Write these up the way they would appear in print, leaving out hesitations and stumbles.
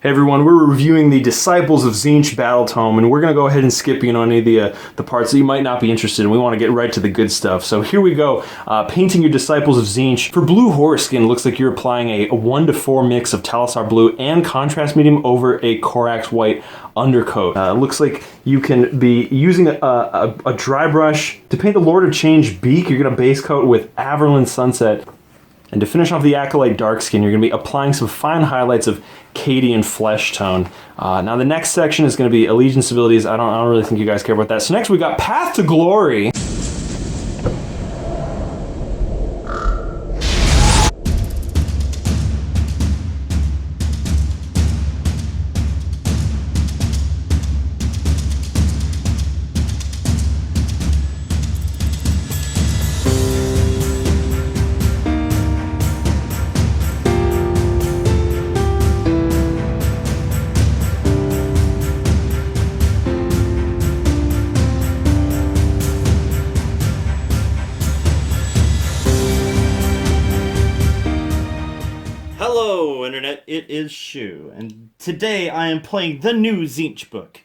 Hey everyone, we're reviewing the Disciples of Tzeentch Battle Tome, and we're going to go ahead and skip any of the parts that you might not be interested in. We want to get right to the good stuff. So here we go. Painting your Disciples of Tzeentch. For blue horror skin, it looks like you're applying a 1-to-4 mix of Talisar blue and contrast medium over a Corax white undercoat. Looks like you can be using a dry brush. To paint the Lord of Change beak, you're going to base coat with Averland Sunset. And to finish off the Acolyte Dark Skin, you're going to be applying some fine highlights of Cadian Flesh Tone. Now the next section is going to be Allegiance abilities. I don't really think you guys care about that. So next we got Path to Glory. Hello, Internet. It is Shu, and today I am playing the new Tzeentch book,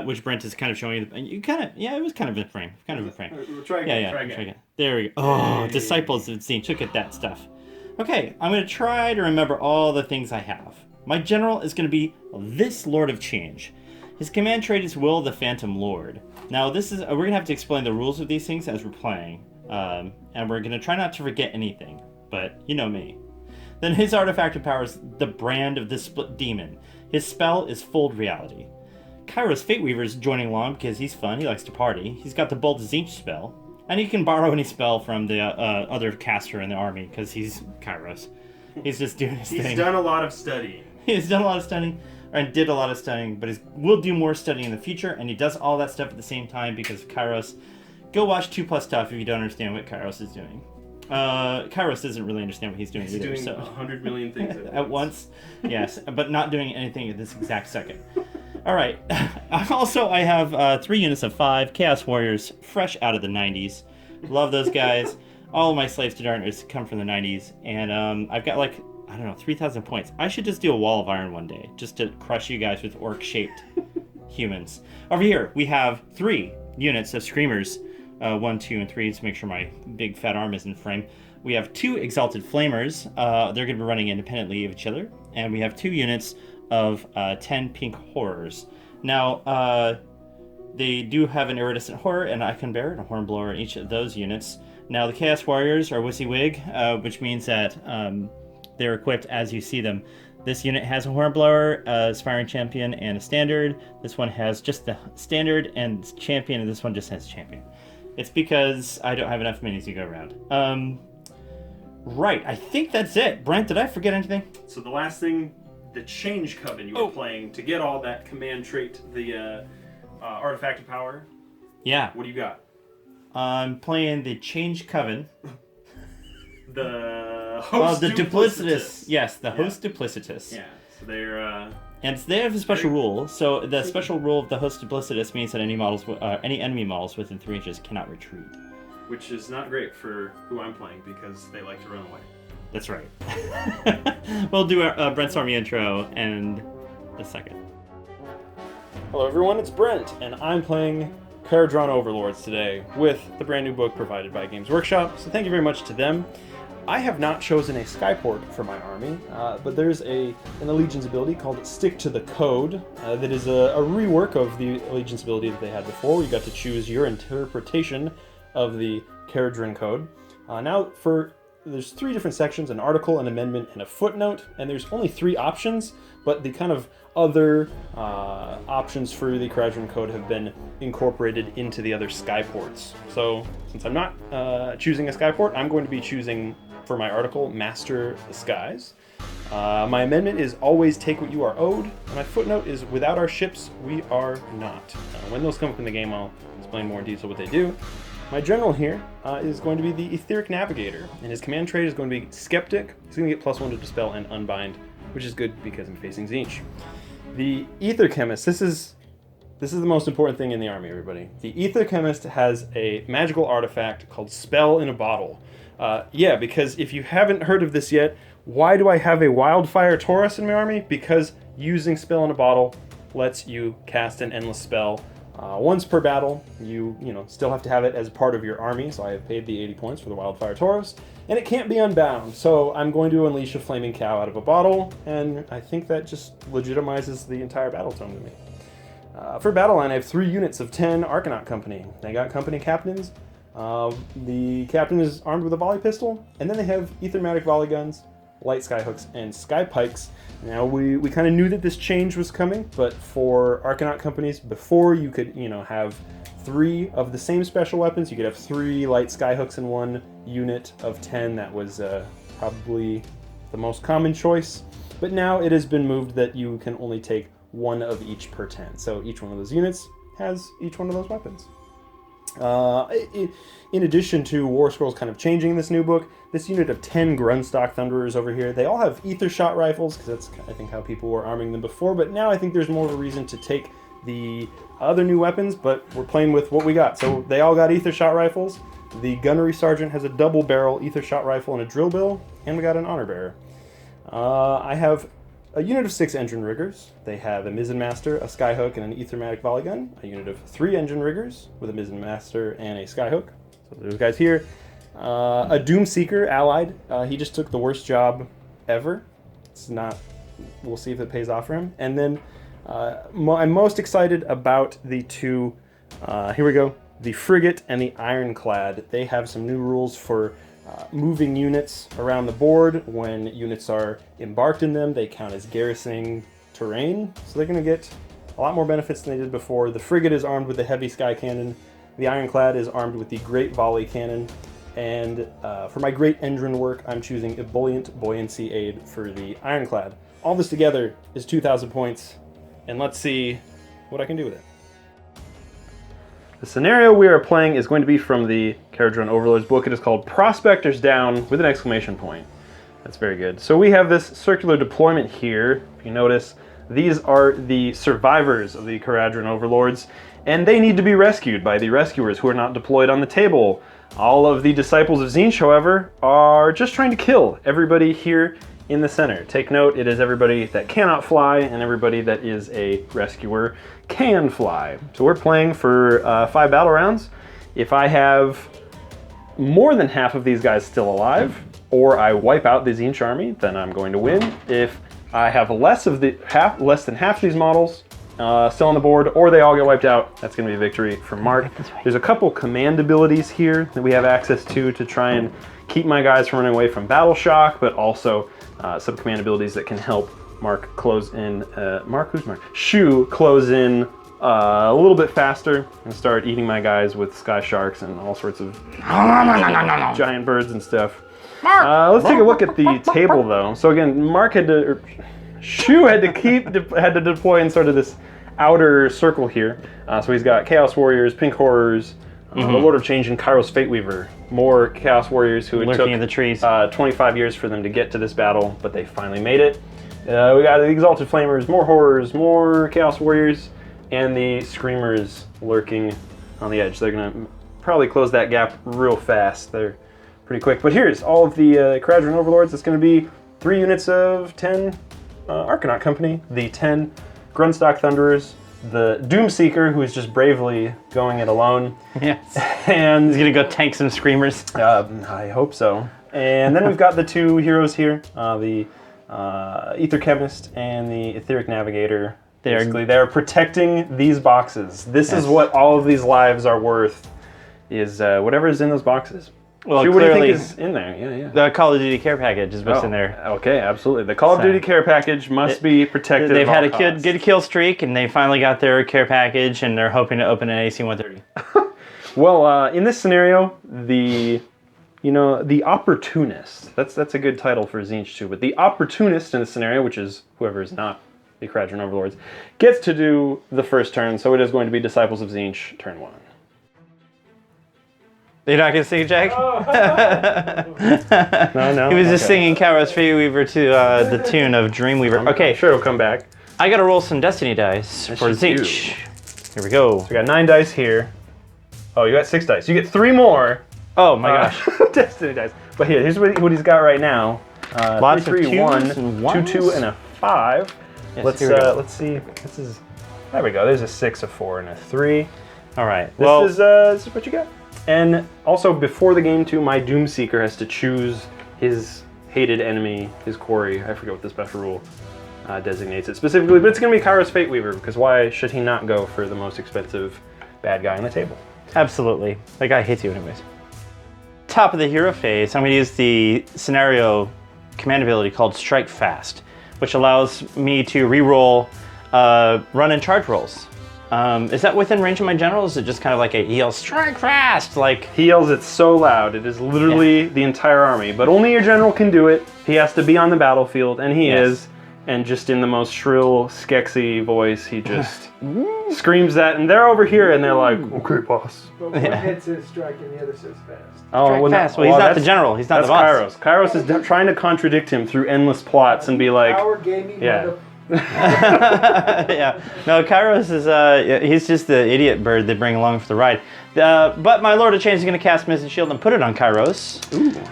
which Brent is kind of showing. And you kind of, it was kind of in frame. We'll try again. Try again. There we go. Oh, Disciples of Tzeentch. Look at that stuff. Okay, I'm going to try to remember all the things I have. My general is going to be this Lord of Change. His command trait is Will the Phantom Lord. Now, we're going to have to explain the rules of these things as we're playing, and we're going to try not to forget anything. But you know me. Then his artifact of power is the Brand of the Split Demon. His spell is Fold Reality. Kairos Fateweaver is joining along because he's fun, he likes to party. He's got the Bolt Tzeentch spell, and he can borrow any spell from the other caster in the army because he's Kairos. He's just doing his thing. He's done a lot of studying. He's done a lot of studying, and did a lot of studying, but he will do more studying in the future, and he does all that stuff at the same time because of Kairos. Go watch 2 Plus Tough if you don't understand what Kairos is doing. Kairos doesn't really understand what he's doing either. He's doing 100 million things at once. Yes, but not doing anything at this exact second. All right. I have 3 units of 5 Chaos Warriors, fresh out of the 90s. Love those guys. All of my Slaves to Darkness come from the 90s, and I've got 3,000 points. I should just do a Wall of Iron one day, just to crush you guys with orc-shaped humans. Over here, we have 3 units of Screamers. 1, 2, and 3 to make sure my big fat arm is in frame. We have 2 Exalted Flamers. They're going to be running independently of each other. And we have 2 units of 10 Pink Horrors. Now, they do have an Iridescent Horror, an Icon Bearer, and a Hornblower in each of those units. Now, the Chaos Warriors are WYSIWYG, which means that they're equipped as you see them. This unit has a Hornblower, a Aspiring Champion, and a Standard. This one has just the Standard and Champion, and this one just has Champion. It's because I don't have enough minis to go around. Right, I think that's it. Brent, did I forget anything? So the last thing, the Change Coven you were playing to get all that command trait, the artifact of power. Yeah. What do you got? I'm playing the Change Coven. The Host the Duplicitous. Yes, the Host Duplicitous. Yeah, so they're... And they have a special rule. So the special rule of the Host Duplicitous means that any enemy models within 3 inches cannot retreat. Which is not great for who I'm playing because they like to run away. That's right. We'll do our Brent's Army intro in a second. Hello everyone, it's Brent, and I'm playing Kharadron Overlords today with the brand new book provided by Games Workshop, so thank you very much to them. I have not chosen a Skyport for my army, but there's an Allegiance ability called Stick to the Code that is a rework of the Allegiance ability that they had before. You got to choose your interpretation of the Kharadron Code. There's 3 different sections, an article, an amendment, and a footnote, and there's only 3 options, but the kind of other options for the Kharadron Code have been incorporated into the other Skyports. So, since I'm not choosing a Skyport, I'm going to be choosing, for my article, Master the Skies. My amendment is always take what you are owed, and my footnote is without our ships, we are not. When those come up in the game, I'll explain more in detail what they do. My general here is going to be the Etheric Navigator, and his command trait is going to be Skeptic. He's going to get +1 to Dispel and Unbind, which is good because I'm facing Tzeentch. The Ether Chemist, this is the most important thing in the army, everybody. The Ether Chemist has a magical artifact called Spell in a Bottle. Because if you haven't heard of this yet, Why do I have a Wildfire Taurus in my army? Because using Spell in a Bottle lets you cast an endless spell once per battle. You still have to have it as part of your army, so I have paid the 80 points for the Wildfire Taurus, and it can't be unbound, so I'm going to unleash a Flaming Cow out of a bottle, and I think that just legitimizes the entire battle tome to me. For battle line, I have 3 units of 10 Arcanaut Company. They got company captains. The captain is armed with a volley pistol, and then they have Ethermatic volley guns, light skyhooks, and sky pikes. Now, we kind of knew that this change was coming, but for Arcanaut companies, before you could, have 3 of the same special weapons. You could have 3 light skyhooks in one unit of 10. That was probably the most common choice. But now it has been moved that you can only take 1 of each per 10. So each one of those units has each one of those weapons. In addition to War Scrolls kind of changing this new book, this unit of 10 Grunstock Thunderers over here, they all have ether shot rifles, because that's, I think, how people were arming them before, but now I think there's more of a reason to take the other new weapons, but we're playing with what we got. So they all got ether shot rifles. The Gunnery Sergeant has a double barrel ether shot rifle and a drill bill, and we got an Honor Bearer. I have a unit of 6 Engine Riggers. They have a Mizzen Master, a Skyhook, and an Ethermatic Volley Gun. A unit of 3 Engine Riggers with a Mizzen Master and a Skyhook. So those guys here. A Doom Seeker allied. He just took the worst job ever. It's not... We'll see if it pays off for him. And then I'm most excited about the 2... here we go. The Frigate and the Ironclad. They have some new rules for moving units around the board. When units are embarked in them, they count as garrisoning terrain. So they're going to get a lot more benefits than they did before. The Frigate is armed with the Heavy Sky Cannon. The Ironclad is armed with the Great Volley Cannon. And for my Great Engine work, I'm choosing Ebullient Buoyancy Aid for the Ironclad. All this together is 2,000 points, and let's see what I can do with it. The scenario we are playing is going to be from the Kharadron Overlords book. It is called Prospectors Down with an exclamation point. That's very good. So we have this circular deployment here. If you notice, these are the survivors of the Kharadron Overlords, and they need to be rescued by the rescuers who are not deployed on the table. All of the disciples of Tzeentch, however, are just trying to kill everybody here in the center. Take note, it is everybody that cannot fly and everybody that is a rescuer can fly. So we're playing for 5 battle rounds. If I have more than half of these guys still alive, or I wipe out the Tzeentch army, then I'm going to win. If I have less than half of these models still on the board, or they all get wiped out, that's going to be a victory for Mark. There's a couple command abilities here that we have access to try and keep my guys from running away from battle shock, but also some command abilities that can help Mark close in. Who's Mark? Shu close in a little bit faster and start eating my guys with sky sharks and all sorts of giant birds and stuff. Let's take a look at the table though. So again, Shu had to deploy in sort of this outer circle here. So he's got Chaos Warriors, Pink Horrors, the Lord of Change, and Kairos Fateweaver. More Chaos Warriors who it took in the trees. 25 years for them to get to this battle, but they finally made it. We got the Exalted Flamers, more Horrors, more Chaos Warriors, and the Screamers lurking on the edge. They're going to probably close that gap real fast. They're pretty quick. But here's all of the Kharadron Overlords. It's going to be 3 units of 10 Arcanaut Company, the 10 Grunstock Thunderers, the Doomseeker, who is just bravely going it alone. Yes. And he's gonna go tank some Screamers. I hope so. And then we've got the 2 heroes here, the Ether Chemist and the Etheric Navigator. They're protecting these boxes. This is what all of these lives are worth, is whatever is in those boxes. Well, what do you think is in there? Yeah. The Call of Duty care package is what's in there. Okay, absolutely. The Call of Duty care package must be protected. They've had a good kill streak, and they finally got their care package, and they're hoping to open an AC-130. Well, in this scenario, the opportunist. That's a good title for Tzeentch too. But the opportunist in this scenario, which is whoever is not the Kharadron Overlords, gets to do the first turn. So it is going to be Disciples of Tzeentch, turn 1. You're not gonna sing, Jack? No. He was just singing Kairos Fateweaver to the tune of Dreamweaver. Okay, I'm sure it'll come back. I gotta roll some Destiny dice for Tzeentch. Here we go. So we got 9 dice here. Oh, you got 6 dice. You get 3 more. Oh my gosh. Destiny dice. But here's what he's got right now. Lots 3, of 3, 1, twos and 2, ones? 2, and a 5. Yes, here we go. Let's see. This is. There we go. There's a 6, a 4, and a 3. All right. This is what you got. And also, before the game, too, my Doomseeker has to choose his hated enemy, his quarry. I forget what the special rule designates it specifically, but it's going to be Kairos Fate Weaver, because why should he not go for the most expensive bad guy on the table? Absolutely. That guy hates you anyways. Top of the hero phase, I'm going to use the scenario command ability called Strike Fast, which allows me to reroll run and charge rolls. Is that within range of my general? Is it just kind of like a he yells strike fast? Like he yells it so loud, it is literally the entire army. But only your general can do it. He has to be on the battlefield, and he is. And just in the most shrill, skexy voice, he just screams that, and they're over here, and they're like, "Okay, boss." But one head says strike, and the other says fast. Oh, strike fast. Well, he's not the general. He's not the boss. Kairos. Kairos is trying to contradict him through endless plots and be like, "Power gaming." yeah. Yeah. No, Kairos is he's just the idiot bird they bring along for the ride. But my Lord of Change is going to cast Mist and Shield and put it on Kairos.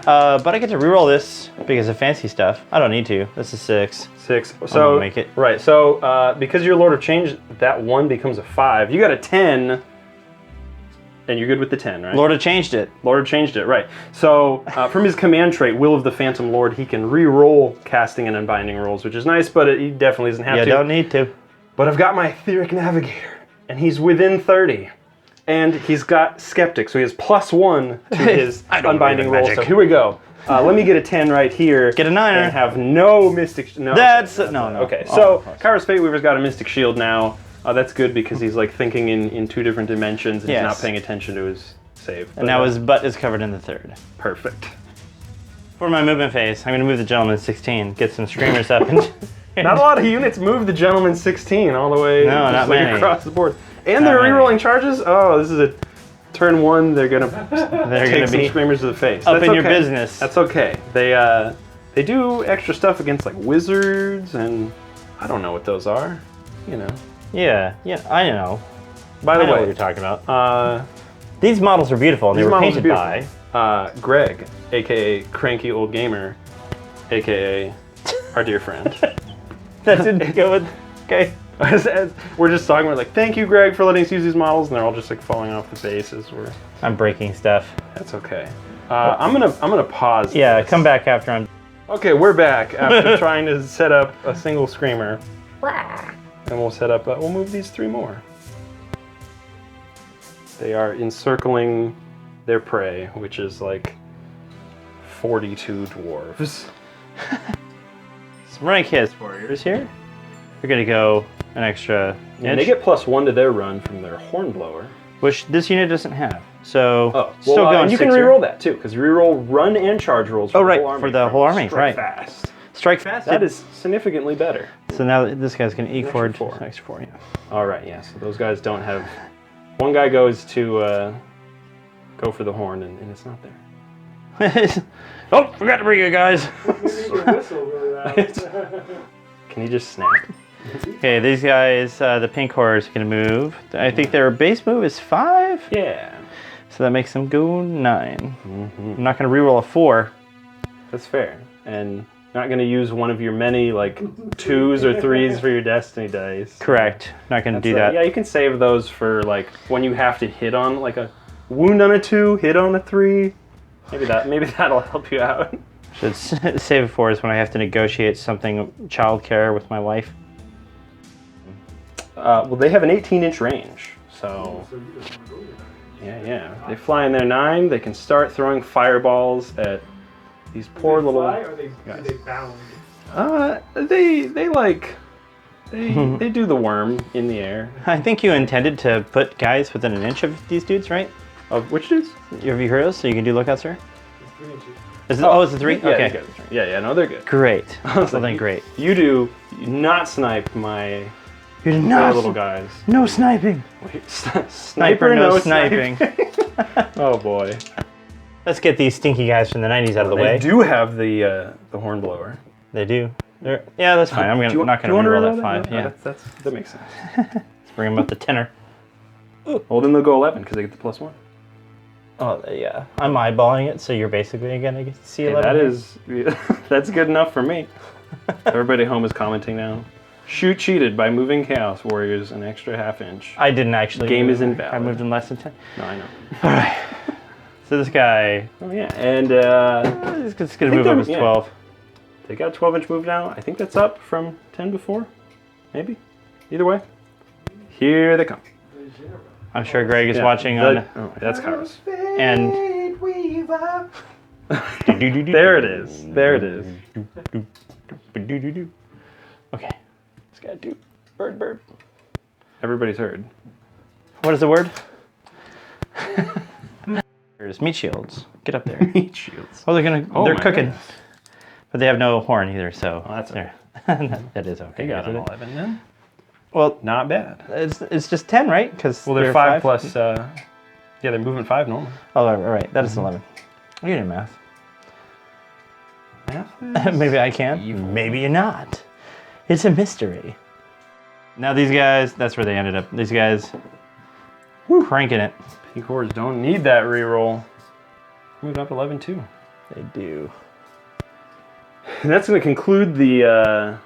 But I get to reroll this because of fancy stuff. I don't need to. This is 6. 6. So make it. Right. So because you're Lord of Change, that 1 becomes a 5. You got a 10. And you're good with the 10, right? Lord have changed it. Lord changed it, right. So from his command trait, Will of the Phantom Lord, he can re-roll casting and unbinding rolls, which is nice, but he definitely doesn't have to. You don't need to. But I've got my Etheric Navigator, and he's within 30. And he's got Skeptic, so he has +1 to his unbinding roll. So here we go. Let me get a 10 right here. Get a 9er. And have no Mystic... No, that's... okay, no. Okay, so Kairos Fate Weaver's got a Mystic Shield now. That's good because he's like thinking in 2 different dimensions and he's not paying attention to his save. And now his butt is covered in the 3rd. Perfect. For my movement phase, I'm going to move the gentleman 16, get some screamers up. And Not a lot of units move the gentleman 16 all the way not many. Across the board. And they're rerolling charges? Oh, this is a turn 1. They're going to take some screamers to the face. Up in your business. That's okay. They do extra stuff against like wizards and I don't know what those are. You know. Yeah, I know. By the I know way, what you're talking about. These models are beautiful, and they were painted by Greg, aka Cranky Old Gamer, aka our dear friend. That didn't go with. Okay. We're just talking. We're like, thank you, Greg, for letting us use these models, and they're all just like falling off the bases. I'm breaking stuff. That's okay. I'm gonna pause. Yeah, this. come back after I'm. Okay, we're back after trying to set up a single screamer. And we'll set up, we'll move these 3 more. They are encircling their prey, which is like 42 dwarves. Some rank hits warriors here. They're gonna go an extra And they get +1 to their run from their Hornblower. which this unit doesn't have. So, still going and you can reroll that too, because you reroll run and charge rolls for the whole army. For the whole army, Strike right. Fast. Strike fast. That is significantly better. So now this guy's gonna eat forward. Extra 4. Extra 4, yeah. All right, yeah. So those guys don't have. One guy goes to go for the horn, and it's not there. Oh, forgot to bring you guys. Whistle really loud. Can you just snap? Okay, these guys, the pink horrors are gonna move. I think their base move is 5. Yeah. So that makes them go 9. Mm-hmm. I'm not gonna reroll a 4. That's fair. And not going to use one of your many like 2s or 3s for your destiny dice. Correct. Not gonna do that. Yeah, you can save those for like when you have to hit on like a wound on a 2, hit on a 3. Maybe that'll help you out. Should save it for is when I have to negotiate something childcare with my wife. Well, they have an 18-inch range, so yeah. They fly in their 9. They can start throwing fireballs at these poor little guys. guys. Are they bound? They do the worm in the air. I think you intended to put guys within an inch of these dudes, right? Of which dudes? Your heroes, so you can do lookouts here? It's 3 inches. Is it, it's a 3? Yeah, Okay. they're good. Yeah, no, they're good. Great. Well then, great. You not snipe my You're little guys. No sniping. Wait, Sniper, no sniping. Oh boy. Let's get these stinky guys from the 90s out of the way. They do have the hornblower. They do. Yeah, that's fine. I'm not going to reroll that 5. No, Yeah. that makes sense. Let's bring them up to 10er. Well, then they'll go 11 because they get the +1. Oh, yeah. I'm eyeballing it, so you're basically going to see Hey, 11. that is, that's good enough for me. Everybody at home is commenting now. Shoot cheated by moving Chaos Warriors an extra half-inch. I didn't actually. Game move. is invalid. I moved in less than 10. No, I know. All right. So this guy. Oh yeah, and He's just going to move up his 12. They got a 12-inch move now. I think that's up from 10 before. Maybe. Either way. Here they come. I'm sure Greg is watching on. Oh, that's Kairos. And. There it is. There it is. Okay. This guy do. Bird. Everybody's heard. What is the word? There's meat shields. Get up there. Meat shields. Oh, they're Oh, they're my cooking. goodness. But they have no horn either, so. Oh, that's there. That is okay. They got an isn't it? 11 then. Well, Not bad. it's just 10, right? Because Well, they're 5 plus. Yeah, they're moving 5 normal. Oh, all right. That is 11. You're in math. Math? Maybe I can. Maybe you're not. It's a mystery. Now these guys, that's where they ended up. These guys, cranking it. P-cores don't need that reroll. Moved up 11 too. They do. And that's going to conclude the.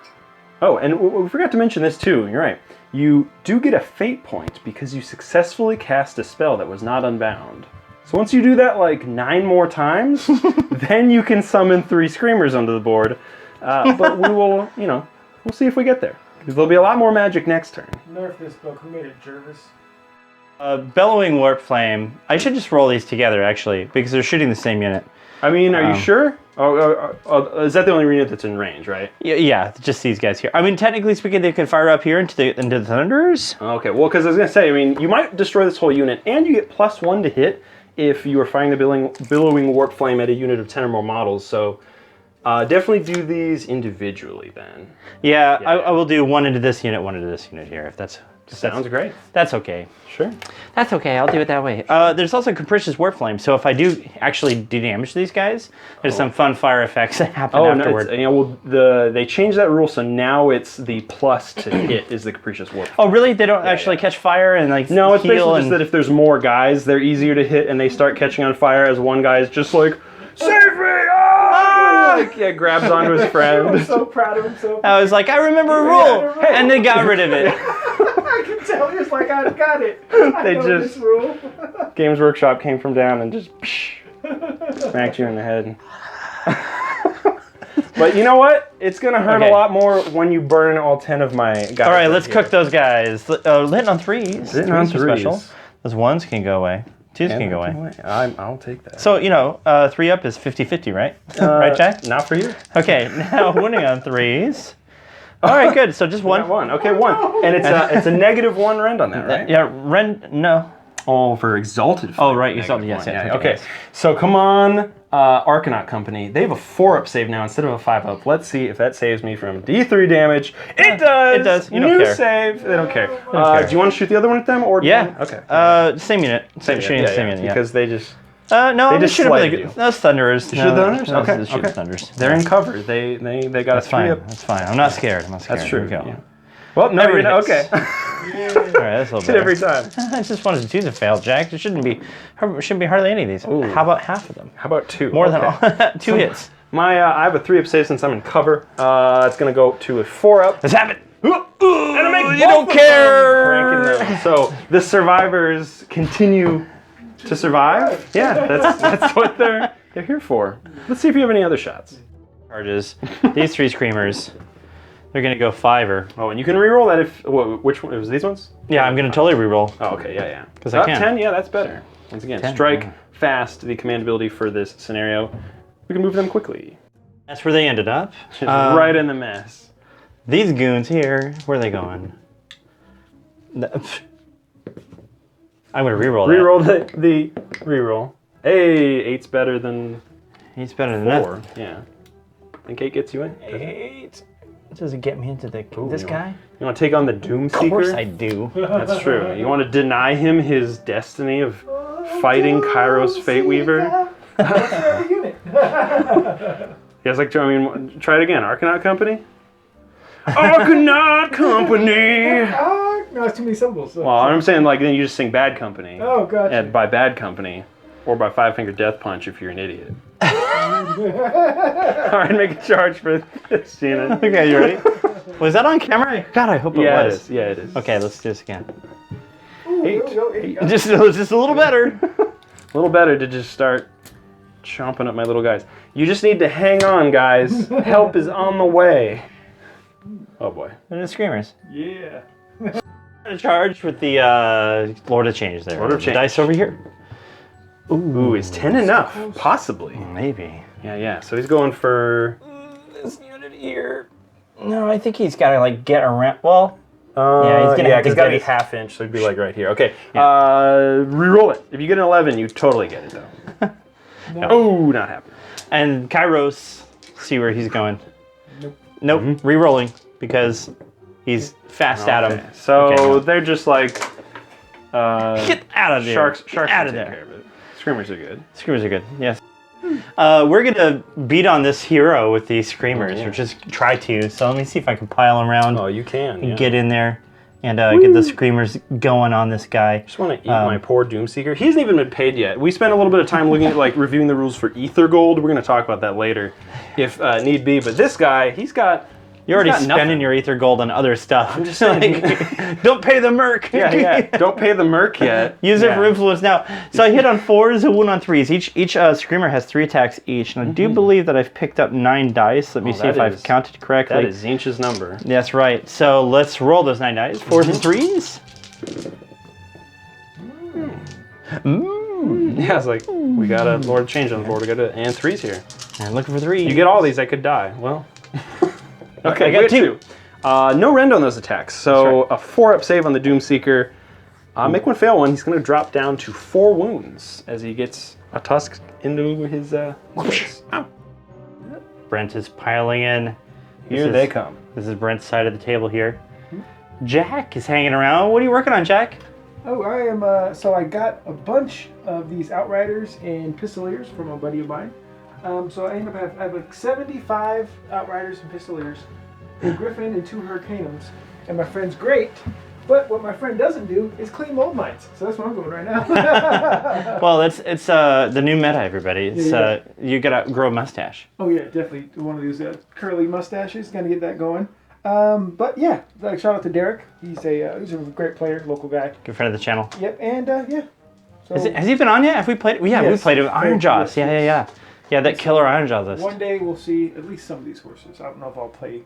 Oh, and we forgot to mention this too. You're right. You do get a fate point because you successfully cast a spell that was not unbound. So once you do that like 9 more times, then you can summon 3 screamers onto the board. But we will, we'll see if we get there. Because there'll be a lot more magic next turn. Nerf this book. Who made it? Jervis? Bellowing Warp Flame. I should just roll these together, actually, because they're shooting the same unit. I mean, are you sure? Is that the only unit that's in range, right? Yeah, just these guys here. I mean, technically speaking, they can fire up here into the Thunderers. Okay, well, because I was going to say, I mean, you might destroy this whole unit, and you get +1 to hit if you are firing the Billowing Warp Flame at a unit of 10 or more models, so definitely do these individually then. Yeah, Yeah. I will do one into this unit, one into this unit here, if that's... Sounds great. That's okay. Sure. That's okay, I'll do it that way. There's also Capricious Warp Flame, so if I do actually do damage to these guys, there's some fun fire effects that happen afterward. They changed that rule, so now it's the plus to hit is the Capricious Warp. Oh, really? They don't actually catch fire and like No, it's heal basically just that if there's more guys, they're easier to hit, and they start catching on fire as one guy is just like, save me! Grabs onto his friend. I'm so proud of him. I was like, I remember a rule, and they got rid of it. I can tell. He was like, I got it. I They know just- this rule. Games Workshop came from down and just smacked you in the head. But you know what? It's going to hurt a lot more when you burn all 10 of my guys. All right, let's cook those guys. Lit on 3s. Lit on 3s are special. 3s. Those 1s can go away. 2s can go away. I'll take that. So, 3 up is 50-50, right? Right, Jack? Not for you. Okay, now winning on 3s. All right, good. So just one. One. Okay, 1. And it's a -1 rend on that, right? Yeah, no. Oh, for Exalted. Oh, right, Exalted, yes, -1. yes, Yeah, okay. okay. So come on, Arcanaut Company. They have a 4-up save now instead of a 5-up. Let's see if that saves me from D3 damage. It does! It does. You don't New care. save. They don't care. care. Do you want to shoot the other one at them? Or Yeah. Okay. Same unit. Shooting the same unit, yeah. Because they just... No, I'm just shoot them slighted with you. those Thunderers. You shoot the Thunderers? No, Okay, just shoot okay. the Thunderers. They're in cover. They got That's a 3 fine. up. That's fine. I'm not scared. That's Here true. we go. Yeah. Well, no, you're not. Everybody Okay. All right, that's a little Hit better. every time. I just wanted to do the fail, Jack. There shouldn't be hardly any of these. Ooh. How about half of them? How about 2? More than Okay. all. 2 hits. I have a 3-up save since I'm in cover. It's going to go to a 4-up. Let's have it. And I make You don't care. Cranking them. So the survivors continue to survive. Yeah, that's what they're here for. Let's see if you have any other shots. Charges. These 3 screamers. They're gonna go 5-er. Oh, and you can reroll that if which one? It was these ones? Yeah, I'm gonna totally reroll. Oh, okay, yeah. 'Cause I can. 10, yeah, that's better. Once again, 10, strike yeah. fast. The command ability for this scenario. We can move them quickly. That's where they ended up. Just right in the mess. These goons here, where are they going? I'm gonna reroll that. Reroll the reroll. Hey, 8's better than He's better than 4. Yeah. Think 8 gets you in? 8. Does it get me into this guy? You want to take on the Doom Seeker? Of course I do. That's true. You want to deny him his destiny of fighting Kairos Fate Weaver? Unit. You guys like to, try it again. Arcanaut Company? Arcanaut Company! No, it's too many symbols. So. Well, I'm saying, then you just sing Bad Company. Oh, gotcha. And by Bad Company. or by 5-finger death punch if you're an idiot. All right, make a charge for this, Gina. Okay, you ready? Was that on camera? God, I hope it Yeah, was. it is. Yeah, it is. Okay, let's do this again. Ooh, Eight. there we go. Just a little better. A little better to just start chomping up my little guys. You just need to hang on, guys. Help is on the way. Oh boy. And the screamers. Yeah. A charge with the Lord of Change there. Lord of The Change. dice over here. Ooh, is 10 enough? Possibly. Maybe. Yeah. So he's going for. This unit here. No, I think he's got to like get around. Well, Yeah, he's gonna have to he's got to get be his- half inch, so he'd be like right here. Okay. Reroll it. If you get an 11, you totally get it though. Oh, not happening. and Kairos, see where he's going. Nope. Mm-hmm. Re-rolling because he's fast at him. So Okay. they're just like Get out of there. sharks. Get Sharks out can of take there. care of it. Screamers are good. Screamers are good. Yes. We're gonna beat on this hero with these screamers, or just try to. So let me see if I can pile around, Oh, you can. Yeah. get in there, and get the screamers going on this guy. Just want to eat my poor Doomseeker. He hasn't even been paid yet. We spent a little bit of time looking at like reviewing the rules for Ether Gold. We're going to talk about that later, if need be. But this guy, he's got. You're already got spending nothing. your ether gold on other stuff. I'm just saying. Don't pay the merc. Yeah. Don't pay the merc yet. Use it Yeah. for influence now. So I hit on 4s, a wound on 3s. Each screamer has 3 attacks each, and I do believe that I've picked up 9 dice. Let me see that if I've is- counted correctly. That is Tzeentch's number. That's right. So let's roll those 9 dice. 4s and 3s. Yeah, it's like we got a Lord of Change on the board. We got and 3s here. And looking for 3. You get all these, I could die. Well. Okay, I got we 2. No rend on those attacks. So That's a 4-up save on the Doomseeker. Make one fail one. He's going to drop down to 4 wounds as he gets a tusk into his face. Ow. Brent is piling in. Here they come. This is Brent's side of the table here. Jack is hanging around. What are you working on, Jack? Oh, I am. So I got a bunch of these Outriders and Pistoliers from a buddy of mine. So I end up I have like 75 Outriders and Pistoliers, a Griffin and 2 Hurricanums, and my friend's great. But what my friend doesn't do is clean mold mines. So that's what I'm doing right now. Well, it's the new meta, everybody. It's Yeah. you gotta grow a mustache. Oh yeah, definitely one of these curly mustaches. Gonna get that going. But yeah, like shout out to Derek. He's a great player, local guy. Good friend of the channel. Yep, and yeah. So Has he been on yet? Have we played? Yeah, we Yes. played with Iron Jaws. Yes. Yeah, that killer Iron Jaws list. one day we'll see at least some of these horses. I don't know if I'll play.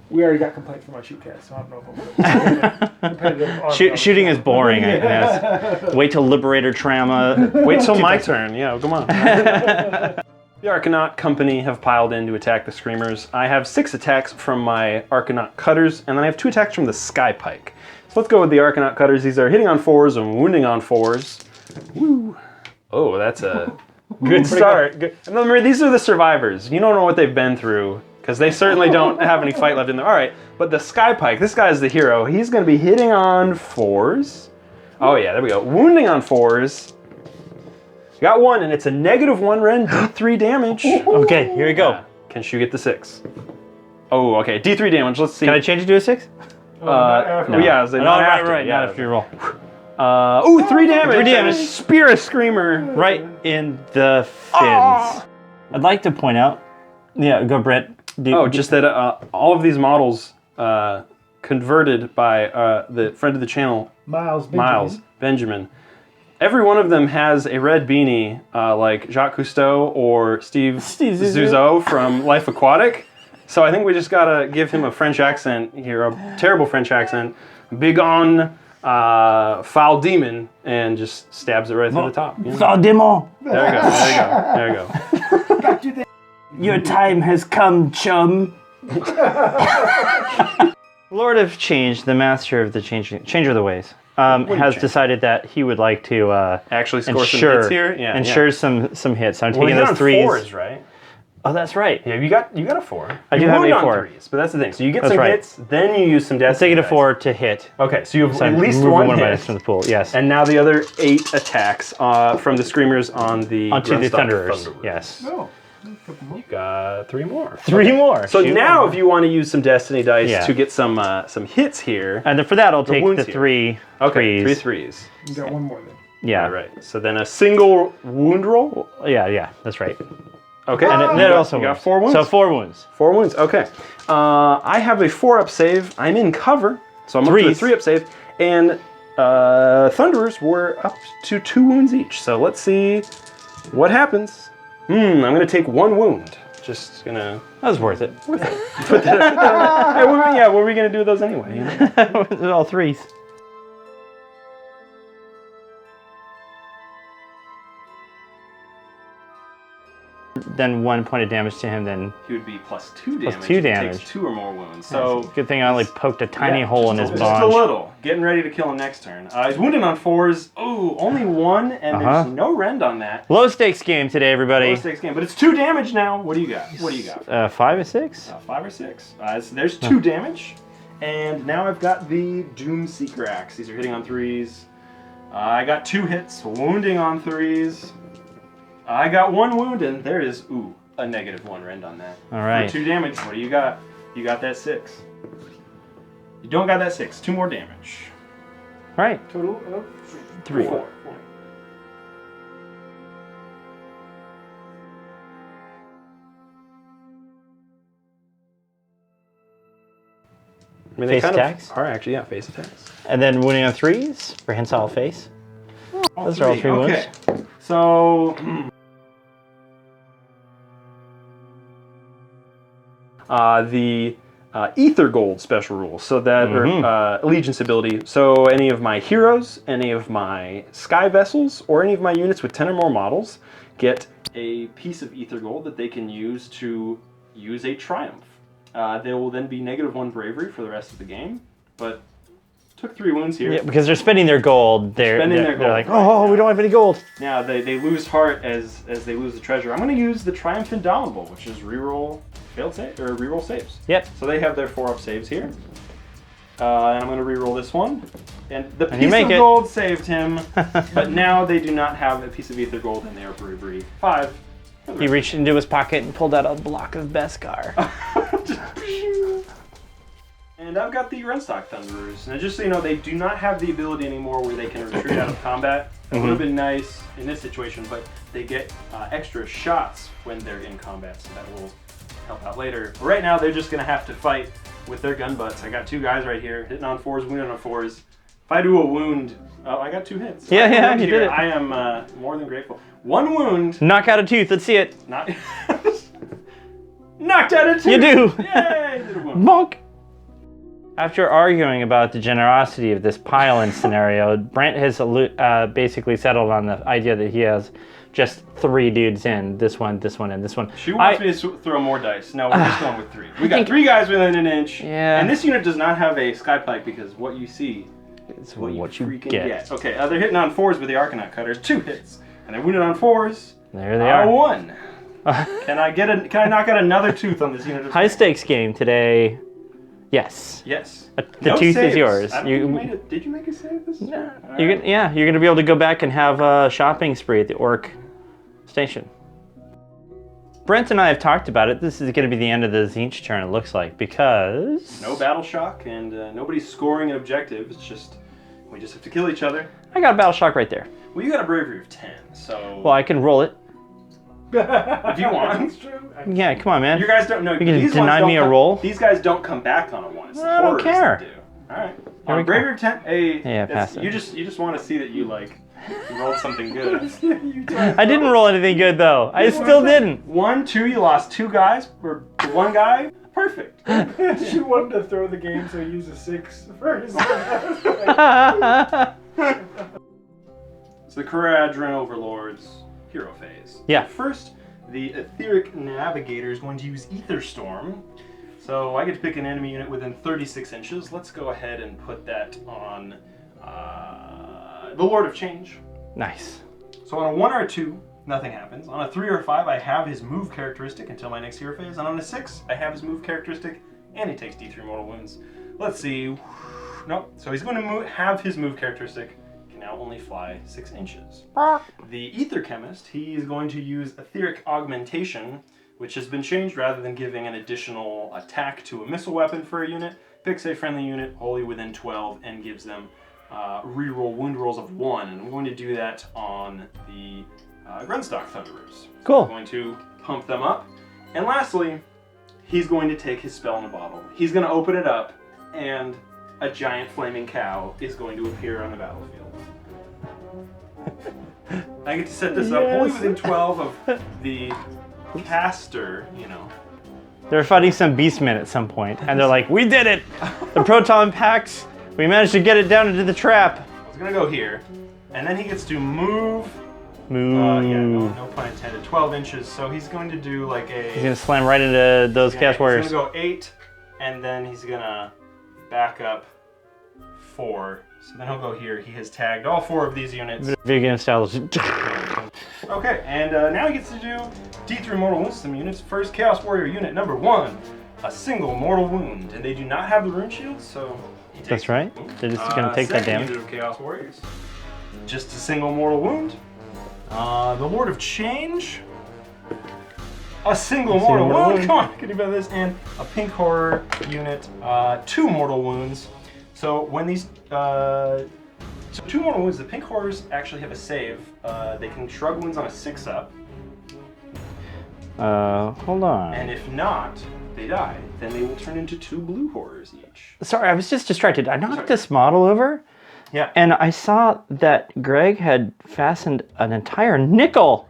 We already got complaints from our shoot cast, so I don't know if I'm going to competitive. on- Shooting is boring, I guess. Wait till Liberator Trauma. Wait till my turn. Yeah, come on. The Arcanaut Company have piled in to attack the Screamers. I have 6 attacks from my Arcanaut Cutters, and then I have 2 attacks from the Sky Pike. So let's go with the Arcanaut Cutters. These are hitting on 4s and wounding on 4s. Woo. Oh, that's a good start. Good. And remember, these are the survivors. You don't know what they've been through, because they certainly don't have any fight left in them. All right, but the Sky Pike, this guy's the hero. He's going to be hitting on 4s. Oh yeah, there we go. Wounding on 4s. Got 1, and it's a -1 rend, D3 damage. Okay, here we go. Yeah. Can she get the 6? Oh, okay, D3 damage. Let's see. Can I change it to a 6? No. Yeah, it's No, not right, after. right. Yeah. Not if you roll. Ooh, 3 damage. 3 damage. And a Spear a Screamer. Right in the fins. I'd like to point out. Yeah, go Brett. Just that all of these models converted by the friend of the channel, Miles Benjamin. Every one of them has a red beanie, like Jacques Cousteau or Steve Zuzzo from Life Aquatic. So I think we just gotta give him a French accent here, a terrible French accent. Big on foul demon, and just stabs it right through the top. You know? Demon. There you go. There you go. Your time has come, chum. Lord of Change, the master of the changer of the ways, has decided that he would like to Actually score some hits here. Yeah. ensure some hits. I'm Well, taking you those on 3s. 4s, right? Oh, that's right. Yeah, you got a 4. I do You have wound a on 4. 3s, but that's the thing. So you get That's some right. hits, then you use some death. Taking a 4 to hit. Okay, so you have So at I'm least removing 1 of my hit. dice from the pool. Yes. And now the other 8 attacks from the Screamers on the Onto the Grunstock Thunderers. Thunderers. Yes. Oh. You got 3 more. 3 more. So Shoot. now, if you want to use some Destiny dice Yeah. to get some hits here, And then for that, I'll take wounds the here. 3 okay, threes. 3 3s. You got one more then. Yeah. Right. So then a single wound roll. Yeah, that's right. Okay. And it also you got wounds. 4 wounds. So 4 wounds. 4 wounds. Okay. I have a 4-up save. I'm in cover, so I'm up to a Threes. 3-up save, and Thunderers were up to 2 wounds each. So let's see what happens. I'm gonna take 1 wound. Just gonna That was worth it. put that. Hey, what were we gonna do with those anyway? You know? All 3s. Then 1 point of damage to him, then He would be plus 2 damage. Plus 2 if he damage. Takes 2 or more wounds. So good thing I only poked a tiny hole in his just bond. a little. Getting ready to kill him next turn. He's wounded on 4s. Oh, only 1, and there's no rend on that. Low stakes game today, everybody. Low stakes game, but it's 2 damage now. What do you got? 5 or 6? 5 or 6. So there's 2 damage, and now I've got the Doomseeker Axe. These are hitting on 3s. I got 2 hits, wounding on 3s. I got 1 wound, and there is a -1 rend on that. All right. For 2 damage. What do you got? You got that 6. You don't got that 6. 2 more damage. All right. Total of 3. 4. I mean, Face attacks? Are actually, yeah, face attacks. And then wounding on 3s for Hensile face. Those are all 3 wounds. Okay. So the Ether Gold special rule, so that or allegiance ability. So any of my heroes, any of my sky vessels, or any of my units with 10 or more models get a piece of Ether Gold that they can use to use a triumph. They will then be -1 bravery for the rest of the game, but took 3 wounds here. Yeah, because they're spending their gold. They're like, right. we don't have any gold. Now they lose heart as they lose the treasure. I'm going to use the Triumph Indomitable, which is reroll failed save or reroll saves. Yep. So they have their 4-up saves here, and I'm going to reroll this one. And the And you piece make of it. gold saved him, but now they do not have a piece of Ether Gold, and they are bravery 5. He reached into his pocket and pulled out a block of Beskar. And I've got the Runstock Thunderers. Now, just so you know, they do not have the ability anymore where they can retreat out of combat. That would have been nice in this situation, but they get extra shots when they're in combat, so that will help out later. But right now, they're just going to have to fight with their gun butts. I got 2 guys right here, hitting on 4s, wounding on 4s. If I do a wound, I got 2 hits. Yeah, you did it. I am more than grateful. 1 wound. Knock out a tooth. Let's see it. Not knocked out a tooth. You do. Yay! Did a wound. Bonk. After arguing about the generosity of this pile-in scenario, Brent has basically settled on the idea that he has just 3 dudes in. This one, and this one. She wants me to throw more dice. No, we're just going with 3. We got 3 guys within an inch. Yeah. And this unit does not have a skypike because what you see is what you freaking get. Okay, they're hitting on 4s with the Arcanaut Cutters. 2 hits. And they're wounded on 4s. There they are. 1. Can I knock out another tooth on this unit? High stakes game today. Yes. Yes. The tooth saves. is yours. I don't think you made it. Did you make a save this turn? No. You're gonna be able to go back and have a shopping spree at the Orc station. Brent and I have talked about it. This is going to be the end of the Tzeentch turn, it looks like, because No battle shock and nobody's scoring an objective. It's just we just have to kill each other. I got a battle shock right there. Well, you got a bravery of 10, so Well, I can roll it. if you want. That's true. Yeah, come on, man. You guys don't know. You can deny me a roll? These guys don't come back on a 1. It's the I don't horrors care. that do. All right. we On go. bravery of 10, hey, Yeah, pass it. you just want to see that you rolled something good. I didn't roll anything good, though. I still didn't. 1, 2, you lost 2 guys or 1 guy. Perfect. She wanted to throw the game, so he used a 6 first. So the Kharadron Overlords hero phase. Yeah. First, the Etheric Navigator is going to use Ether Storm. So I get to pick an enemy unit within 36 inches. Let's go ahead and put that on the Lord of Change. Nice. So on a 1 or a 2, nothing happens. On a 3 or a 5, I have his move characteristic until my next hero phase. And on a 6, I have his move characteristic, and he takes D3 mortal wounds. Let's see. Nope. So he's going to have his move characteristic. Can now only fly 6 inches. The Ether Chemist, he is going to use Etheric Augmentation, which has been changed. Rather than giving an additional attack to a missile weapon for a unit, picks a friendly unit wholly within 12 and gives them reroll wound rolls of 1, and I'm going to do that on the Grunstock Thunderers. Cool. I'm going to pump them up. And lastly, he's going to take his spell in a bottle. He's going to open it up, and a giant flaming cow is going to appear on the battlefield. I get to set this up only within 12 of the caster, you know. They're fighting some beastmen at some point, and they're like, we did it! The proton packs, we managed to get it down into the trap. I was going to go here, and then he gets to move. Move. Yeah, no pun intended. 12 inches, so he's going to do like a... He's going to slam right into those Chaos Warriors. He's going to go 8, and then he's going to back up 4. So then he'll go here. He has tagged all 4 of these units. Vegan style. Okay, and now he gets to do D3 mortal wounds to some units. First Chaos Warrior unit number 1, a single mortal wound, and they do not have the rune shields, so he takes. That's right. They're just going to take that damage. Unit of Chaos Warriors, just a single mortal wound. The Lord of Change, a single mortal wound. Come on, can you bet this? And a pink horror unit, 2 mortal wounds. So when these. So 2 mortal wounds, the pink horrors actually have a save. They can shrug wounds on a 6-up. Hold on. And if not, they die. Then they will turn into 2 blue horrors each. Sorry, I was just distracted. I knocked this model over. Yeah. And I saw that Greg had fastened an entire nickel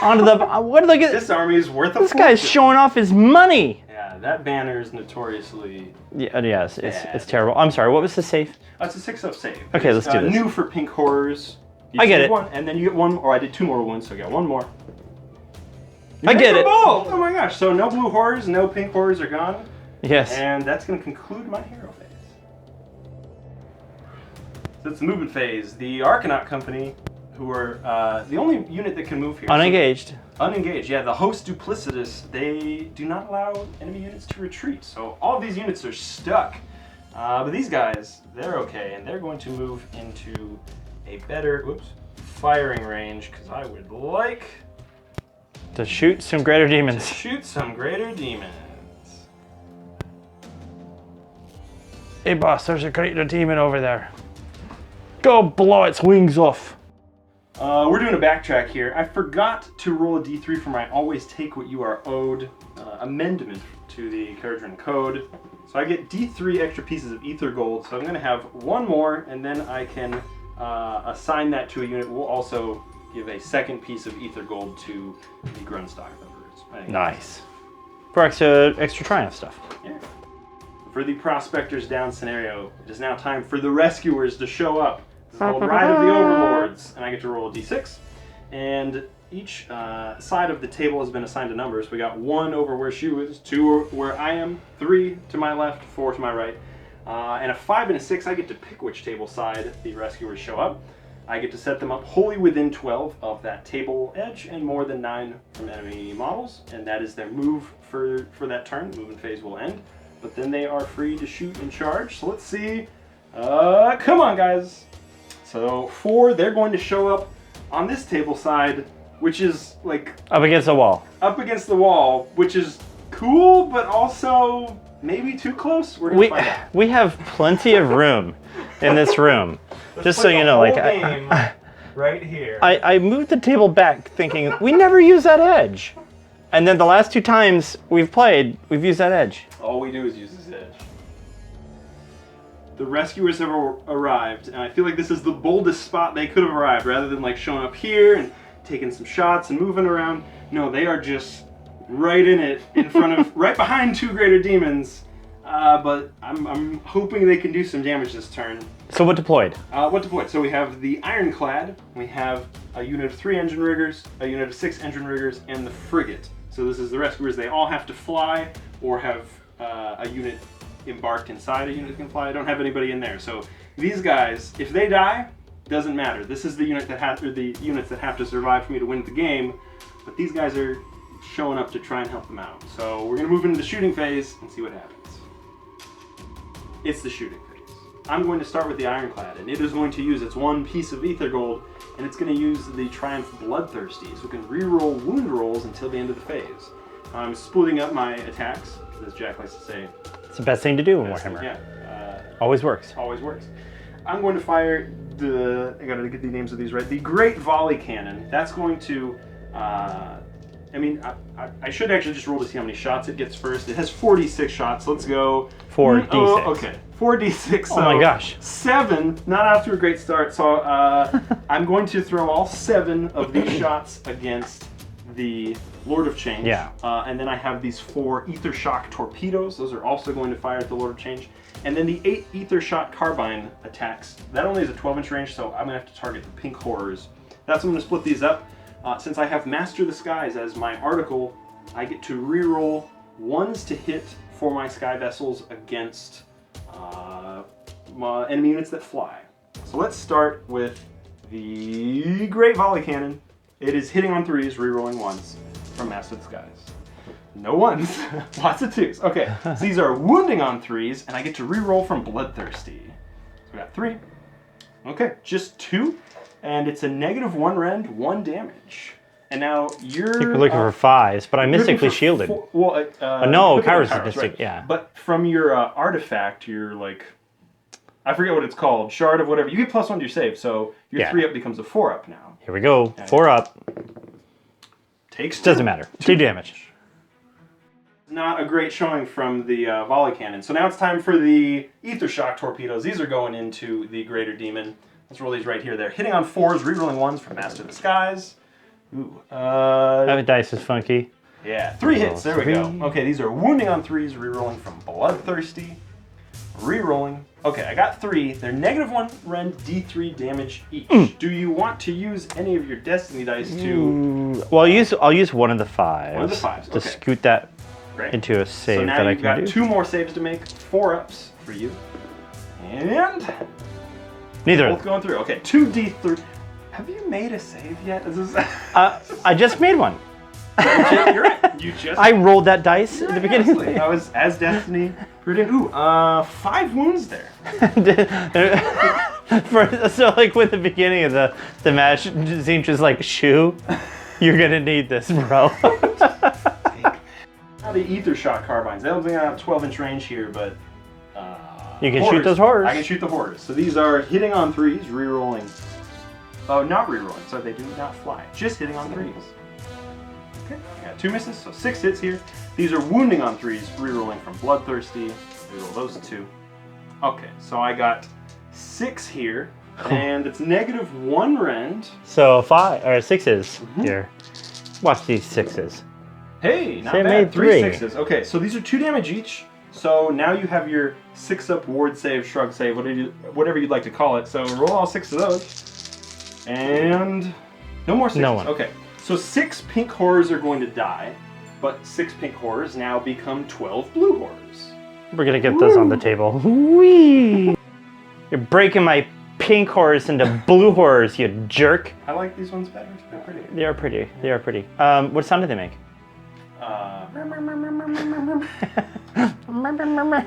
onto the. What? Look at this army is worth a This guy's showing off his money. Yeah, that banner is notoriously. Yeah, yes, it's terrible. I'm sorry. What was the safe? It's a 6-up save. Okay, let's do this. New for pink horrors. I get it. One, and then you get 1. Or I did 2 mortal wounds, so I got 1 more. I get it. Oh my gosh! So no blue horrors, no pink horrors are gone. Yes. And that's going to conclude my hero phase. So it's the movement phase. The Arcanaut Company, who are the only unit that can move here. Unengaged. Unengaged, yeah. The Host Duplicitous, they do not allow enemy units to retreat. So all of these units are stuck. But these guys, they're okay, and they're going to move into a better, firing range, because I would like to shoot some greater demons. to shoot some greater demons. Hey boss, there's a greater demon over there. Go blow its wings off. We're doing a backtrack here. I forgot to roll a d3 for my always take what you are owed amendment to the Kharadron Code. So I get d3 extra pieces of ether gold. So I'm going to have 1 more, and then I can assign that to a unit. We'll also give a 2nd piece of ether gold to the Grunstock Thunderers. Nice. For extra triumph stuff. Yeah. For the Prospectors down scenario, it is now time for the Rescuers to show up. This is called Ride of the Overlords, and I get to roll a d6. And each side of the table has been assigned a number. So we got 1 over where she is, 2 where I am, 3 to my left, 4 to my right. And a 5 and a 6, I get to pick which table side the Rescuers show up. I get to set them up wholly within 12 of that table edge and more than 9 from enemy models. And that is their move for that turn. The movement phase will end. But then they are free to shoot and charge. So let's see. Come on, guys. So 4, they're going to show up on this table side, which is like... Up against the wall. Up against the wall, which is cool, but also maybe too close. We're gonna find out. We have plenty of room in this room. Just so you know, like... game right here. I moved the table back thinking, we never use that edge. And then the last 2 times we've played, we've used that edge. All we do is use this edge. The Rescuers have arrived, and I feel like this is the boldest spot they could have arrived, rather than like showing up here and taking some shots and moving around. No, they are just right in it, in front of, right behind 2 greater demons. But I'm hoping they can do some damage this turn. So what deployed? What deployed? So we have the Ironclad, we have a unit of 3 engine riggers, a unit of 6 engine riggers, and the Frigate. So this is the Rescuers. They all have to fly or have a unit embarked inside a unit that can fly. I don't have anybody in there. So these guys, if they die, doesn't matter. This is the unit that the units that have to survive for me to win the game. But these guys are showing up to try and help them out. So we're gonna move into the shooting phase and see what happens. It's the shooting phase. I'm going to start with the Ironclad, and it is going to use its 1 piece of ether gold, and it's going to use the Triumph Bloodthirsty, so it can reroll wound rolls until the end of the phase. I'm splitting up my attacks, as Jack likes to say. It's the best thing to do in Warhammer. Yeah. Always works. Always works. I'm going to fire I gotta get the names of these right. The Great Volley Cannon. That's going to, I mean, I should actually just roll to see how many shots it gets first. It has 46 shots. Let's go. 4d6. Oh, okay. 4d6. So Oh my gosh. 7. Not off to a great start. So I'm going to throw all 7 of these shots against the Lord of Change. Yeah. And then I have these 4 Ether Shock torpedoes. Those are also going to fire at the Lord of Change. And then the 8 Ether Shot carbine attacks. That only is a 12-inch range, so I'm going to have to target the pink horrors. That's when I'm going to split these up. Since I have Master the Skies as my article, I get to reroll 1s to hit for my sky vessels against my enemy units that fly. So let's start with the Great Volley Cannon. It is hitting on 3s, rerolling 1s from Master the Skies. No 1s, lots of 2s. Okay, so these are wounding on 3s, and I get to reroll from Bloodthirsty. So we got 3. Okay, just 2. And it's a -1 rend, 1 damage. And now you're... I think we're looking for 5s, but I'm mystically shielded. Well, no, Kairos is mystic, right. yeah. But from your artifact, you're like... I forget what it's called. Shard of whatever. You get +1 to your save, so your 3-up becomes a 4-up now. Here we go. 4 up. Takes 2. Doesn't matter. 2 damage. Not a great showing from the volley cannon. So now it's time for the Ether Shock torpedoes. These are going into the Greater Demon. Let's roll these right here. They're hitting on 4s, rerolling 1s from Master of the Skies. Ooh. That dice is funky. Yeah, 3 hits. There we go. Okay, these are wounding on 3s, rerolling from Bloodthirsty. Rerolling. Okay, I got 3. They're -1 rend, D3 damage each. Do you want to use any of your Destiny dice to... Well, I'll use one of the 5s. One of the 5s, to okay. scoot that Great. into a save So now that I you've can got do. 2 more saves to make. 4-ups for you. And... Neither of both them. going through. Okay, 2d3. Have you made a save yet? Is this... I just made one. You're right. You just... I rolled that dice at the beginning. Honestly, I was as Destiny. Ooh, 5 wounds there. So like with the beginning of the match, Tzeentch is like, "Shoo, you're gonna need this, bro." Now the Ether Shot carbines. They only have 12-inch range here, but You can shoot those horrors. I can shoot the horrors. So these are hitting on 3s, rerolling. Oh, not rerolling. So they do not fly. Just hitting on 3s. Okay, I got 2 misses, so 6 hits here. These are wounding on 3s, rerolling from Bloodthirsty. Reroll those 2. Okay, so I got 6 here, and it's -1 rend. So 5 or 6s here. Watch these 6s. Hey, not They bad. made 3 3. 6s. Okay, so these are 2 damage each. So now you have your 6-up ward save, shrug save, whatever you'd like to call it. So roll all 6 of those. And no more 6s. No one. Okay, so 6 pink horrors are going to die, but 6 pink horrors now become 12 blue horrors. We're gonna get those on the table. Whee! You're breaking my pink horrors into blue horrors, you jerk. I like these ones better. They're pretty. They are pretty. They are pretty. What sound do they make?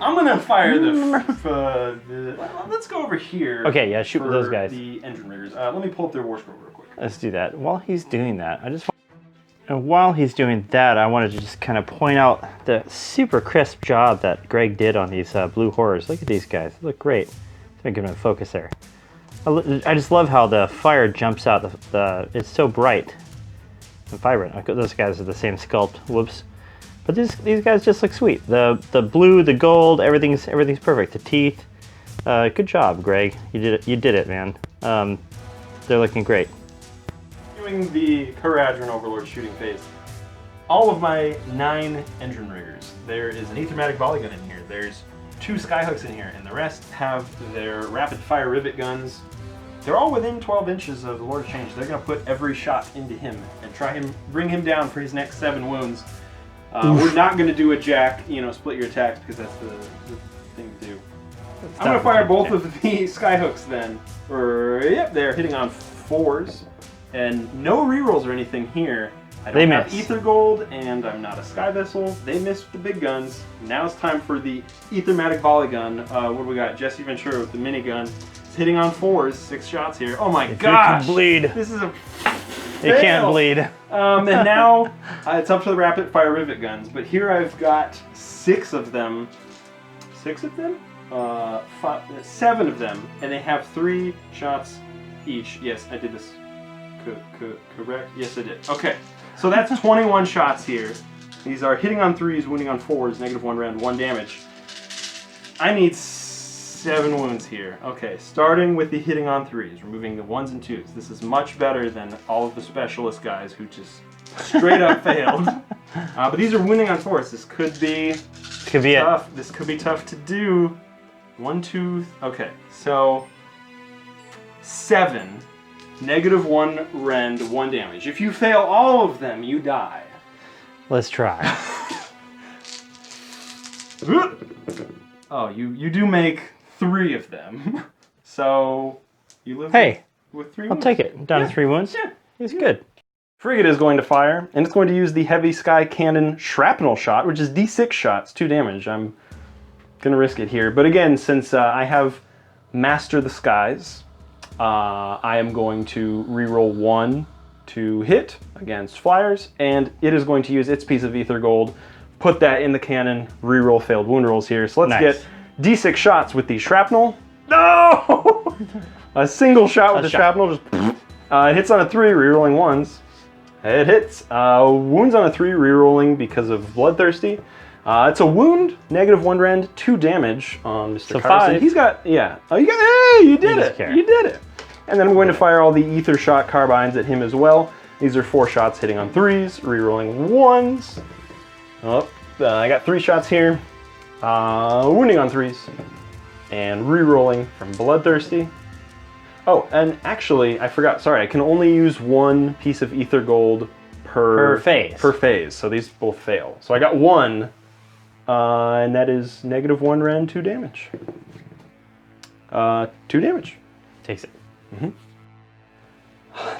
I'm gonna fire well, let's go over here. Okay, yeah, shoot for with those guys. The engine riggers. Let me pull up their war scroll real quick. Let's do that. While he's doing that, and while he's doing that, I wanted to just kind of point out the super crisp job that Greg did on these blue horrors. Look at these guys. They look great. Let me give them a focus there. I just love how the fire jumps out. It's so bright and vibrant. Those guys are the same sculpt. Whoops. But these guys just look sweet. The blue, the gold, everything's perfect. The teeth. Good job, Greg. You did it, man. They're looking great. Doing the Kharadron Overlords shooting phase. All of my 9 engine riggers. There is an Aethermatic volley gun in here. There's 2 skyhooks in here, and the rest have their rapid fire rivet guns. They're all within 12 inches of the Lord of Change. They're going to put every shot into him and bring him down for his next 7 wounds. We're not going to do a jack, split your attacks, because that's the thing to do. I'm going to fire both of the skyhooks then. Yep, they're hitting on 4s. And no rerolls or anything here. I don't have Ether Gold, and I'm not a Sky Vessel. They missed the big guns. Now it's time for the Aethermatic Volley Gun. What do we got? Jesse Ventura with the minigun. It's hitting on 4s, 6 shots here. Oh my gosh! You can bleed. This is a You can't bleed. And now it's up to the rapid fire rivet guns. But here I've got 6 of them. 6 of them? 7 of them, and they have 3 shots each. Yes, I did this correct. Yes, I did. Okay, so that's 21 shots here. These are hitting on 3s, wounding on 4s, -1 rend, 1 damage. I need 7 wounds here. Okay, starting with the hitting on 3s, removing the 1s and 2s. This is much better than all of the specialist guys who just straight up failed. But these are wounding on 4s. This could be tough. This could be tough to do. 1, 2. Okay, so 7, -1 rend, 1 damage. If you fail all of them, you die. Let's try. Oh, you do make 3 of them. So you live with 3 I'll wounds. take it. Down to 3 wounds. Yeah. He's good. Frigate is going to fire, and it's going to use the heavy sky cannon shrapnel shot, which is D6 shots, 2 damage. I'm gonna risk it here, but again, since I have Master the Skies, I am going to reroll 1 to hit against flyers, and it is going to use its piece of ether gold, put that in the cannon, reroll failed wound rolls here. So let's get D6 shots with the shrapnel. No! A single shot with the shrapnel, just it hits on a 3, rerolling 1s. It hits. Wounds on a 3, rerolling because of Bloodthirsty. It's a wound, -1 rend, 2 damage on Mr. So Carson. 5. He's got, yeah. Oh, you got, hey, you did it. You did it. And then I'm going to fire all the ether shot carbines at him as well. These are 4 shots hitting on 3s, rerolling 1s. Oh, I got 3 shots here. Wounding on 3s. And rerolling from Bloodthirsty. Oh, and actually, I forgot, sorry, I can only use 1 piece of ether gold per phase. Per phase, so these both fail. So I got 1, and that is -1 rend, 2 damage. 2 damage. Takes it.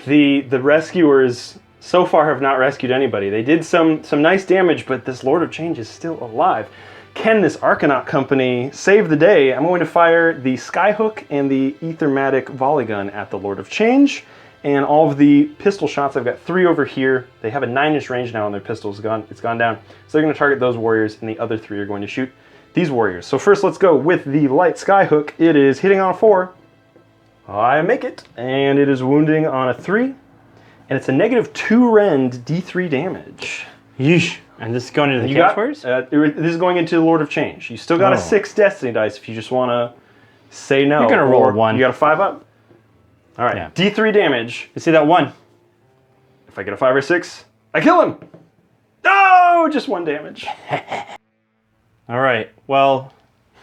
The rescuers so far have not rescued anybody. They did some nice damage, but this Lord of Change is still alive. Can this Arcanaut company save the day? I'm going to fire the Skyhook and the Ethermatic volley gun at the Lord of Change, and all of the pistol shots. I've got 3 over here. They have a 9-inch range now on their pistols. It's gone down. So they're going to target those warriors, and the other 3 are going to shoot these warriors. So first, let's go with the light Skyhook. It is hitting on a 4. I make it, and it is wounding on a 3, and it's a -2 rend, D3 damage. Yeesh. And this is going into the Chaos Warriors? This is going into the Lord of Change. You still got a 6 Destiny dice if you just want to say no. You're going to roll 1. You got a 5 up? All right, yeah. D3 damage. You see that 1? If I get a 5 or 6, I kill him. No, just 1 damage. All right, well,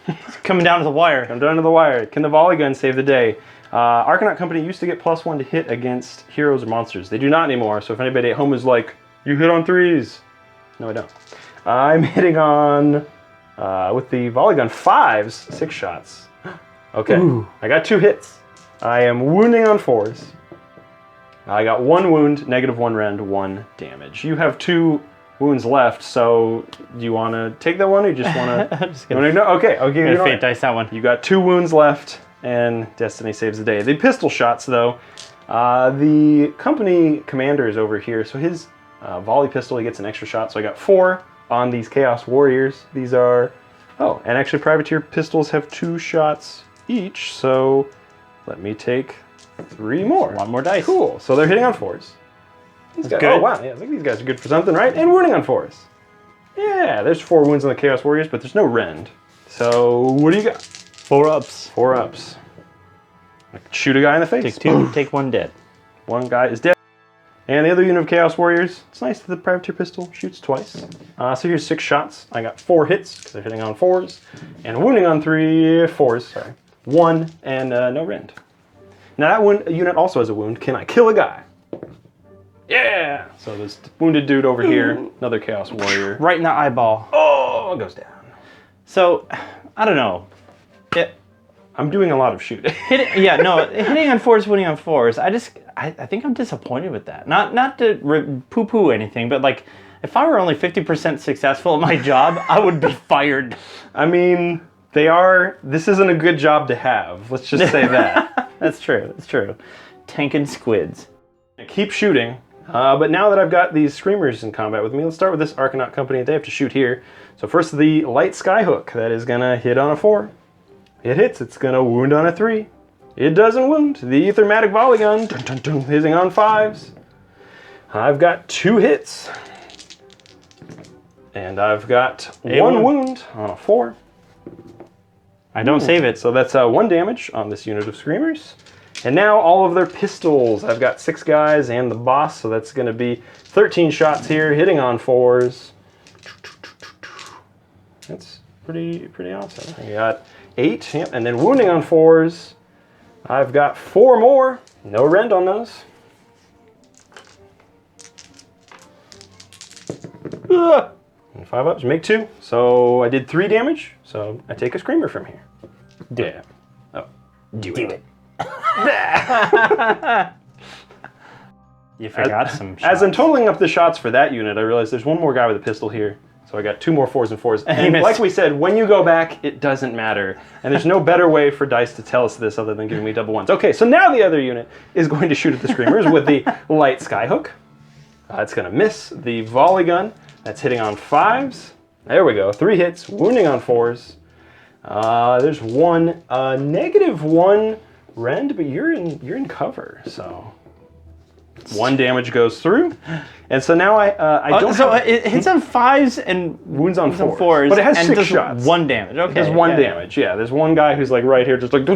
it's coming down to the wire. Come down to the wire. Can the volley gun save the day? Arcanaut Company used to get +1 to hit against heroes or monsters. They do not anymore, so if anybody at home is like, you hit on 3s. No, I don't. I'm hitting on, with the volley gun, 5s, 6 shots. Okay, ooh. I got 2 hits. I am wounding on 4s. I got 1 wound, -1 rend, 1 damage. You have 2 wounds left, so do you want to take that one, or you just want to? Okay, okay. Fate dice that one. You got 2 wounds left, and Destiny saves the day. The pistol shots, though, the company commander is over here, so his volley pistol, he gets an extra shot. So I got 4 on these Chaos Warriors. These are, oh, and actually Privateer pistols have 2 shots each. So let me take 3 more. 1 more dice. Cool. So they're hitting on 4s. Good. Oh wow, yeah, I think these guys are good for something, right? And wounding on 4s. Yeah, there's 4 wounds on the Chaos Warriors, but there's no rend. So what do you got? 4 ups. 4 ups. I could shoot a guy in the face. Take 2, take 1 dead. 1 guy is dead. And the other unit of Chaos Warriors, it's nice that the Privateer pistol shoots twice. So here's 6 shots. I got 4 hits, because they're hitting on 4s. And wounding on 4s, sorry. 1, and no rend. Now that one unit also has a wound. Can I kill a guy? Yeah! So this wounded dude over here, another Chaos Warrior. Right in the eyeball. Oh, it goes down. So, I don't know. I'm doing a lot of shooting. Hitting on 4s, winning on 4s. I think I'm disappointed with that. Not to poo-poo anything, but like, if I were only 50% successful at my job, I would be fired. I mean, this isn't a good job to have. Let's just say that. That's true, that's true. Tanking squids. I keep shooting, but now that I've got these Screamers in combat with me, let's start with this Arcanaut Company. They have to shoot here. So first the light Skyhook. That is gonna hit on a 4. It hits. It's going to wound on a 3. It doesn't wound. The Ethermatic Volley Gun, dun, dun, dun, hitting on 5s. I've got 2 hits. And I've got 1 wound on a 4. I don't save it. So that's 1 damage on this unit of Screamers. And now all of their pistols. I've got 6 guys and the boss, so that's going to be 13 shots here, hitting on 4s. That's pretty awesome. I got 8, yep, and then wounding on 4s. I've got 4 more. No rend on those. And 5 ups, make 2. So I did 3 damage. So I take a Screamer from here. Do it. Oh, Do it. You forgot some shots. As I'm totaling up the shots for that unit, I realized there's one more guy with a pistol here. So I got 2 more 4s and 4s. And like we said, when you go back, it doesn't matter. And there's no better way for dice to tell us this other than giving me double 1s. Okay, so now the other unit is going to shoot at the Screamers with the light Skyhook. It's going to miss the Volley Gun. That's hitting on 5s. There we go. 3 hits, wounding on 4s. There's 1 -1 rend, but you're in cover, so 1 damage goes through, and so now I don't. So it hits on 5s and wounds on 4s, but it has 6 shots. 1 damage. Okay, there's 1 damage. Yeah, there's one guy who's like right here, just like.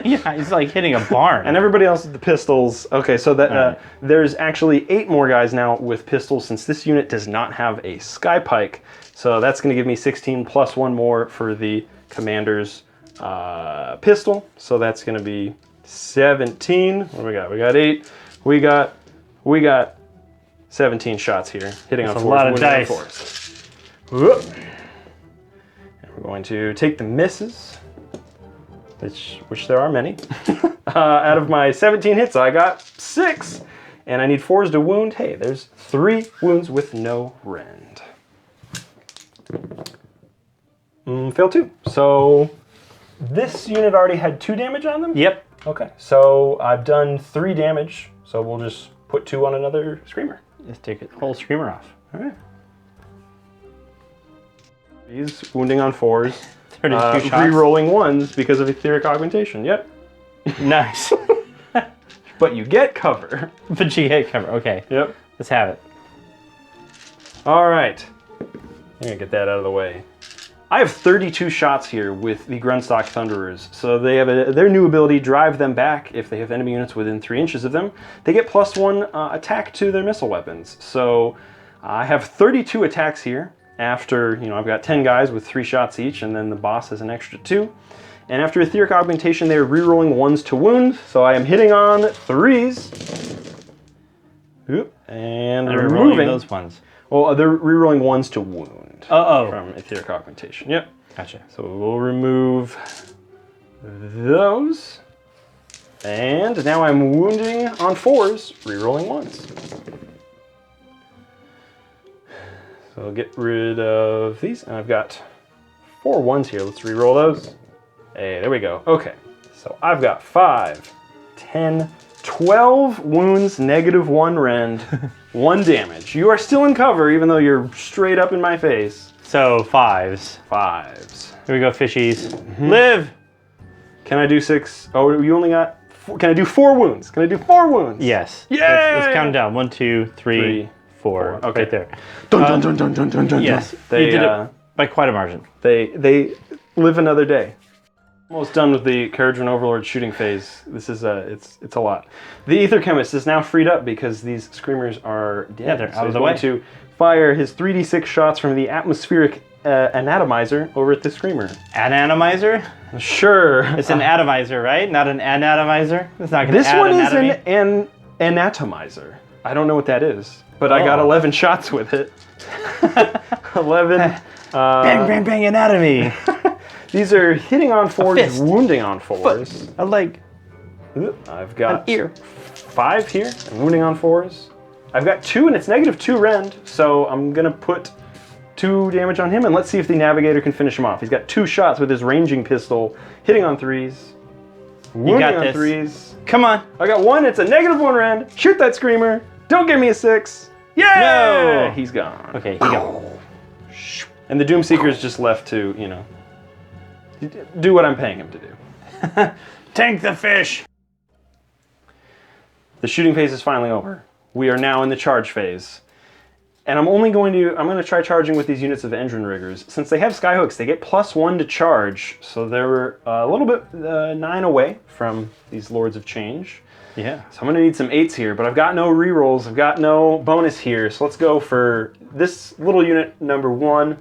Yeah, he's like hitting a barn. And everybody else with the pistols. Okay, so that there's actually 8 more guys now with pistols since this unit does not have a Sky Pike. So that's going to give me 16 plus 1 more for the commander's pistol. So that's going to be 17. What do we got? We got 8. We got 17 shots here, hitting That's on 4s. a lot of dice. Whoop. And we're going to take the misses, which there are many. Out of my 17 hits, I got 6, and I need 4s to wound. Hey, there's 3 wounds with no rend. Fail 2. So this unit already had 2 damage on them? Yep. Okay, so I've done 3 damage, so we'll just put 2 on another Screamer. Let's take a whole Screamer off. All right. He's wounding on 4s. 32 shots. Rerolling 1s because of etheric augmentation. Yep. Nice. But you get cover. But you get cover. Okay. Yep. Let's have it. All right. I'm gonna get that out of the way. I have 32 shots here with the Grunstock Thunderers. So they have their new ability, Drive Them Back. If they have enemy units within 3 inches of them, they get +1 attack to their missile weapons. So I have 32 attacks here. After, I've got 10 guys with 3 shots each, and then the boss has an extra 2. And after Etheric Augmentation, they're rerolling 1s to wound. So I am hitting on 3s. Oop, and removing those ones. Well, they're rerolling 1s to wound. Oh. From Etheric Augmentation. Yep. Gotcha. So we'll remove those. And now I'm wounding on 4s, rerolling 1s. So I'll get rid of these. And I've got 4 1s here. Let's reroll those. Hey, there we go. Okay. So I've got 5, 10, 12 wounds, -1 rend, 1 damage. You are still in cover, even though you're straight up in my face. So 5s. 5s. Here we go, fishies. Live! Can I do 6? Oh, you only got 4. Can I do 4 wounds? Can I do 4 wounds? Yes. Yay! Let's count down. 1, 2, 3, 3, 4. Okay. Right there. Dun, dun, dun, dun, dun, dun, dun, Yes. They, you did it by quite a margin. They live another day. Almost done with the Kharadron Overlords shooting phase. This is it's a lot. The Ether Chemist is now freed up because these Screamers are dead. Yeah, they're out of the he's way. going to fire his 3d6 shots from the atmospheric anatomizer over at the Screamer. Anatomizer? Sure. It's an atomizer, right? Not an anatomizer? It's not going to This add one anatomy? is an anatomizer. I don't know what that is, but I got 11 shots with it. 11. Bang, bang, bang, anatomy. These are hitting on 4s, fist. wounding on 4s. A leg. I've got An ear. 5 here, and wounding on 4s. I've got 2, and it's -2 rend, so I'm gonna put 2 damage on him, and let's see if the Navigator can finish him off. He's got 2 shots with his ranging pistol, hitting on 3s, wounding got on this. 3s. Come on. I got 1, it's a -1 rend. Shoot that Screamer. Don't give me a 6. Yeah! No! He's gone. Okay, here you go. And the Doomseeker's just left to, do what I'm paying him to do. Tank the fish! The shooting phase is finally over. We are now in the charge phase. And I'm going to try charging with these units of engine riggers. Since they have skyhooks, they get +1 to charge. So they're a little bit 9 away from these Lords of Change. Yeah. So I'm going to need some 8s here, but I've got no rerolls. I've got no bonus here. So let's go for this little unit number 1.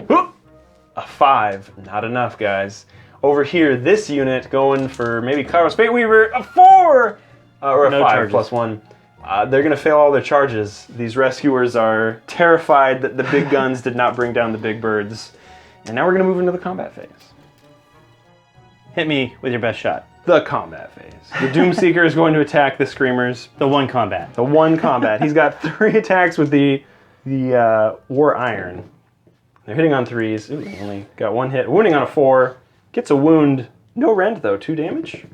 Whoop! A 5. Not enough, guys. Over here, this unit going for maybe Kairos Fateweaver. A 4! Or a No 5 charges. +1. They're going to fail all their charges. These rescuers are terrified that the big guns did not bring down the big birds. And now we're going to move into the combat phase. Hit me with your best shot. The combat phase. The Doomseeker is going to attack the Screamers. The one combat. The one combat. He's got 3 attacks with the War Iron. They're hitting on 3s. Ooh, he only got 1 hit. Wounding on a 4. Gets a wound. No rend though. 2 damage.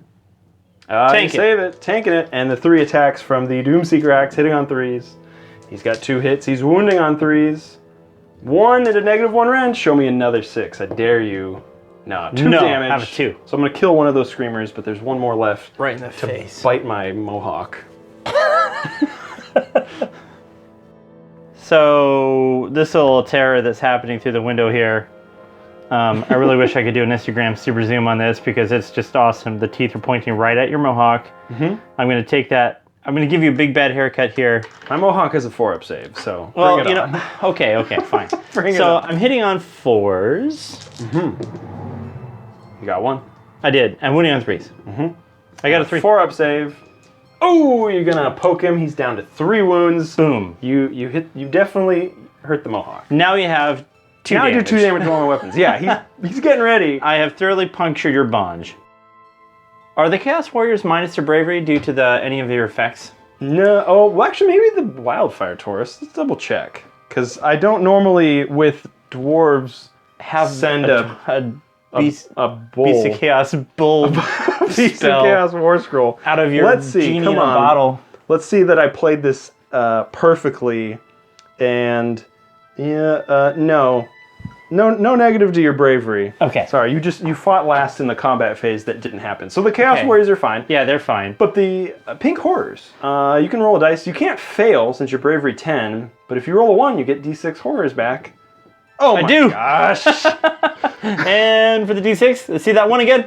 Tank it. Save it. Tanking it. And the 3 attacks from the Doomseeker axe hitting on 3s. He's got 2 hits. He's wounding on 3s. 1 at a -1 rend. Show me another 6. I dare you. No, 2 damage. Have a 2. So I'm going to kill one of those Screamers, but there's 1 more left. Right in the to face. bite my mohawk. So this little terror that's happening through the window here, I really wish I could do an Instagram super zoom on this because it's just awesome. The teeth are pointing right at your mohawk. I'm going to take that. I'm going to give you a big bad haircut here. My mohawk has a 4-up save, so Well, bring it you on. know, okay, fine. Bring it so on. I'm hitting on 4s. You got 1. I did. I'm winning on 3s. I got a 3. 4-up save. Oh, you're gonna poke him. He's down to 3 wounds. Boom. You definitely hurt the mohawk. Now you have 2 Now damage. I do 2 damage to all my weapons. Yeah, he's getting ready. I have thoroughly punctured your bonge. Are the Chaos Warriors minus their bravery due to any of your effects? No. Oh, well, actually, maybe the Wildfire Taurus. Let's double check, because I don't normally with dwarves send a beast bull. Beast of Chaos bull Beast of spell Chaos War Scroll out of your Let's see. genie Come in a on. bottle. Let's see that I played this perfectly, and no negative to your bravery. Okay. Sorry, you fought last in the combat phase that didn't happen. So the Chaos Okay. Warriors are fine. Yeah, they're fine. But the Pink Horrors, you can roll a dice. You can't fail since your bravery 10, but if you roll a 1, you get D6 horrors back. Oh I my do. gosh. And for the D6, let's see that one again.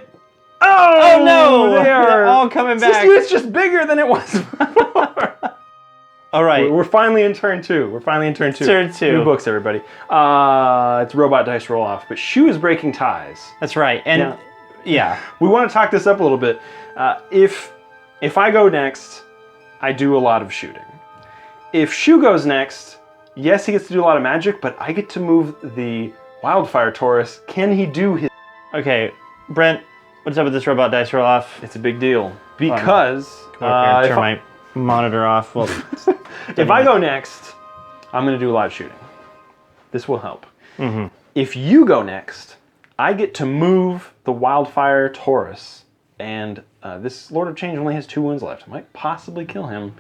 Oh no! They're They're all coming back. It's just bigger than it was before. All right. We're finally in turn 2. Turn 2. New books, everybody. It's robot dice roll off, but Shu is breaking ties. That's right. And yeah. We want to talk this up a little bit. If I go next, I do a lot of shooting. If Shu goes next, yes, he gets to do a lot of magic, but I get to move the Wildfire Taurus. Can he do his... Okay, Brent, what's up with this robot dice roll off? It's a big deal. Because... Come up here and turn my monitor off. Well, if I go next, I'm going to do a lot of shooting. This will help. If you go next, I get to move the Wildfire Taurus. And this Lord of Change only has 2 wounds left. I might possibly kill him.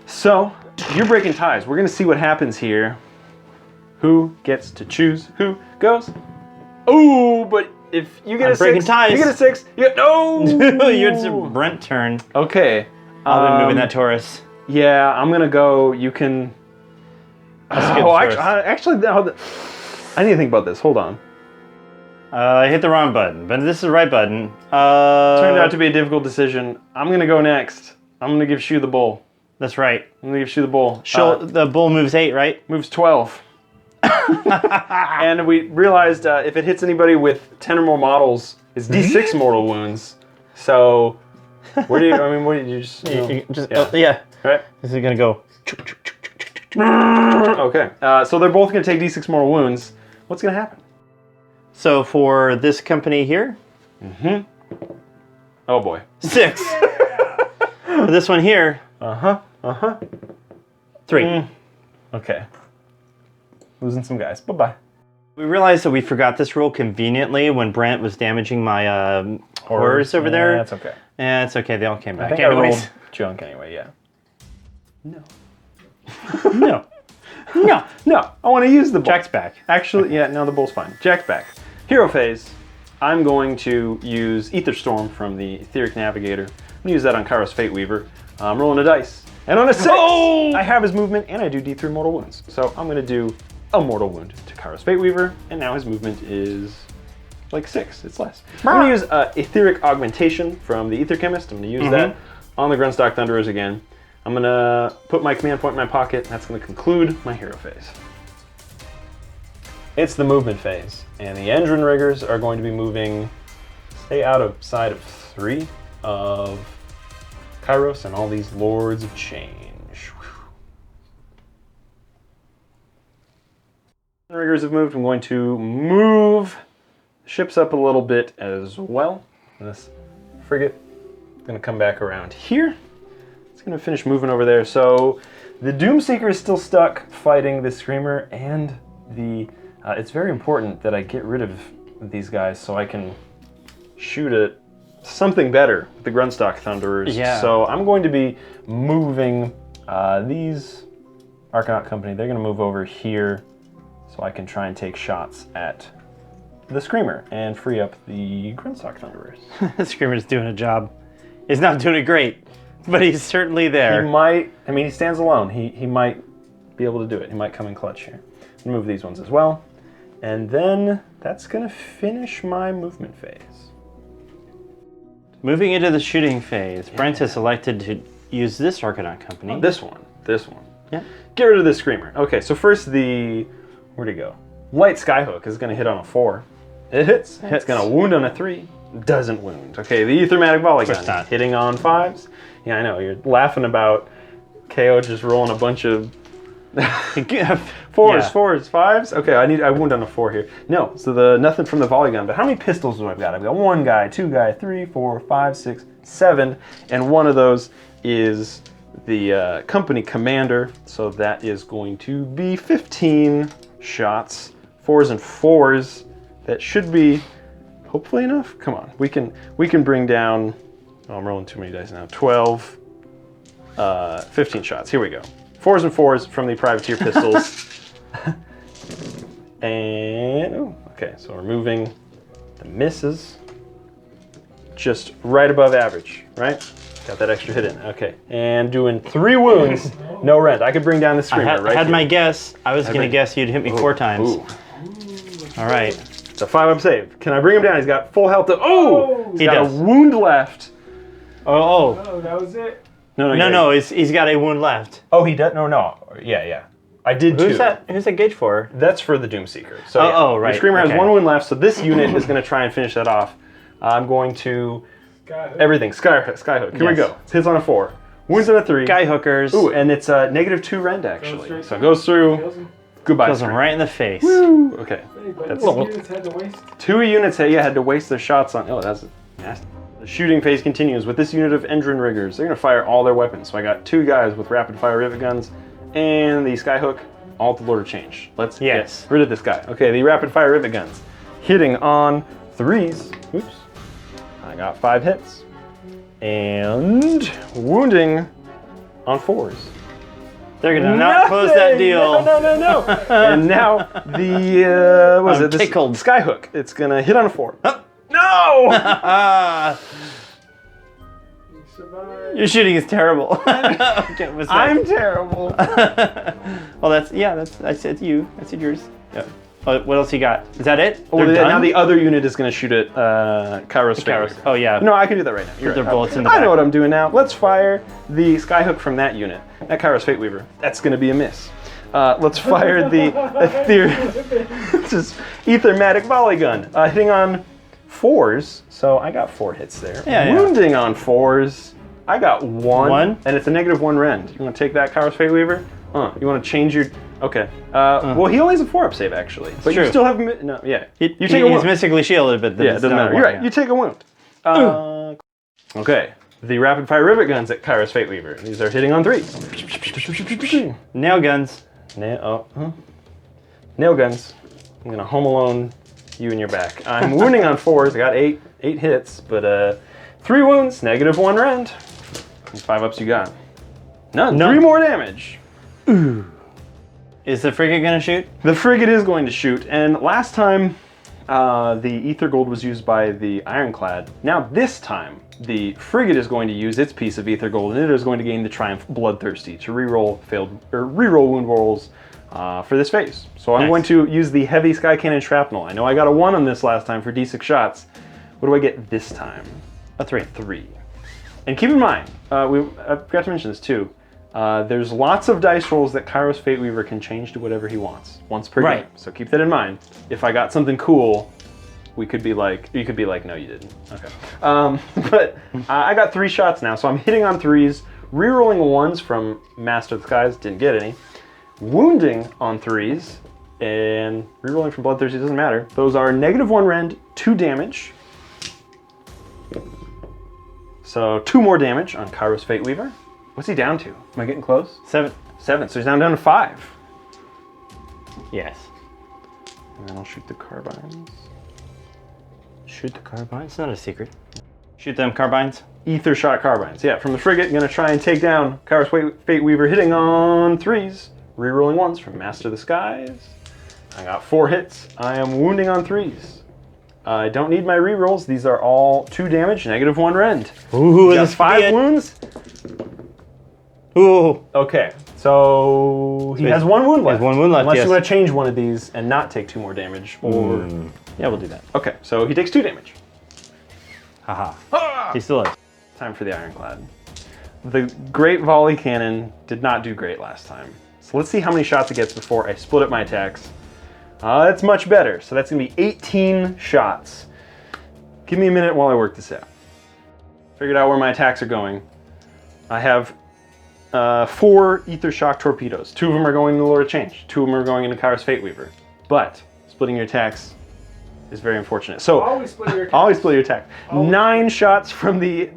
So, you're breaking ties. We're going to see what happens here. Who gets to choose who goes? Oh, but if you get I'm a 6, breaking ties. you get a 6. You get, no! It's a Brent turn. Okay. I'll be moving that Taurus. Yeah, I'm gonna go. You can. That's good Oh, choice. actually, I need to think about this. Hold on. I hit the wrong button, but this is the right button. Turned out to be a difficult decision. I'm gonna go next. I'm gonna give Shu the bull. That's right. I'm gonna give Shu the bull. The bull moves 8, right? Moves 12. And we realized if it hits anybody with 10 or more models, it's D6 mortal wounds. So, where do you? I mean, what do you just? Yeah. Right. This is gonna go. Okay. So they're both gonna take D6 mortal wounds. What's gonna happen? So for this company here, Oh boy. 6. For this one here, 3. Okay. Losing some guys. Bye-bye. We realized that we forgot this rule conveniently when Brent was damaging my horrors over there. That's okay. Yeah, it's okay. They all came back. I think I rolled junk anyway, yeah. No. No, I want to use the bull. Jack's back. Actually, yeah, no, the bull's fine. Jack's back. Hero phase. I'm going to use Ether Storm from the Etheric Navigator. I'm going to use that on Kairos Fate Weaver. I'm rolling a dice. And on a 6, I have his movement, and I do D3 mortal wounds. So I'm going to do a mortal wound to Kairos Fate Weaver, and now his movement is like 6. It's less. I'm going to use Etheric Augmentation from the Ether Chemist. I'm going to use that on the Grunstock Thunderers again. I'm going to put my command point in my pocket. That's going to conclude my hero phase. It's the movement phase, and the Endrin Riggers are going to be moving, stay out of sight of 3 of Kairos and all these Lords of Change. The Riggers have moved. I'm going to move the ships up a little bit as well. This frigate is going to come back around here. It's going to finish moving over there. So the Doomseeker is still stuck fighting the Screamer, and the it's very important that I get rid of these guys so I can shoot at something better with the Grunstock Thunderers. Yeah. So I'm going to be moving these Arcanaut Company. They're going to move over here so I can try and take shots at the Screamer and free up the Grunstock Thunderers. The Screamer's doing a job. He's not doing it great, but he's certainly there. He might, I mean, he stands alone. He might be able to do it. He might come in clutch here. Move these ones as well. And then that's going to finish my movement phase. Moving into the shooting phase, Brent has elected to use this Arcanaut Company. Oh, this one. Yeah. Get rid of the Screamer. Okay, so first where'd he go? Light Skyhook is going to hit on a 4. It hits. It's going to wound on a 3. Doesn't wound. Okay, the Ethermatic Volley Gun hitting on 5s. Yeah, I know. You're laughing about KO just rolling a bunch of 4s, 5s. Okay, I wound on a 4 here. No, so nothing from the volley gun. But how many pistols do I've got? I've got 1 guy, 2 guy, 3, 4, 5, 6, 7, and one of those is the company commander. So that is going to be 15 shots, 4s and 4s. That should be hopefully enough. Come on, we can bring down. Oh, I'm rolling too many dice now. 12, 15 shots. Here we go. 4s and 4s from the privateer pistols. And, okay, so we're moving the misses just right above average, right? Got that extra hit in, okay. And doing 3 wounds, no rent. I could bring down the Screamer right I had here. my guess. I was going to guess you'd hit me 4 times. Ooh. All right. It's a 5-up save. Can I bring him down? He's got full health. He's he got does. a wound left. Oh, that was it? No, he's got a wound left. Oh, he does? No. Yeah. I did 2. Who's that gauge for? That's for the Doomseeker. So right. The Screamer has Okay. 1 wound left, so this unit is going to try and finish that off. I'm going to everything. Skyhook. Here we go. It hits on a 4. Wounds on a 3. Skyhookers. Ooh, and it's -2 rend actually. So it goes through. Goodbye. Kills him right in the face. Woo! Okay. That's units had to waste. 2 units had to waste their shots on. Oh, that's nasty. The shooting phase continues with this unit of Endrin Riggers. They're going to fire all their weapons. So I got 2 guys with rapid fire rivet guns and the Skyhook, all at the Lord of Change. Let's get rid of this guy. Okay, the rapid fire rivet guns hitting on 3s. Oops. I got 5 hits. And wounding on 4s. They're going to not close that deal. No. And now the, what was it? Tickled. Skyhook. It's going to hit on a 4. No! Your shooting is terrible. I'm terrible. Well, I said you. I said yours. Yeah. What else you got? Is that it? Oh, now the other unit is going to shoot at Kairos. Oh, yeah. No, I can do that right now. You're Put their right. bullets in the I back. know what I'm doing now. Let's fire the Skyhook from that unit at Kairos Fate Weaver. That's going to be a miss. Let's fire the Ethermatic Volley Gun, hitting on 4s. So I got 4 hits there. Yeah. Wounding on 4s. I got 1. And it's a -1 rend. You want to take that, Kairos Fate Weaver? You want to change your... Okay. Well, he only has a 4-up save, actually. But you still have... No, yeah. You take a wound. He's mystically shielded, but it doesn't matter. You're right. You take a wound. Okay. The rapid fire rivet guns at Kairos Fate Weaver. These are hitting on 3s. Nail guns. Nail guns. I'm going to Home Alone you in your back. I'm wounding on 4s. I got 8 hits, but 3 wounds, -1 rend. 5 ups you got. None. 3 more damage. Ooh. Is the frigate gonna shoot? The frigate is going to shoot, and last time The Ether Gold was used by the Ironclad. Now this time, the frigate is going to use its piece of Ether Gold, and it is going to gain the Triumph Bloodthirsty to reroll wound rolls for this phase. So I'm going to use the Heavy Sky Cannon Shrapnel. I know I got a 1 on this last time for D6 shots. What do I get this time? A 3. 3. And keep in mind, I forgot to mention this too. There's lots of dice rolls that Kairos Fateweaver can change to whatever he wants once per game. So keep that in mind. If I got something cool, you could be like, no, you didn't. Okay. But I got 3 shots now, so I'm hitting on 3s, rerolling 1s from Master of the Skies, didn't get any, wounding on 3s, and rerolling from Bloodthirsty, doesn't matter. Those are -1 rend, 2 damage. So 2 more damage on Kairos Fateweaver. What's he down to? Am I getting close? 7. 7, so he's down to 5. Yes. And then I'll shoot the carbines. Shoot the carbines? It's not a secret. Shoot them carbines? Ether shot carbines. Yeah, from the frigate, gonna try and take down Kairos Fateweaver, hitting on 3s, rerolling 1s from Master of the Skies. I got 4 hits. I am wounding on 3s. I don't need my rerolls. These are all 2 damage, -1 rend. Ooh, that's 5 wounds. Ooh. Okay, so he has 1 wound left. He has 1 wound left, Unless yes. you want to change one of these and not take 2 more damage, or... Yeah, we'll do that. Okay, so he takes 2 damage. Haha. Ah! He still is. Time for the Ironclad. The Great Volley Cannon did not do great last time. So let's see how many shots it gets before I split up my attacks. That's much better. So that's going to be 18 shots. Give me a minute while I work this out. Figured out where my attacks are going. I have 4 Ether Shock Torpedoes. 2 of them are going into Lord of Change. 2 of them are going into Kairos Fateweaver. But splitting your attacks is very unfortunate. So Always split your attack. always split your attack. 9 shots from the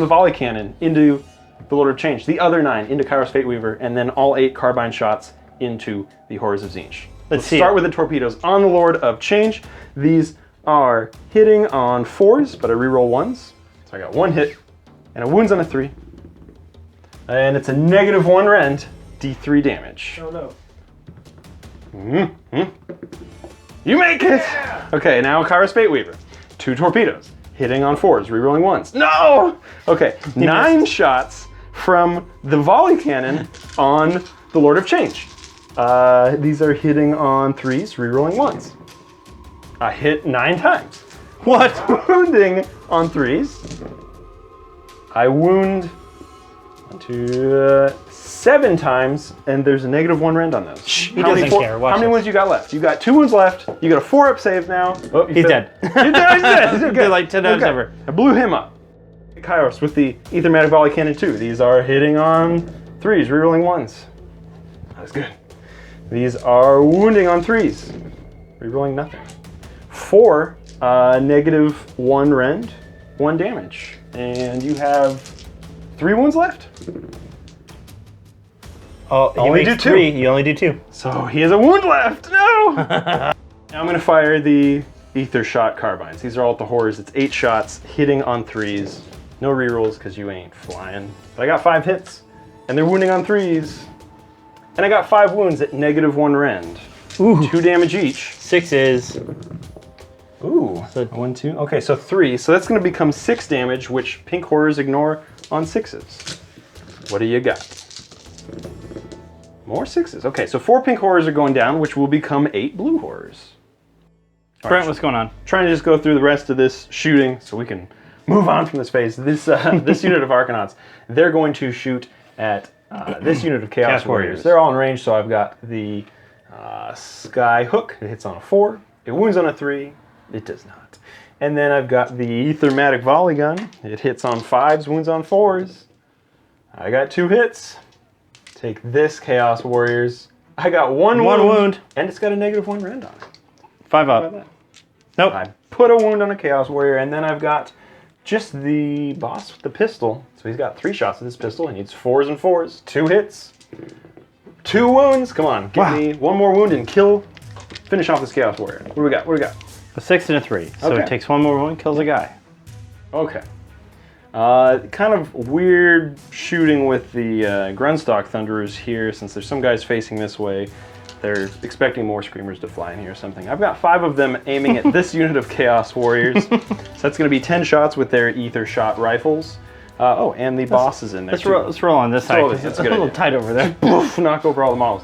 volley cannon into the Lord of Change. The other 9 into Kairos Fateweaver, and then all 8 carbine shots into the Horrors of Tzeentch. Let's start with the torpedoes on the Lord of Change. These are hitting on 4s, but I reroll 1s. So I got 1 hit and a wounds on a 3. And it's a -1 rend, D3 damage. Oh no. You make it! Yeah! Okay, now Kairos Fateweaver. 2 torpedoes, hitting on 4s, rerolling 1s. No! Okay, 9 shots from the volley cannon on the Lord of Change. These are hitting on 3s, rerolling 1s. I hit 9 times. What? Wounding on 3s. I wound 7 times, and there's a -1 rend on those. He doesn't care. Watch How many this. wounds you got left? You got 2 wounds left. You got a 4-up save now. Oh, He's dead. He's dead. He's dead. He's They're like 10 times over. I blew him up. Kairos with the Ethermatic Volley Cannon 2. These are hitting on 3s, rerolling 1s. That's good. These are wounding on 3s, rerolling nothing. 4, -1 rend, 1 damage. And you have 3 wounds left? Oh, you only do do 2. 3. You only do 2. So he has a wound left. No! Now I'm going to fire the Ether Shot Carbines. These are all at the Horrors. It's 8 shots, hitting on 3s. No rerolls because you ain't flying. But I got 5 hits, and they're wounding on 3s. And I got 5 wounds at -1 rend. Ooh. 2 damage each. 6 is... Ooh. So 1, 2. Okay, so 3. So that's going to become 6 damage, which Pink Horrors ignore on 6s. What do you got? More 6s. Okay, so 4 Pink Horrors are going down, which will become 8 Blue Horrors. Brent, what's going on? Trying to just go through the rest of this shooting so we can move on from this phase. This this unit of Arcanauts, they're going to shoot at this unit of Chaos Warriors. They're all in range, so I've got the Sky Hook. It hits on a 4. It wounds on a 3. It does not. And then I've got the Ethermatic Volley Gun. It hits on 5s, wounds on 4s. I got 2 hits. Take this, Chaos Warriors. I got 1 wound. And it's got a -1 rend on it. 5 up. Nope. I put a wound on a Chaos Warrior, and then I've got just the boss with the pistol. So he's got 3 shots with his pistol. He needs 4s and 4s. 2 hits. 2 wounds. Come on, give me 1 more wound and finish off this Chaos Warrior. What do we got? What do we got? A 6 and a 3. So Okay. it takes 1 more wound, kills a guy. Okay. Kind of weird shooting with the Grunstock Thunderers here, since there's some guys facing this way. They're expecting more screamers to fly in here or something. I've got 5 of them aiming at this unit of Chaos Warriors. So that's going to be 10 shots with their ether shot rifles. Oh, and the boss is in there. Let's roll on this side. That's a little good idea. tight over there. Poof, knock over all the models.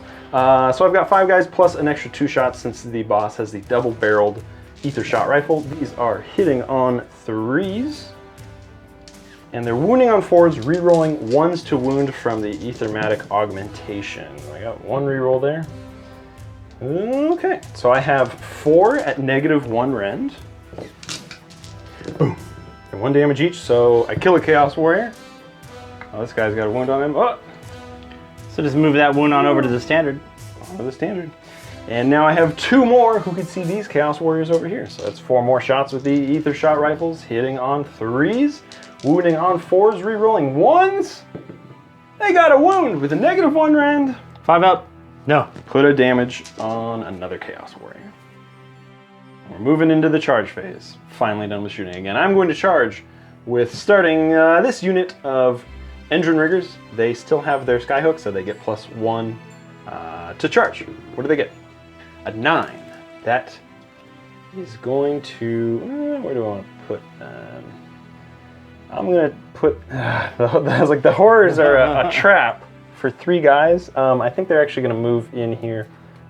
So I've got 5 guys plus an extra 2 shots since the boss has the double-barreled ether shot rifle. These are hitting on 3s. And they're wounding on 4s, rerolling 1s to wound from the ethermatic augmentation. I got 1 reroll there. Okay, so I have 4 at -1 rend. Boom. And 1 damage each, so I kill a Chaos Warrior. Oh, this guy's got a wound on him. Oh! So just move that wound on over to the standard. Over the standard. And now I have 2 more who can see these Chaos Warriors over here. So that's 4 more shots with the ether shot rifles, hitting on 3s, wounding on 4s, rerolling 1s. They got a wound with a -1 rend. 5 up. No. Put a damage on another Chaos Warrior. We're moving into the charge phase. Finally done with shooting again. I'm going to charge with starting this unit of engine riggers. They still have their skyhook, so they get +1 to charge. What do they get? A 9. That is going to... where do I want to put... I'm going to put... I was like, the horrors are a trap for 3 guys. I think they're actually going to move in here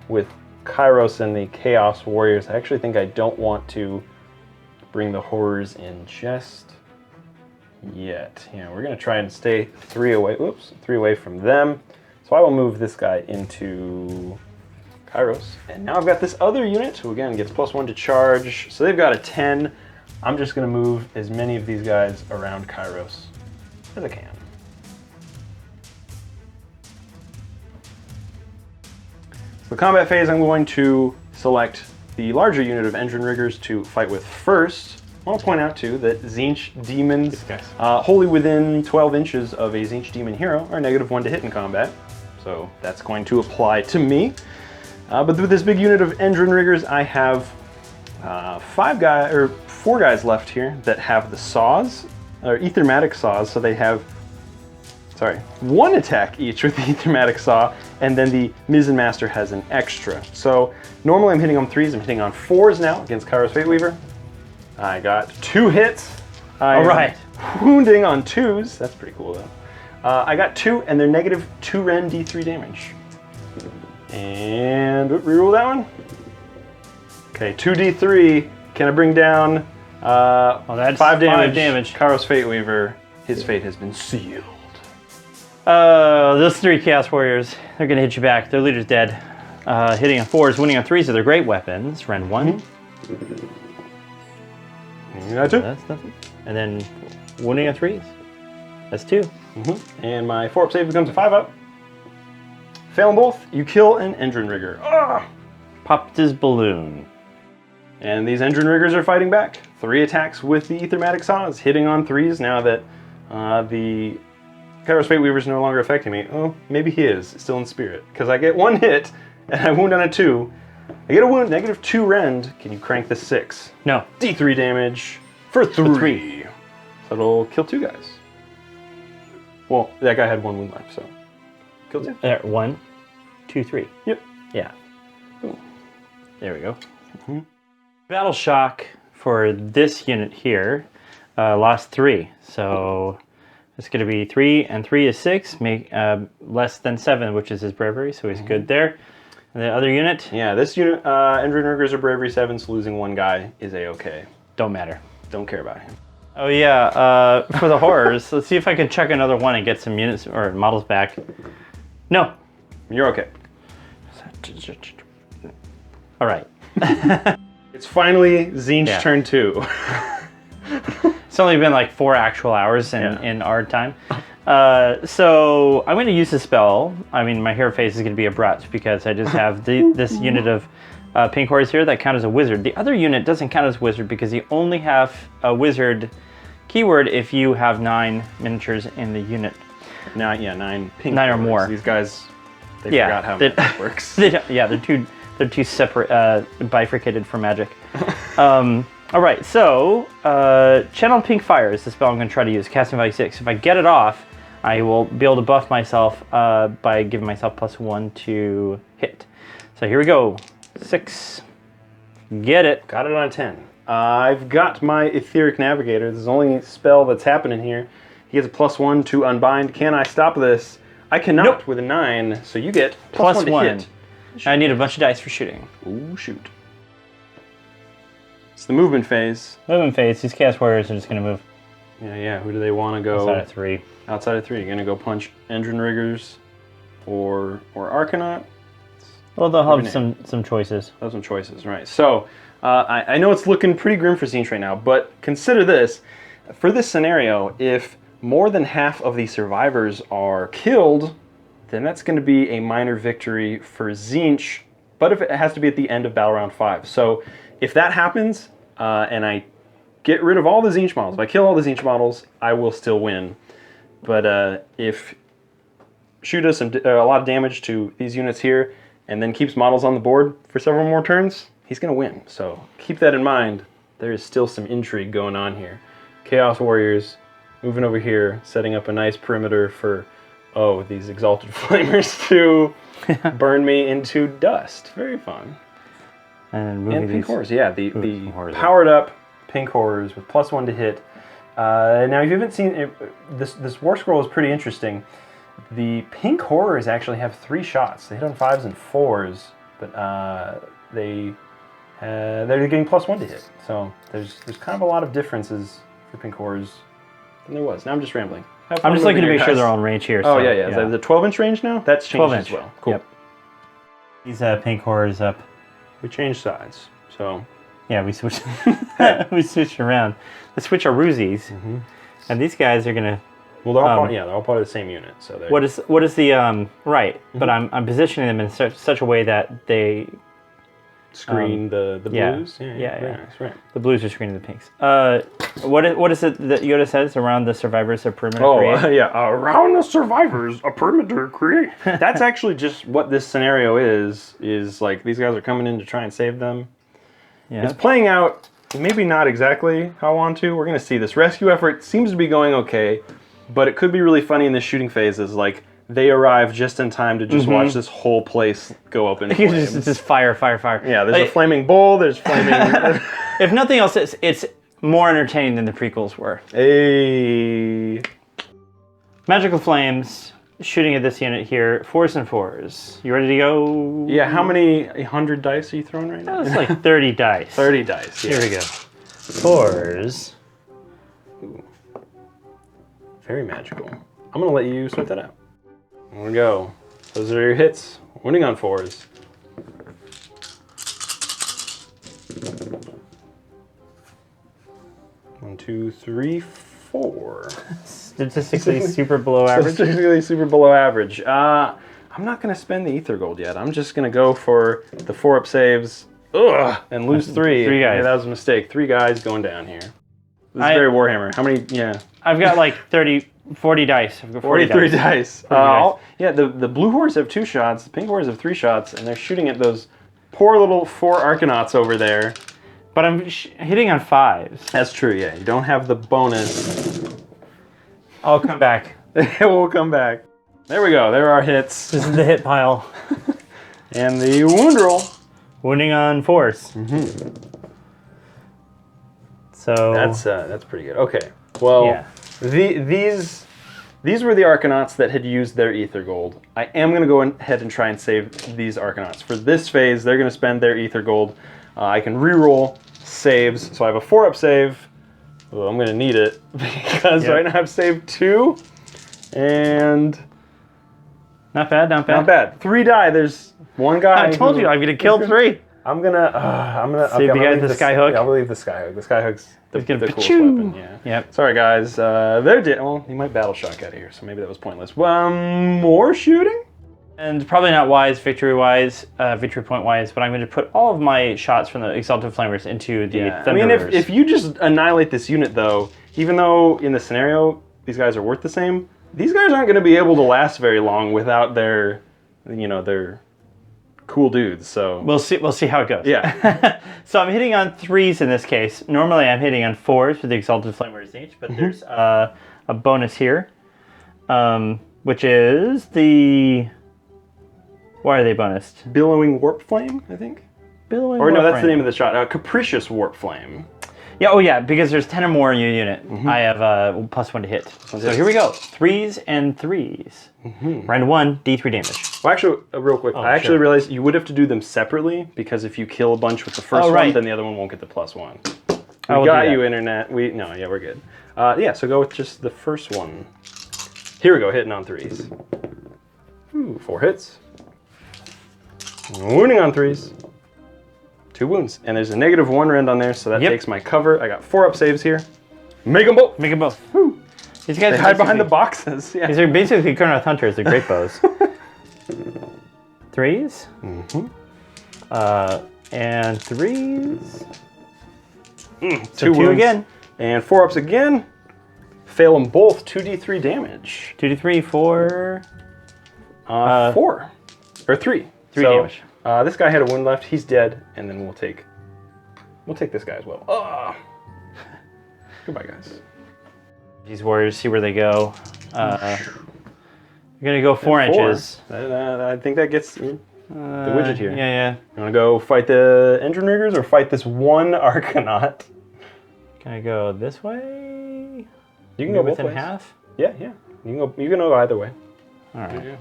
with Kairos and the Chaos Warriors. I actually think I don't want to bring the horrors in just yet. Yeah, we're going to try and stay 3 away. Oops, 3 away from them. So I will move this guy into Kairos. And now I've got this other unit who again gets +1 to charge. So they've got a 10. I'm just going to move as many of these guys around Kairos as I can. For the combat phase, I'm going to select the larger unit of engine riggers to fight with first. I want to point out too that Tzeentch demons, wholly within 12 inches of a Tzeentch demon hero, are -1 to hit in combat. So that's going to apply to me. But with this big unit of engine riggers, I have 4 guys left here that have the saws, or ethermatic saws. So they have 1 attack each with the ethermatic saw, and then the Mizzen Master has an extra. So normally I'm hitting on 3s, I'm hitting on 4s now against Kairos Fateweaver. I got 2 hits. All right. Wounding on 2s, that's pretty cool though. I got 2, and they're -2 rend D3 damage. And reroll that one. Okay, 2d3. Can I bring down that's 5 damage? 5 damage. Kairos Fateweaver, his fate has been sealed. Those 3 Chaos Warriors, they're going to hit you back. Their leader's dead. Hitting on 4s, winning on 3s are their great weapons. Rend 1. That's 2. That's nothing. And then winning on 3s. That's 2. And my 4-up save becomes a 5-up. Fail them both, you kill an engine rigger. Popped his balloon. And these engine riggers are fighting back. 3 attacks with the ethermatic saws, hitting on 3s now that the Kairos Fateweaver is no longer affecting me. Oh, maybe he is, still in spirit. Because I get 1 hit, and I wound on a 2. I get a wound, -2 rend. Can you crank the 6? No. D3 damage for 3. So it'll kill 2 guys. Well, that guy had 1 wound left, so. Kill 2. There, 1, 2, 3. Yep. Yeah. Boom. There we go. Battle shock for this unit here lost 3. So it's going to be 3, and 3 is 6, make less than 7, which is his bravery, so he's good there. And the other unit? Yeah, this unit, engine riggers are bravery 7, so losing 1 guy is a-okay. Don't matter. Don't care about him. Oh yeah, for the horrors, let's see if I can chuck another one and get some units or models back. No. You're okay. All right. It's finally Tzeentch turn 2. It's only been like 4 actual hours in our time. So I'm going to use the spell. I mean, my hero phase is going to be abrupt because I just have this unit of pink horrors here that count as a wizard. The other unit doesn't count as wizard because you only have a wizard keyword if you have 9 miniatures in the unit. 9 pink 9 or horrors. more. These guys, they forgot how that works. They're too separate, bifurcated for magic. All right, so Channel Pink Fire is the spell I'm going to try to use. Casting value 6. If I get it off, I will be able to buff myself by giving myself +1 to hit. So here we go. 6. Get it. Got it on 10. I've got my Etheric Navigator. This is the only spell that's happening here. He gets a +1 to unbind. Can I stop this? I cannot Nope. with a 9, so you get Plus +1 to 1. hit. I need a bunch of dice for shooting. Ooh, shoot. It's the movement phase. Movement phase. These Chaos Warriors are just going to move Yeah. Who do they want to go? outside of 3. Outside of 3. You're going to go punch Engine Riggers or Arcanaut? Well, they'll have Grenade. some choices. Those are some choices, right. So, I know it's looking pretty grim for Tzeentch right now, but consider this. For this scenario, if more than half of the survivors are killed, then that's going to be a minor victory for Tzeentch, but if it has to be at the end of Battle Round 5. So, if that happens, and I get rid of all the Tzeentch models, if I kill all the Tzeentch models, I will still win. But if Shu does a lot of damage to these units here, and then keeps models on the board for several more turns, he's going to win. So keep that in mind. There is still some intrigue going on here. Chaos Warriors moving over here, setting up a nice perimeter for, these Exalted Flamers to burn me into dust. Very fun. And And Pink Horrors, yeah, the some horrors up. powered up Pink Horrors with +1 to hit. Now, if you haven't seen it, this War Scroll is pretty interesting. The Pink Horrors actually have 3 shots. They hit on 5s and 4s, but they're getting +1 to hit. So there's kind of a lot of differences for Pink Horrors than there was. Now I'm just rambling. I'm just looking to make sure they're all on range here. Oh, so, yeah. Is that the 12-inch range now? That's changed 12 inch as well. Cool. Yep. These Pink Horrors up. We changed sides. So Yeah, we switched. We switched around. Let's switch our Roozies. And these guys are gonna. well, they're all they're all part of the same unit. So they're What is the right? But I'm positioning them in such a way that they screen the yeah. blues. Yeah. Very nice, right. the blues are screening the pinks. What is it that Yoda says around the survivors of perimeter? create? Yeah. Around the survivors, a perimeter create. That's actually just what this scenario is. Is like these guys are coming in to try and save them. Yeah. It's playing out maybe not exactly how I want to. We're gonna see. This rescue effort seems to be going okay, but it could be really funny in this shooting phase. Is like they arrive just in time to just watch this whole place go up in flames. It's just fire. Yeah, there's a flaming bull. There's flaming. If nothing else, it's more entertaining than the prequels were. Hey. Magical flames shooting at this unit here. 4s and 4s. You ready to go? Yeah. How many 100 dice are you throwing right now? It's like 30 dice. 30 dice. Yeah. Here we go. 4s. Very magical. I'm gonna let you sort that out. There we go. Those are your hits. Winning on 4s. One, two, three, 4. Statistically super below average. Statistically super below average. I'm not gonna spend the Ether Gold yet. I'm just gonna go for the 4-up saves. Ugh, and lose 3. 3 guys. Yeah, that was a mistake. 3 guys going down here. This is very Warhammer. How many? Yeah. I've got like 40 dice. I've got 43 dice. dice. Yeah, the blue horse have 2 shots, the pink horse have 3 shots, and they're shooting at those poor little 4 Arcanauts over there. But I'm hitting on 5s. That's true, yeah. You don't have the bonus. I'll come back. We'll come back. There we go. There are hits. This is the hit pile. And the wound roll. Wounding on 4s. So That's pretty good. Okay. Well, yeah. these were the Arcanauts that had used their Ether Gold. I am going to go ahead and try and save these Arcanauts. For this phase, they're going to spend their Ether Gold. I can reroll saves. So I have a 4-up save. Well, I'm going to need it because right now I've saved 2. And Not bad. not bad. 3 die. There's 1 guy. I told you I'm gonna kill 3. I'm gonna. Save the guy with the Skyhook? Yeah, I'll leave the Skyhook. The Skyhook's the gonna coolest pachoo. weapon. Yeah. Yep. Sorry guys. They're dead. Well, he might battle shock out of here, so maybe that was pointless. More shooting. And probably not wise, victory point wise, but I'm going to put all of my shots from the Exalted Flamers into the I mean, Thunderers. if you just annihilate this unit, though, even though in the scenario these guys are worth the same, these guys aren't going to be able to last very long without their, their cool dudes. So We'll see how it goes. Yeah. So I'm hitting on 3s in this case. Normally I'm hitting on 4s with the Exalted Flamers each, but there's a bonus here, which is the Why are they bonused? Billowing Warp Flame, I think. Billowing Or no, Warp that's the Flame. name of the shot. Capricious Warp Flame. Yeah, oh yeah, because there's 10 or more in your unit. I have +1 to hit. So here we go. 3s and 3s. Round 1, D3 damage. Well, actually, real quick, I actually realized you would have to do them separately because if you kill a bunch with the first one, then the other one won't get the +1. We got you, internet. Yeah, we're good. Yeah, so go with just the first one. Here we go, hitting on 3s. Ooh, 4 hits. Wounding on 3s. 2 wounds. And there's a -1 rend on there, so that takes my cover. I got 4 up saves here. Make them both. Make them both. Woo. These guys they hide behind the boxes. Yeah. These are basically Kurnoth Hunters. They're great bows. 3s. And 3s. 2 wounds. again. And 4 ups again. Fail them both. 2d3 damage. 2d3 for... 4. Or 3. 3 damage. This guy had a wound left. He's dead. And then we'll take this guy as well. Goodbye, guys. These warriors, see where they go. You're going to go 4 inches. I think that gets the widget here. Yeah. You want to go fight the engine riggers or fight this one Arcanaut? Can I go this way? You can go both within ways. half? Yeah. You can go either way. All right. Yeah.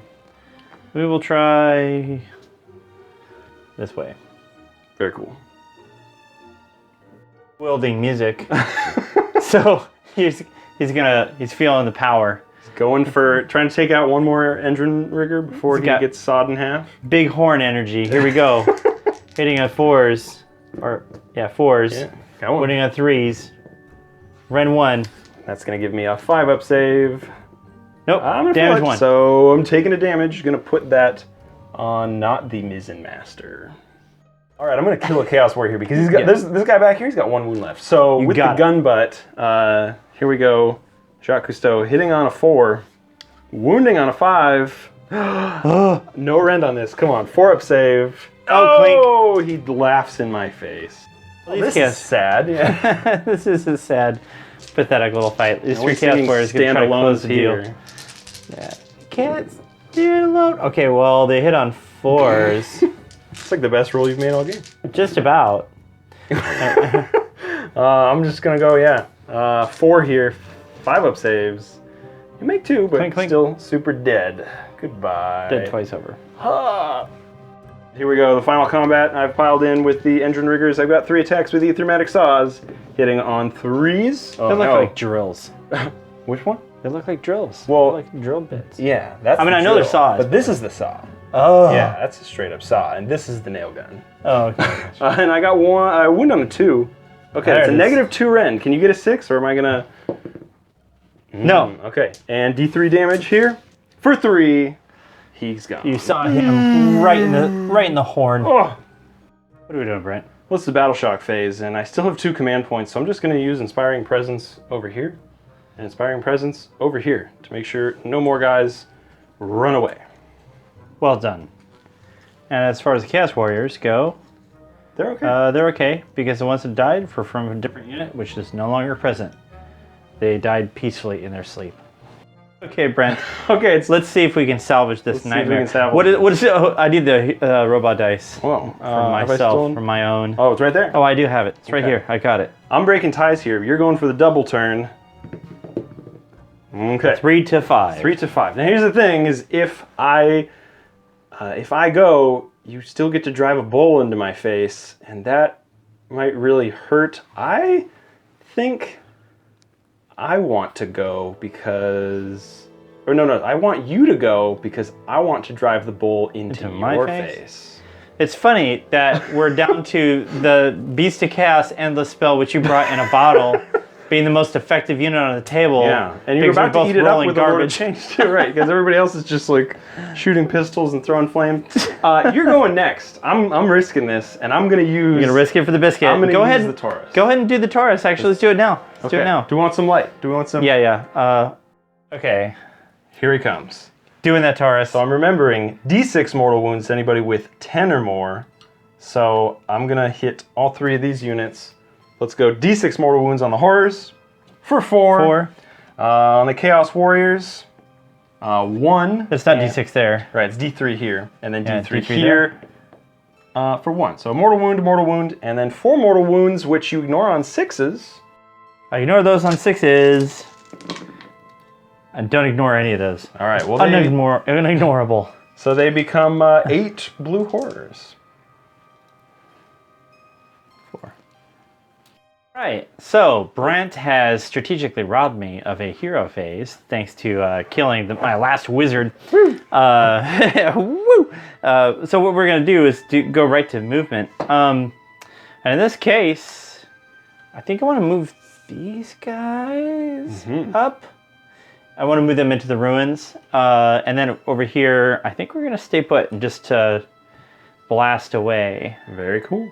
We will try this way. Very cool. Wielding music. So he's feeling the power. Going for trying to take out one more engine rigger before he gets sawed in half. Big horn energy. Here we go. Hitting on 4s. 4s. Yeah, got one. Winning on 3s. Ren 1. That's gonna give me a 5-up save. Nope. I'm damage 1. So I'm taking a damage. Gonna put that on not the Mizzen Master. All right, I'm gonna kill a Chaos Warrior here because he's got this guy back here. He's got 1 wound left. So with the gun butt, here we go. Jacques Cousteau hitting on a 4, wounding on a 5. No rend on this. Come on, 4-up save. Oh, he laughs in my face. Well, this is sad. Yeah. This is a sad, pathetic little fight. These 3 Chaos Warriors can try to close the deal. Yeah. Can't stand alone. Okay, well, they hit on 4s. It's like the best roll you've made all game. Just about. I'm just gonna go, 4 here. 5-up saves. You make 2, but Clink. still super dead. Goodbye. Dead twice over. Here we go, the final combat. I've piled in with the engine riggers. I've got 3 attacks with Ethermatic Saws, hitting on 3s. They look like drills. Which one? They look like drills. Well, they're like drill bits. Yeah, that's. I know they're saws, but this is the saw. Oh. Yeah, that's a straight up saw, and this is the nail gun. Oh, okay. And I got 1 wound on a 2. Okay, There it's a it is. -2 rend. Can you get a 6, or am I gonna? No. Okay, and D3 damage here for 3. He's gone. You saw him right in the horn. Oh. What are we doing, Brent? Well, it's the Battle Shock phase, and I still have 2 command points, so I'm just going to use Inspiring Presence over here and Inspiring Presence over here to make sure no more guys run away. Well done. And as far as the Chaos Warriors go, They're okay. they're okay because the ones that died were from a different unit, which is no longer present. They died peacefully in their sleep. Okay, Brent. Okay, Let's see if we can salvage this Let's see if we nightmare. can salvage What is it? Oh, I need the robot dice Well, for myself, for my own. Oh, it's right there. Oh, I do have it. It's right here. I got it. I'm breaking ties here. You're going for the double turn. Okay. 3 to 5. 3 to 5. Now here's the thing: is if I go, you still get to drive a bull into my face, and that might really hurt. I think I want to go because, or no, I want you to go because I want to drive the bull into my your face? face. It's funny that we're down to the Beast of Chaos Endless spell, which you brought in a bottle, being the most effective unit on the table. Yeah, and you're because about we're to both eat it up rolling with garbage. garbage. Change too, right? Because everybody else is just like shooting pistols and throwing flame. You're going next. I'm risking this, and I'm gonna use. You're gonna risk it for the biscuit. I'm gonna go use ahead. the Taurus. Go ahead and do the Taurus. Actually, let's do it now. Let's do it now. Do we want some light? Do we want some? Yeah. Okay. Here he comes. Doing that Taurus. So I'm remembering D6 mortal wounds to anybody with 10 or more. So I'm gonna hit all 3 of these units. Let's go D6 mortal wounds on the horrors for 4. 4. On the Chaos Warriors, 1. It's not D6 there. Right, it's D3 here, and then Yeah, D3 D3 here for 1. So mortal wound, and then 4 mortal wounds, which you ignore on 6s. I ignore those on 6s. And don't ignore any of those. All right, well, Unignorable. So they become 8 blue horrors. 4. Right, so Brent has strategically robbed me of a hero phase thanks to killing my last wizard. Woo! Woo! So what we're going to do is go right to movement. And in this case, I think I want to move these guys up. I want to move them into the ruins. And then over here, I think we're going to stay put and just blast away. Very cool.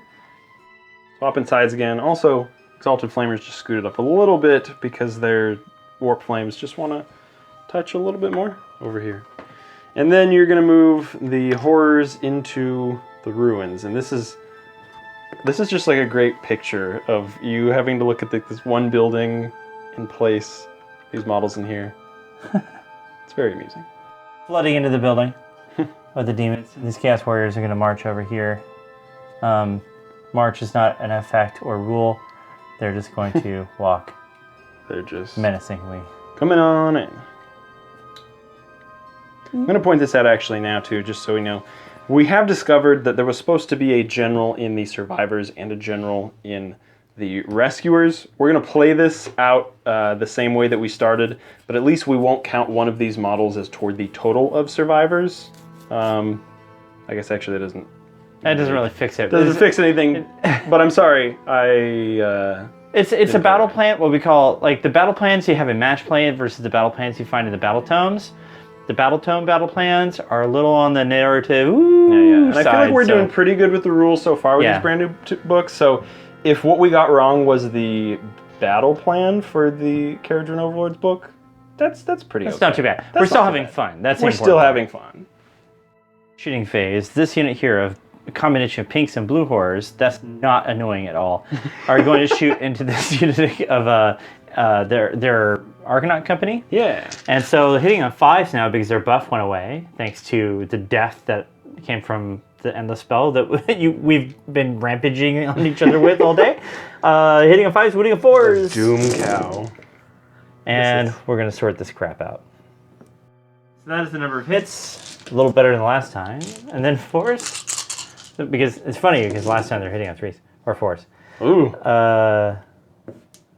Swapping sides again. Also, Exalted Flamers just scooted up a little bit because their Warp Flames just want to touch a little bit more over here. And then you're going to move the horrors into the ruins. And this is just like a great picture of you having to look at this one building and place these models in here. It's very amusing. Flooding into the building with the demons. These Chaos Warriors are going to march over here. March is not an effect or rule. They're just going to walk. They're just menacingly coming on in. I'm going to point this out actually now too, just so we know. We have discovered that there was supposed to be a general in the survivors and a general in the rescuers. We're going to play this out the same way that we started, but at least we won't count one of these models as toward the total of survivors. I guess actually that doesn't... That doesn't really fix it. Doesn't fix anything, but I'm sorry. It's a battle plan, what we call, like the battle plans you have in match plan versus the battle plans you find in the battle tomes. The battle tome battle plans are a little on the narrative and I feel like we're doing pretty good with the rules so far with these brand new books, so if what we got wrong was the battle plan for the Kharadron Overlords book, that's pretty That's okay. not too bad. That's We're still not too having bad. fun. That's We're important. still having fun. Shooting phase. This unit here of a combination of pinks and blue horrors, that's not annoying at all, are going to shoot into this unit of their Argonaut company. Yeah. And so they're hitting on 5s now because their buff went away, thanks to the death that came from the endless spell that we've been rampaging on each other with all day. Hitting on 5s, winning on 4s. The Doom Cow. And we're going to sort this crap out. So that is the number of hits. A little better than last time. And then 4s. Because it's funny, because last time they're hitting on 3s. Or 4s. Ooh.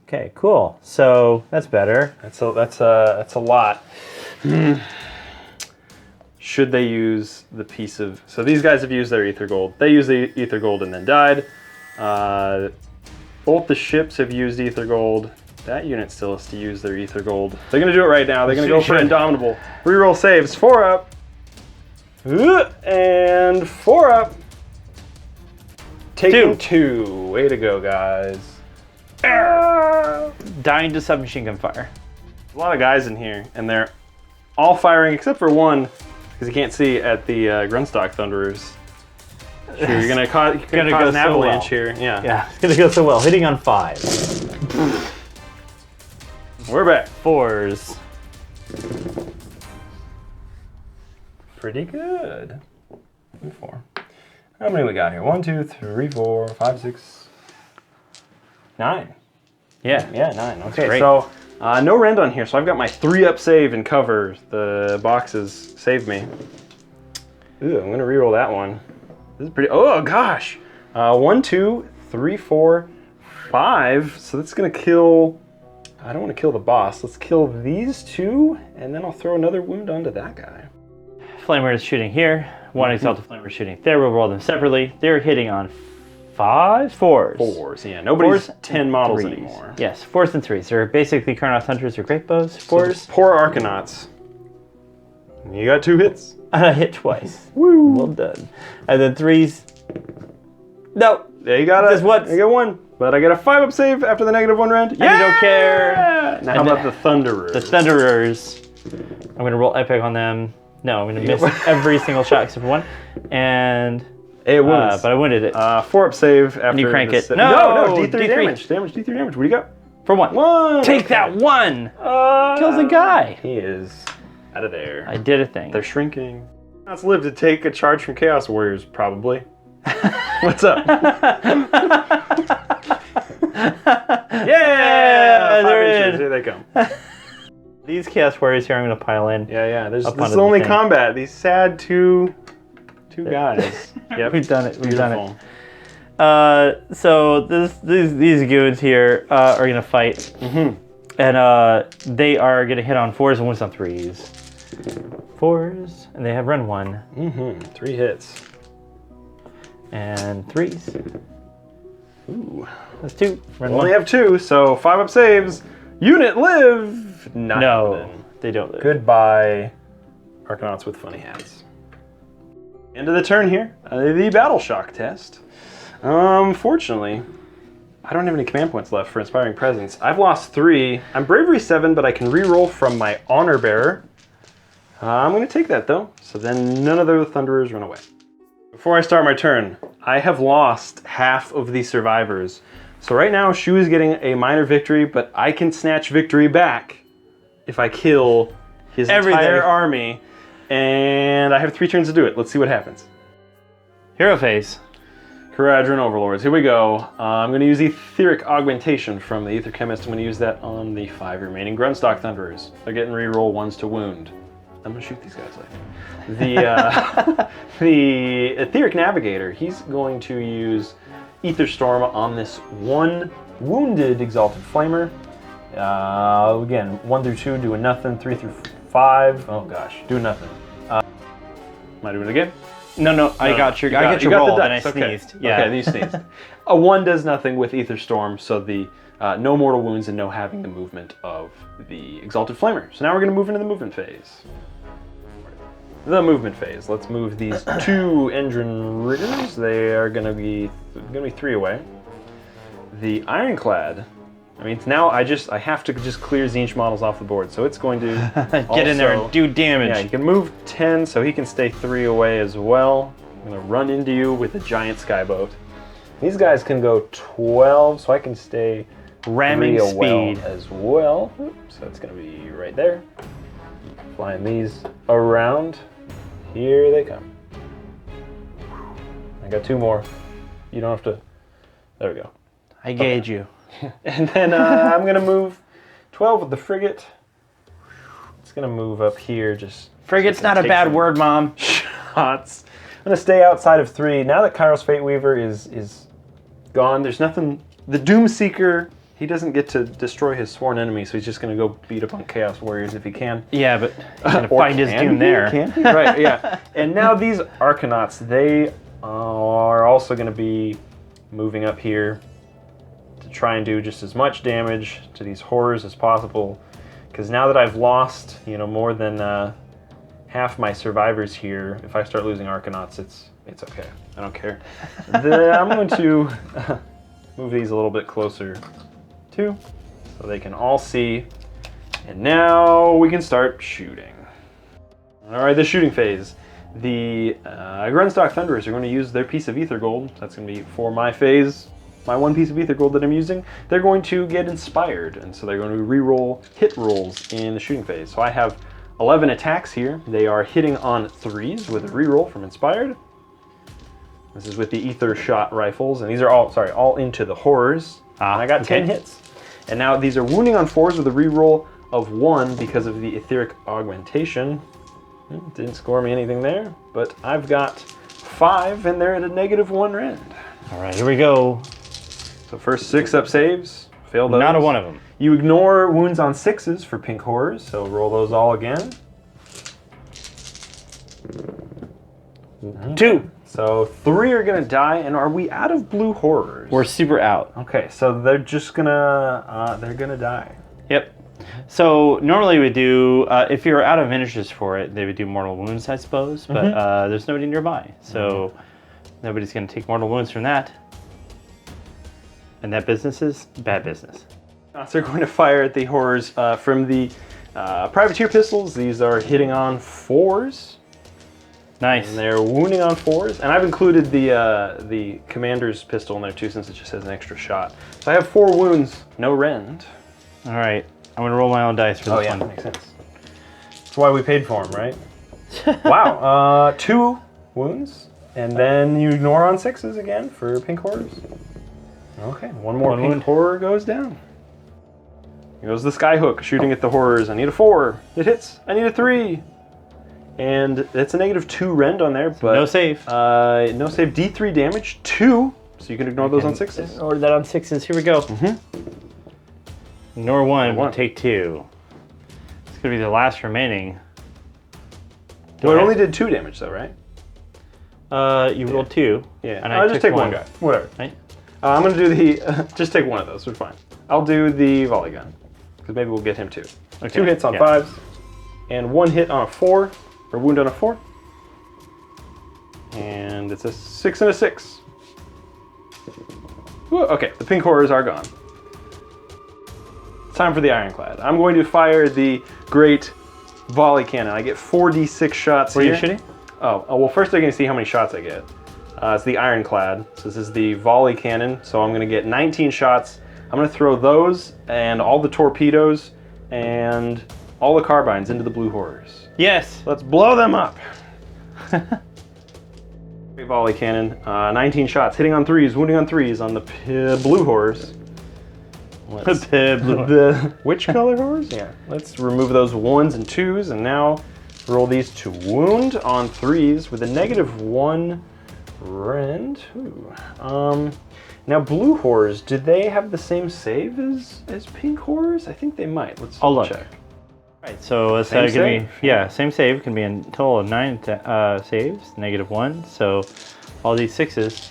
Okay, cool. So that's better. That's a lot. Should they use the piece of... So these guys have used their Ether Gold. They used the Ether Gold and then died. Both the ships have used Ether Gold. That unit still has to use their Ether Gold. They're going to do it right now. They're going to go for Indomitable. Reroll saves. 4 up. And 4 up. Taking 2. Way to go, guys. Dying to submachine gun fire. A lot of guys in here, and they're all firing except for one, because you can't see at the Grunstock Thunderers. Sure, you're gonna cause an avalanche here. Yeah. Yeah, it's gonna go so well. Hitting on 5. We're back. 4s. Pretty good. 4. How many we got here? 1, 2, 3, 4, 5, 6, 9. Yeah. Yeah, 9. Okay, great. so no rend on here, so I've got my 3-up save and cover. The boxes save me. Ooh, I'm gonna reroll that one. This is pretty. Oh gosh. 1, 2, 3, 4, 5. So that's gonna kill. I don't want to kill the boss. Let's kill these 2, and then I'll throw another wound onto that guy. Flamer is shooting here. One Exalted Flamer is shooting there. We'll roll them separately. They're hitting on 5s, 4s. 4s, yeah. Nobody's 4s 10 models 3s. anymore. Yes, 4s and 3s. They're basically Carnoth Hunters or Great Bows. 4s. So poor Arcanauts. You got 2 hits. I hit twice. Woo! Well done. And then 3s. No. Yeah, you got Just once. You got 1. But I get a 5-up save after the -1 rend. Yeah! And you don't care. Now how about the Thunderers? The Thunderers. I'm going to roll epic on them. No, I'm going to miss every single shot except for 1. And... It wounds. but I wounded it. 4-up save after... you crank it. No, No, D3 D3. damage. D3 damage. What do you got? For 1. 1. Take that 1! Kills a guy. He is Out of there. I did a thing. They're shrinking. Let's live to take a charge from Chaos Warriors, probably. What's up? Yeah! They're in. Here they come. These Chaos Warriors here I'm going to pile in. Yeah. This Up is onto the only thing. combat. These sad two guys. Yep. We've done it. We've done Beautiful. it. So these goons here are going to fight. Mm-hmm. And they are going to hit on 4s and 1s on 3s. 4s, and they have run 1. Mm-hmm. 3 hits. And 3s. Ooh. That's 2. Run Only 1. have 2, so 5 up saves. Unit live! Nothing. No, they don't live. Goodbye, Arcanauts with funny hats. End of the turn here. The Battle Shock test. Fortunately, I don't have any command points left for Inspiring Presence. I've lost 3. I'm Bravery 7, but I can reroll from my Honor Bearer. I'm going to take that, though, so then none of the Thunderers run away. Before I start my turn, I have lost half of the survivors. So right now, Shu is getting a minor victory, but I can snatch victory back if I kill his entire army. And I have 3 turns to do it. Let's see what happens. Hero phase. Kharadron Overlords. Here we go. I'm going to use Etheric Augmentation from the Aether Chemist. I'm going to use that on the 5 remaining Grunstock Thunderers. They're getting reroll 1s to wound. I'm going to shoot these guys later. The Etheric Navigator, he's going to use Ether Storm on this 1 wounded Exalted Flamer. Again, 1 through 2 doing nothing. 3 through 5, oh gosh, doing nothing. Am I doing it again? No, I got your roll, and I sneezed. Yeah. Okay, you sneezed. A 1 does nothing with Ether Storm, so the no mortal wounds and no having the movement of the Exalted Flamer. So now we're going to move into the movement phase. The movement phase. Let's move these 2 Engine Riggers. They are going to be 3 away. The Ironclad. I mean, now I have to just clear Tzeentch models off the board, so it's going to get in there and do damage. Yeah, you can move 10, so he can stay 3 away as well. I'm going to run into you with a giant skyboat. These guys can go 12, so I can stay ramming 3 speed as well. So it's going to be right there. Flying these around. Here they come. I got 2 more. You don't have to. There we go. I gauge you. And then I'm going to move 12 with the frigate. It's going to move up here. Just Frigate's not a bad word, Mom. Shots. I'm going to stay outside of 3. Now that Kairos Fate Weaver is gone, there's nothing. The Doomseeker, he doesn't get to destroy his sworn enemy, so he's just going to go beat up on Chaos Warriors if he can. Yeah, but he's going to find his doom there. Can he? Right, yeah. And now these Arcanauts, they are also going to be moving up here to try and do just as much damage to these horrors as possible. Because now that I've lost, more than half my survivors here, if I start losing Arcanauts, it's okay. I don't care. I'm going to move these a little bit closer too, so they can all see. And now we can start shooting. All right, the shooting phase. The Grunstock Thunderers are going to use their piece of Ether Gold. That's going to be for my phase. My 1 piece of Ether Gold that I'm using, they're going to get inspired, and so they're going to re-roll hit rolls in the shooting phase. So I have 11 attacks here. They are hitting on 3s with a re-roll from inspired. This is with the Ether Shot rifles, and these are all into the horrors. And I got 10 hits. And now these are wounding on 4s with a re-roll of 1 because of the Etheric Augmentation. Didn't score me anything there, but I've got 5, and they're at a -1 rend. All right, here we go. So first 6 up saves, fail those. Not a one of them. You ignore wounds on 6s for pink horrors, so roll those all again. 2. So 3 are gonna die, and are we out of blue horrors? We're super out. Okay, so they're just gonna die. Yep. So normally we do, if you're out of miniatures for it, they would do mortal wounds, I suppose, but there's nobody nearby, so nobody's gonna take mortal wounds from that. And that business is bad business. So they're going to fire at the horrors from the privateer pistols. These are hitting on 4s. Nice. And they're wounding on 4s. And I've included the commander's pistol in there too, since it just has an extra shot. So I have 4 wounds, no rend. All right, I'm gonna roll my own dice for this one. Makes sense. That's why we paid for him, right? Wow. 2 wounds. And then you ignore on 6s again for pink horrors. Okay, one more pink horror goes down. Here goes the skyhook shooting at the horrors. I need a 4. It hits. I need a 3. And it's a -2 rend on there, but no save. No save. D3 damage. 2. So you can ignore those on 6s. Ignore that on 6s. Here we go. Ignore 1. Take 2. It's gonna be the last remaining. Well, it only did 2 damage though, right? You rolled 2. Yeah. And I'll just take one guy. Whatever. Right? I'm gonna do the. Just take one of those. We're fine. I'll do the volley gun because maybe we'll get him too. Okay. 2 hits on 5s, and 1 hit on a 4, or wound on a 4, and it's a 6 and a 6. Ooh, okay, the pink horrors are gone. It's time for the ironclad. I'm going to fire the great volley cannon. I get 4d6 shots Where here. are you shooting? Oh, well, first they're going to see how many shots I get. It's the ironclad. So this is the volley cannon. So I'm going to get 19 shots. I'm going to throw those and all the torpedoes and all the carbines into the blue horrors. Yes. Let's blow them up. Great volley cannon. 19 shots, hitting on 3s, wounding on 3s on the blue horrors. The which color horrors? Yeah. Let's remove those 1s and 2s, and now roll these to wound on 3s with a -1 rend. Ooh. Now blue horrors, did they have the same save as pink horrors? I think they might. Let's check. Right, so it's Same gonna be save? same save. Can be a total of 9 saves, -1. So all these 6s.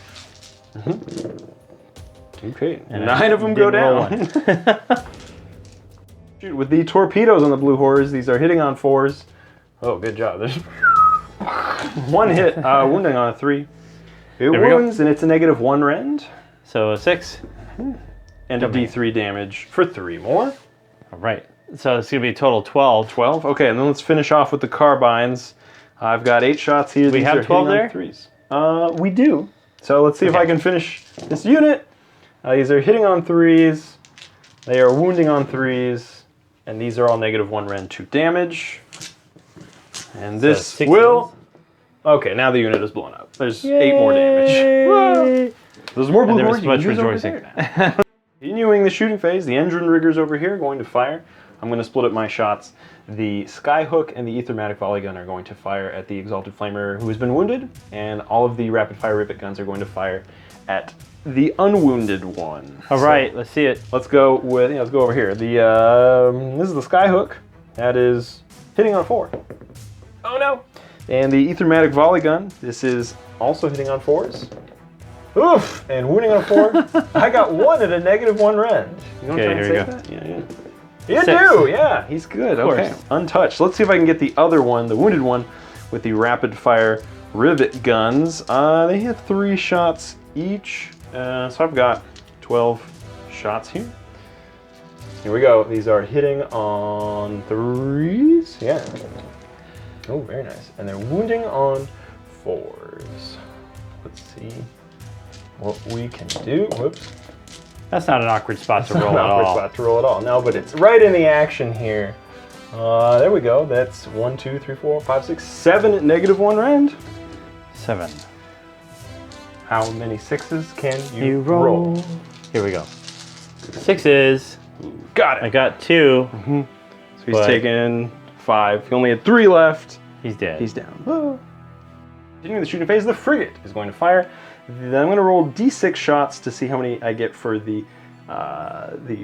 Okay, And 9 of them go down. Shoot, with the torpedoes on the blue horrors, these are hitting on 4s. Oh, good job. There's 1 hit, wounding on a 3. It wounds, and it's a -1 rend. So a 6. And a D3 damage for 3 more. All right. So it's gonna be a total of 12. 12. Okay, and then let's finish off with the carbines. I've got 8 shots here. We These have are 12 hitting there? on 3s. We do. So let's see if I can finish this unit. These are hitting on 3s. They are wounding on 3s. And these are all -1 rend 2 damage. And this will... Okay, now the unit is blown up. There's 8 more damage. Whoa. There's more blue There horrors. was much You can use over rejoicing. there. Continuing the shooting phase, the engine riggers over here are going to fire. I'm going to split up my shots. The Skyhook and the Ethermatic Volley Gun are going to fire at the Exalted Flamer who has been wounded, and all of the Rapid Fire Rivet Guns are going to fire at the unwounded one. All right, let's see it. Let's go with, let's go over here. The this is the Skyhook. That is hitting on a 4. Oh no! And the Ethermatic Volley Gun. This is also hitting on 4s. Oof! And wounding on a 4. I got 1 at a -1 rend. You know what I'm trying to say that? Yeah. You 6. do, yeah. He's good. Of Okay. course. Untouched. Let's see if I can get the other one, the wounded one, with the rapid fire rivet guns. They have 3 shots each. So I've got 12 shots here. Here we go. These are hitting on 3s. Yeah. Oh, very nice. And they're wounding on 4s. Let's see what we can do. Whoops. That's not an awkward spot to Not roll an at awkward all. spot to roll at all. No, but it's right in the action here. There we go. That's 1, 2, 3, 4, 5, 6, 7 at -1 rend. 7. How many 6s can you, You roll. Here we go. 6s. Got I it. got 2. So he's But- taken 5. He only had 3 left. He's dead. He's down. Continuing the shooting phase, the frigate is going to fire. Then I'm going to roll d6 shots to see how many I get for the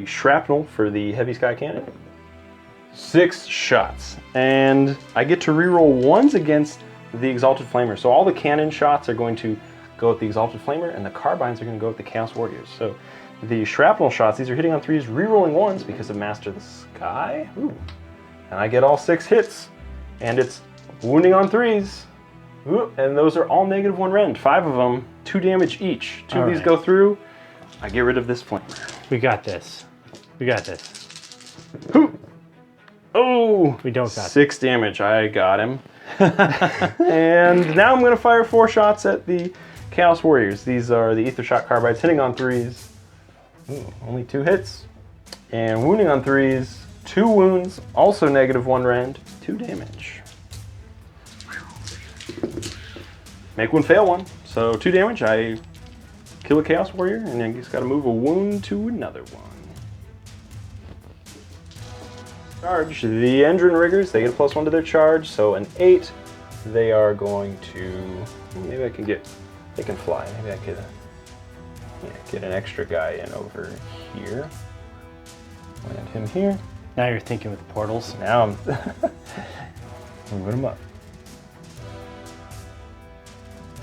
shrapnel for the heavy sky cannon. 6 shots. And I get to reroll 1s against the Exalted Flamer. So all the cannon shots are going to go at the Exalted Flamer, and the carbines are going to go at the Chaos Warriors. So the shrapnel shots, these are hitting on 3s, rerolling 1s because of Master the Sky. Ooh. And I get all 6 hits. And it's wounding on 3s. Ooh, and those are all -1 rend. 5 of them, 2 damage each. 2 of these go through. I get rid of this flamer. We got this. We got this. Ooh. Oh! We don't got 6 damage. I got him. And now I'm going to fire 4 shots at the Chaos Warriors. These are the Ether Shot Carbines hitting on 3s. Ooh, only 2 hits. And wounding on 3s. 2 wounds, also -1 rend, 2 damage. Make one, fail one. So 2 damage, I kill a Chaos Warrior, and then he's got to move a wound to another one. Charge. The Endrin Riggers, they get a +1 to their charge, so an 8. They are going to... Maybe I can get... They can fly. Maybe I could get an extra guy in over here. Land him here. Now you're thinking with the portals. Now I'm moving him up.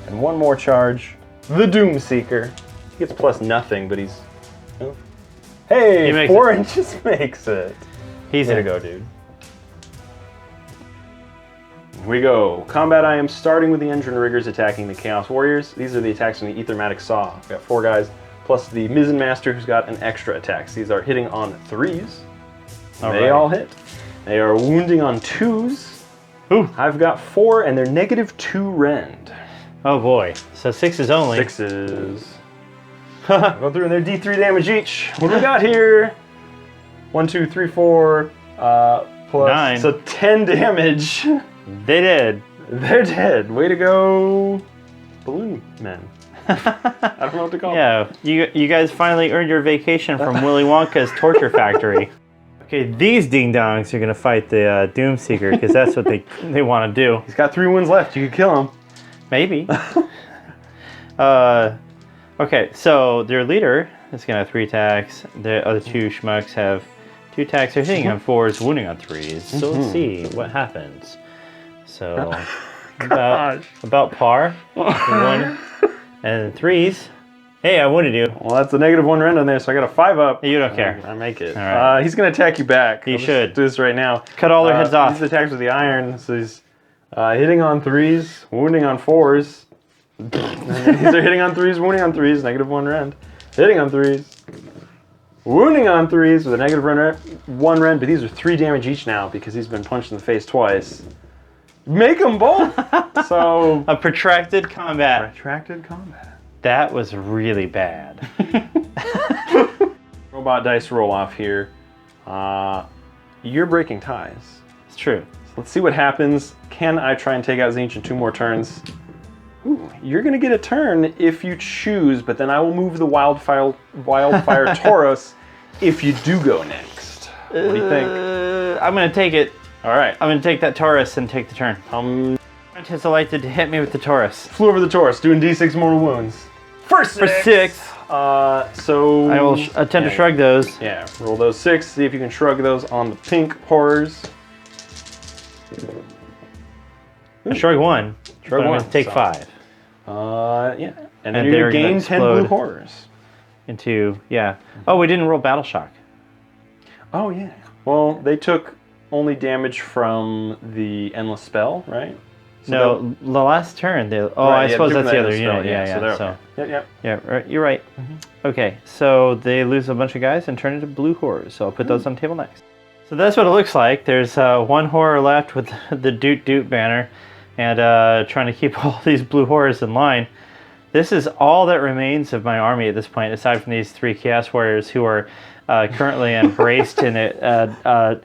And one more charge. The Doomseeker. He gets +0, but he's... Oh. Hey, He 4 inches makes it. He's Way to in. go, dude. Here we go. Combat, I am starting with the Endrin Riggers attacking the Chaos Warriors. These are the attacks from the Ethermatic Saw. We've got 4 guys, plus the Mizzen Master, who's got an extra attack. These are hitting on 3s. They all hit. They are wounding on 2s. Ooh. I've got 4, and they're -2 rend. Oh boy. So 6s only. 6s. Go through and they're D3 damage each. What do we got here? 1, 2, 3, 4, plus 9. So 10 damage. They did. They're dead. Way to go, balloon men. I don't know what to call them. Yeah, you guys finally earned your vacation from Willy Wonka's torture factory. Okay, these ding-dongs are gonna fight the Doomseeker because that's what they want to do. He's got 3 wounds left. You could kill him. Maybe. Okay, so their leader is gonna have 3 attacks. The other 2 schmucks have 2 attacks. They're hitting on 4s, wounding on 3s. So let's see what happens. So about par. 1 and 3s. Hey, I wounded you. Well, that's a -1 rend on there, so I got a 5 up. You don't care. I make it. All right. He's gonna attack you back. He I'll should. just do this right now. Cut all their heads off. These attacks with the iron. So he's hitting on 3s, wounding on 4s. And then these are hitting on 3s, wounding on 3s, -1 rend. Hitting on 3s, wounding on 3s with a -1 rend, but these are 3 damage each now because he's been punched in the face twice. Make them both! So... A protracted combat. Protracted combat. That was really bad. Robot dice roll off here. You're breaking ties. It's true. So let's see what happens. Can I try and take out Tzeentch in 2 more turns? Ooh, you're gonna get a turn if you choose, but then I will move the Wildfire Tauros if you do go next. What do you think? I'm gonna take it. All right. I'm gonna take that Taurus and take the turn. Brent has elected to hit me with the Taurus. Flew over the Taurus, doing D6 mortal wounds. For 6! So... I will attempt to shrug those. Yeah, roll those 6, see if you can shrug those on the pink horrors. I shrug 1. Shrug but I'm 1. gonna take so. 5. Yeah. And then And you're they're gonna gonna gain 10 blue explode. horrors. Into, yeah. Oh, we didn't roll Battle Shock. Oh, yeah. Well, they took only damage from the Endless Spell, right? So No, the last turn. Right, I suppose that's the other unit. Yeah. So they're okay. Yeah, right, you're right. Okay, so they lose a bunch of guys and turn into blue horrors. So I'll put those on the table next. So that's what it looks like. There's 1 horror left with the Doot Doot banner and trying to keep all these blue horrors in line. This is all that remains of my army at this point, aside from these 3 Chaos Warriors who are currently embraced in a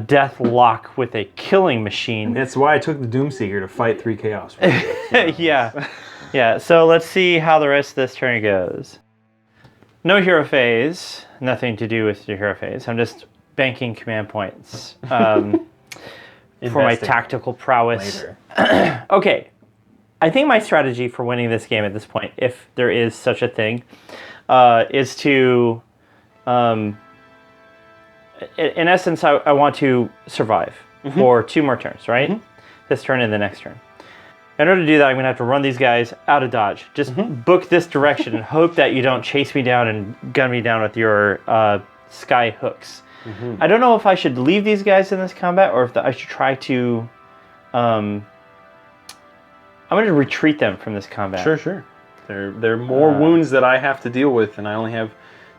death lock with a killing machine. That's why I took the Doomseeker to fight 3 Chaos. Yeah. So let's see how the rest of this turn goes. No hero phase. Nothing to do with your hero phase. I'm just banking command points for my tactical prowess. Okay. I think my strategy for winning this game at this point, if there is such a thing, is to... in essence, I want to survive for 2 more turns, right? This turn and the next turn. In order to do that, I'm going to have to run these guys out of dodge. Just book this direction and hope that you don't chase me down and gun me down with your sky hooks. I don't know if I should leave these guys in this combat or if I should try to... I'm going to retreat them from this combat. Sure. There are more wounds that I have to deal with, and I only have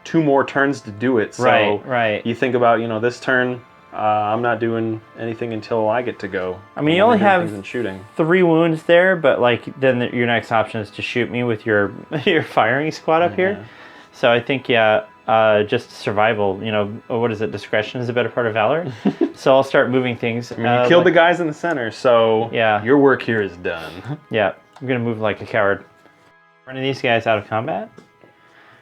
2 more turns to do it. So right. You think about, this turn, I'm not doing anything until I get to go. I mean, you only have shooting. 3 wounds there, but then your next option is to shoot me with your firing squad up here. So I think, just survival. You know, what is it? Discretion is a better part of valor. So I'll start moving things. I mean, you killed the guys in the center, so Yeah. your work here is done. Yeah, I'm gonna move like a coward. Running these guys out of combat.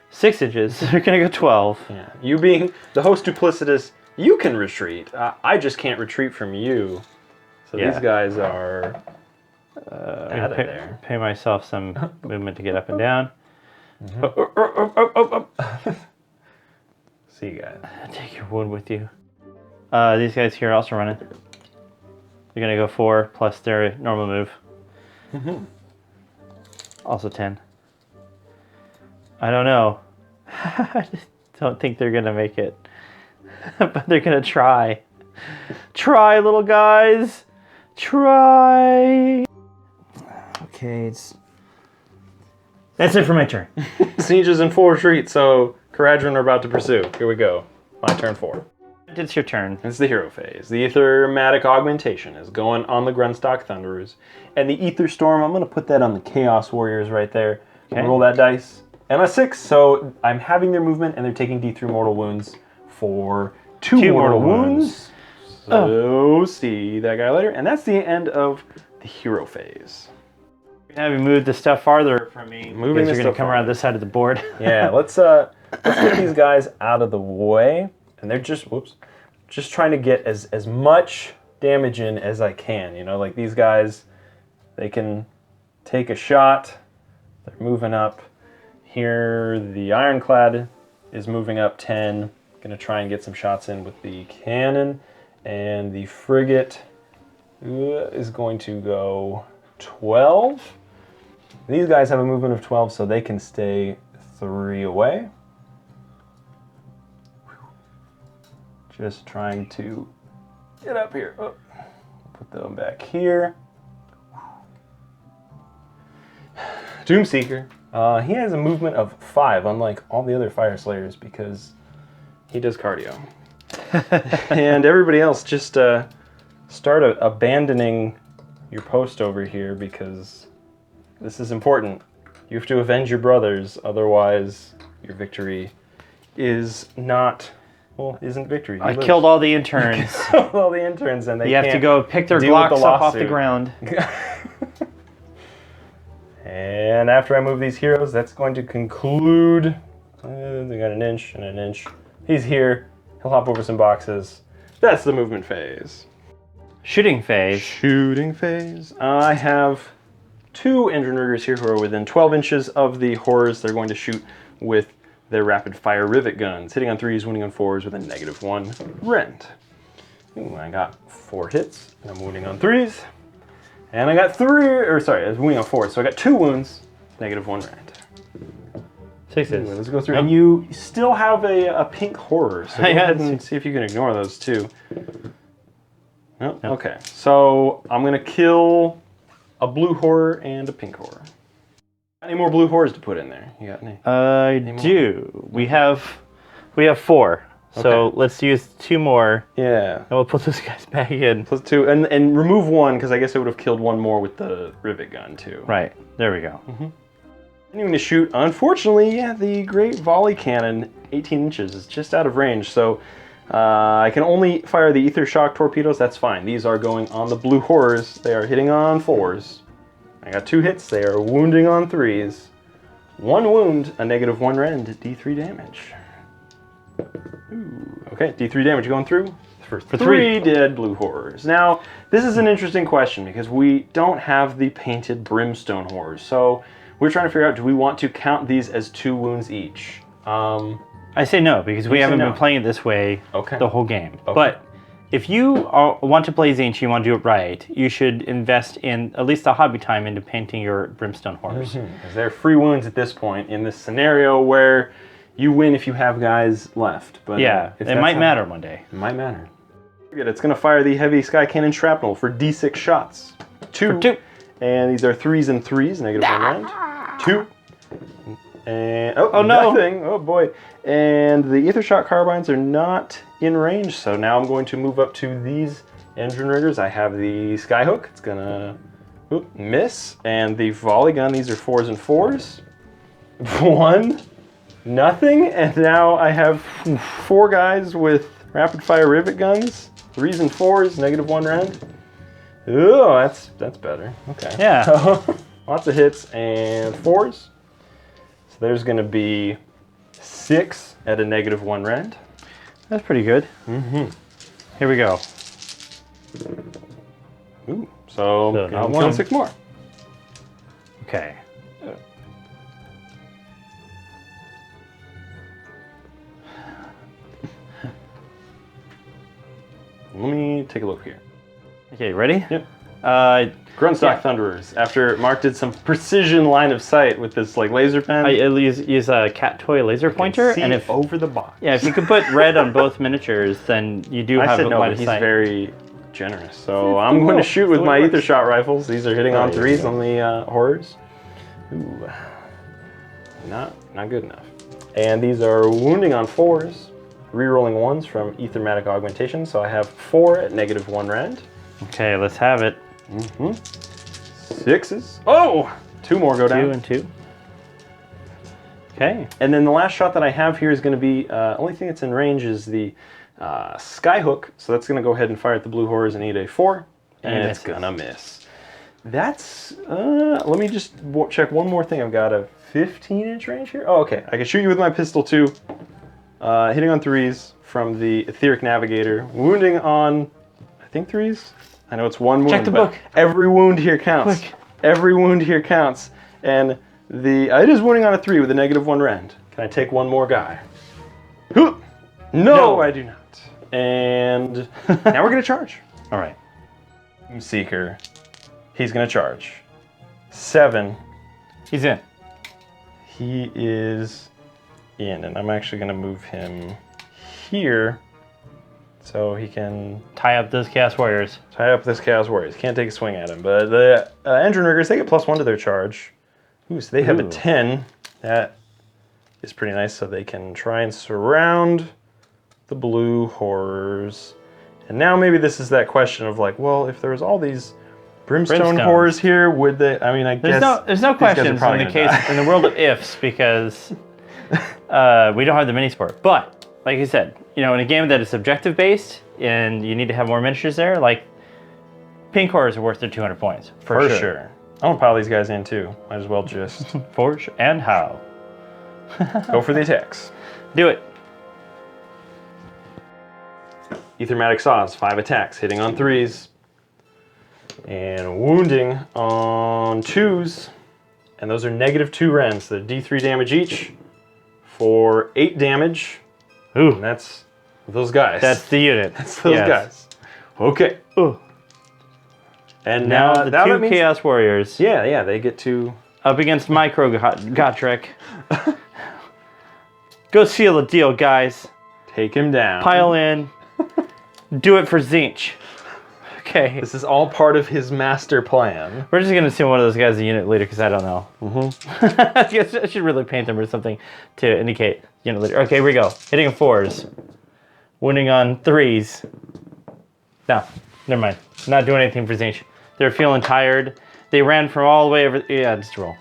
6 inches. They're gonna go 12. Yeah. You being the host duplicitous, you can retreat. I just can't retreat from you. So Yeah. these guys are I'm out of gonna there. pay myself some movement to get up and down. See you guys. Take your wound with you. These guys here are also running. They're gonna go 4 plus their normal move. Also 10. I don't know. I just don't think they're gonna make it. But they're gonna try. Try, little guys. Try. Okay, that's it for my turn. Siege is in full retreat, so Kharadron are about to pursue. Here we go. My turn 4. It's your turn. It's the hero phase. The Ethermatic Augmentation is going on the Grunstock Thunderers. And the Ether Storm, I'm going to put that on the Chaos Warriors right there. Okay. Roll that dice. And a 6, so I'm having their movement, and they're taking D3 mortal wounds for 2 mortal wounds. So see that guy later. And that's the end of the hero phase. Have you moved the stuff farther from me? Moving because the you're gonna stuff come around this side of the board. Yeah, let's get these guys out of the way. And they're just, just trying to get as much damage in as I can. You know, like these guys, they can take a shot. They're moving up. Here, the Ironclad is moving up 10. Gonna try and get some shots in with the cannon. And the Frigate is going to go 12. These guys have a movement of 12, so they can stay 3 away. Just trying to get up here. Oh, put them back here. Doomseeker. He has a movement of 5, unlike all the other Fire Slayers, because he does cardio. And everybody else just start abandoning your post over here, because this is important. You have to avenge your brothers, otherwise your victory is not, well, isn't victory. I killed all the interns. all the interns, and they You have to can't go pick their deal with Glocks the up off the lawsuit. ground. And after I move these heroes, that's going to conclude. They got an inch and an inch. He's here. He'll hop over some boxes. That's the movement phase. Shooting phase. Shooting phase. I have 2 engine riggers here who are within 12 inches of the horrors. They're going to shoot with their rapid fire rivet guns, hitting on 3s, wounding on 4s with a -1 rend. Ooh, I got 4 hits, and I'm wounding on 3s. And I got I was wounding on 4s, so I got 2 wounds, -1 rend. 6s. Anyway, let's go through. And you still have a pink horror, so go ahead and see if you can ignore those too. No? Okay, so I'm going to kill a blue horror and a pink horror. Any more blue horrors to put in there? You got any? I do. We have 4. So Okay. let's use 2 more, Yeah. and we'll put those guys back in. Plus 2, and remove 1, because I guess I would have killed 1 more with the rivet gun too. Right. There we go. Continuing to shoot. Unfortunately, yeah, the Great Volley Cannon, 18 inches, is just out of range, so I can only fire the Ether Shock torpedoes. That's fine. These are going on the blue horrors. They are hitting on 4s. I got 2 hits. They are wounding on 3s. 1 wound, a -1 rend, D3 damage. Ooh, okay, D3 damage going through for 3 dead blue horrors. Now, this is an interesting question because we don't have the painted brimstone horrors. So we're trying to figure out, do we want to count these as 2 wounds each? I say no, because we haven't been playing it this way the whole game. Okay. But if you want to play Tzeentch, you want to do it right, you should invest in at least a hobby time into painting your brimstone horrors. Because they're free wounds at this point in this scenario where you win if you have guys left. But Yeah, it might matter one day. It might matter. It's going to fire the heavy sky cannon shrapnel for D6 shots. 2. For 2. And these are 3s and 3s, -1 rend. 2. And oh no! Nothing. Oh boy. And the Ether Shock carbines are not in range, so now I'm going to move up to these engine riggers. I have the Skyhook. It's gonna miss, and the volley gun. These are 4s and 4s. 1, nothing, and now I have 4 guys with rapid fire rivet guns. 3s and 4s, -1 rend. Oh, that's better. Okay. Yeah. So, lots of hits and 4s. So there's going to be 6 at a -1 rend. That's pretty good. Mm-hmm. Here we go. Ooh. So not kill one. 6 more. Okay. Let me take a look here. Okay, ready? Yep. Yeah. Gruntstock Thunderers. After Mark did some precision line of sight with this like laser pen, I use a cat toy laser pointer, see and if over the box. yeah, if you can put red on both miniatures, then you do I have said a no, line but of he's sight. very generous. So I'm going to shoot with my ether shot rifles. These are hitting on yeah, 3s yeah. on the horrors. Ooh, not good enough. And these are wounding on 4s, rerolling 1s from ethermatic augmentation. So I have 4 at -1 rend. Okay, let's have it. 6s. Oh, 2 more go down. 2 and 2. Okay. And then the last shot that I have here is going to be, only thing that's in range is the Skyhook. So that's going to go ahead and fire at the blue horrors and eat a 4. And it's going to miss. That's, let me just check one more thing. I've got a 15-inch range here. Oh, okay. I can shoot you with my pistol too. Hitting on 3s from the Etheric Navigator. Wounding on, I think 3s. I know it's 1 wound. Check the but book. Every wound here counts. Quick. Every wound here counts. And it is wounding on a 3 with a -1 rend. Can I take one more guy? No, I do not. And now we're going to charge. All right. Seeker. He's going to charge. 7. He's in. He is in. And I'm actually going to move him here so he can Tie up those Chaos Warriors. tie up this Chaos Warriors. Can't take a swing at him. But the Engine Riggers, they get +1 to their charge. Ooh, so they have a Ooh. 10. That is pretty nice. So they can try and surround the blue horrors. And now maybe this is that question of like, well, if there was all these brimstone Brimstones. horrors here, would they? I mean, I There's guess no these guys are questions in probably the gonna case die. in the world of ifs because we don't have the mini sport. But like you said, you know, in a game that is objective based and you need to have more miniatures there, like pink horrors are worth their 200 points For sure. I want to pile these guys in too. Might as well just For sure. And how? go for the attacks. Do it. Ethermatic Saws, 5 attacks, hitting on 3s. And wounding on 2s. And those are -2 rends. So they're D3 damage each for 8 damage. Ooh, And that's those guys. that's the unit. That's those Yes. guys. Okay. Ooh. And Now now, the now two that means, Chaos Warriors yeah, they get to. up against Micro Gotrek. Go seal the deal, guys. Take him down. Pile in. Do it for Tzeentch. Okay. This is all part of his master plan. We're just gonna assume one of those guys is a unit leader because I don't know. I should really paint them or something to indicate unit leader. Okay, here we go. Hitting on 4s. Wounding on 3s. No, never mind. Not doing anything for Tzeentch. They're feeling tired. They ran from all the way over. Yeah, just roll.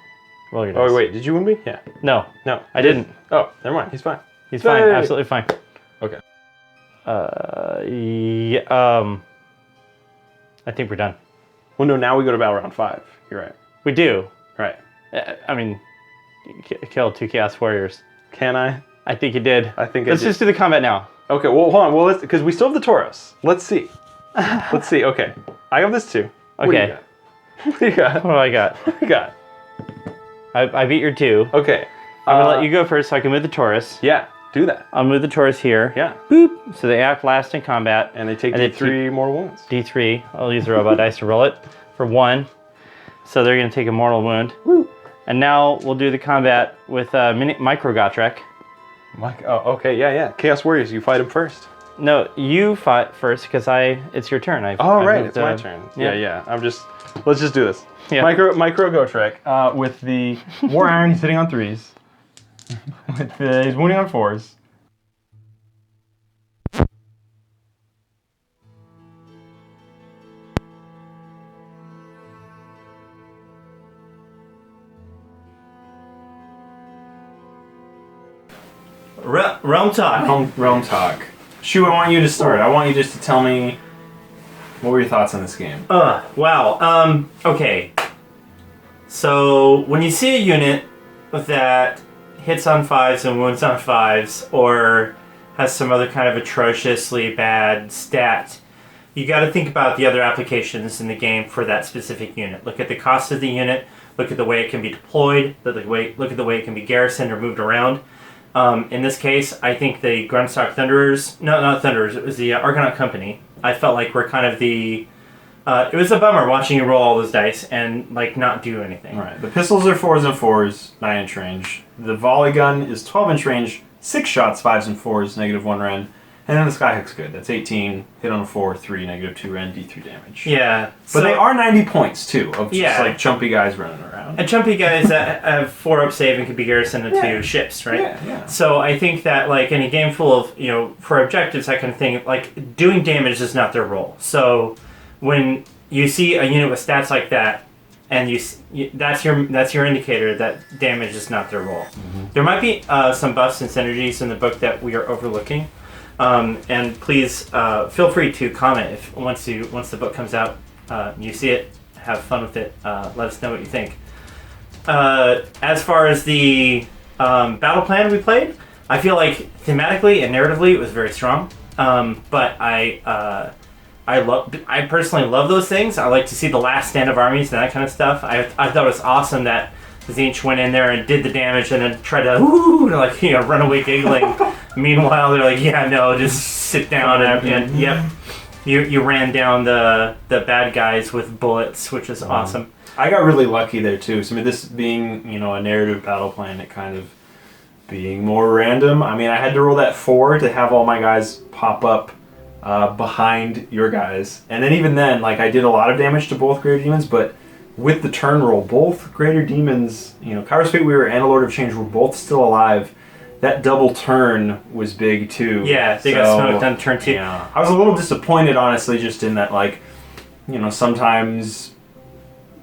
Roll your dice. Oh, wait, did you wound me? Yeah. No, No. I didn't. Oh, never mind. He's fine. He's fine. Hey. Absolutely fine. Okay. Yeah, I think we're done. Well, no, now we go to battle round 5. You're right. We do. Right. I mean, kill 2 Chaos Warriors. Can I? I think you did. I think Let's I did. just do the combat now. Okay, well, hold on. Well, because we still have the Tauros. Let's see. Let's see. Okay. I have this too. What do you Okay. got? What do you got? What do I got? What do you got? I beat your 2. Okay. I'm gonna let you go first so I can move the Taurus. Yeah, do that. I'll move the Taurus here. Yeah. Boop. So they act last in combat. And they take And they D3 more wounds. D3. I'll use the robot dice to roll it for 1. So they're gonna take a mortal wound. Woo. And now we'll do the combat with Micro Gotrek. Mike, oh, okay, yeah. Chaos Warriors, you fight him first. No, you fight first because it's your turn. I Right, moved, it's my turn. yeah. Yeah. Let's just do this. Yeah. Micro Gotrek with the War Iron, he's hitting on 3s. He's wounding on 4s. Realm talk. Realm talk. Shu, I want you to start. I want you just to tell me what were your thoughts on this game. Wow. Okay. So when you see a unit that hits on 5s and wounds on 5s, or has some other kind of atrociously bad stat, you got to think about the other applications in the game for that specific unit. Look at the cost of the unit. Look at the way it can be deployed. Look at the way it can be garrisoned or moved around. In this case, I think the Grunstock Thunderers, no, not Thunderers, it was the Argonaut Company. I felt like we're kind of the... it was a bummer watching you roll all those dice and like not do anything. Right. The pistols are 4s and 4s, 9-inch range. The volley gun is 12-inch range, 6 shots, 5s and 4s, -1 Ren. And then the Skyhook's good. That's 18, hit on a 4, 3, -2 Ren, D3 damage. Yeah. But they are 90 points too, of just Yeah. like chumpy guys running around. And chumpy guys that have 4-up save and can be garrisoned into ships, right? Yeah. So I think that like in a game full of, for objectives, that kind of thing, like doing damage is not their role. So when you see a unit with stats like that, and that's your indicator that damage is not their role. Mm-hmm. There might be some buffs and synergies in the book that we are overlooking. And please feel free to comment if once the book comes out, you see it, have fun with it. Let us know what you think. As far as the battle plan we played, I feel like thematically and narratively it was very strong. But I personally love those things. I like to see the last stand of armies and that kind of stuff. I thought it was awesome that Tzeentch went in there and did the damage and then tried to run away giggling. Meanwhile, they're like, yeah, no, just sit down and yep, you ran down the bad guys with bullets, which is awesome. I got really lucky there too. So I mean, this being a narrative battle plan, it kind of being more random. I mean, I had to roll that 4 to have all my guys pop up behind your guys, and then even then, like I did a lot of damage to both Greater Demons, but with the turn roll, both Greater Demons, Kairos Fate Weaver and a Lord of Change were both still alive. That double turn was big too. Yeah, they got smoked on turn 2. Yeah, I was a little disappointed, honestly, just in that, like, sometimes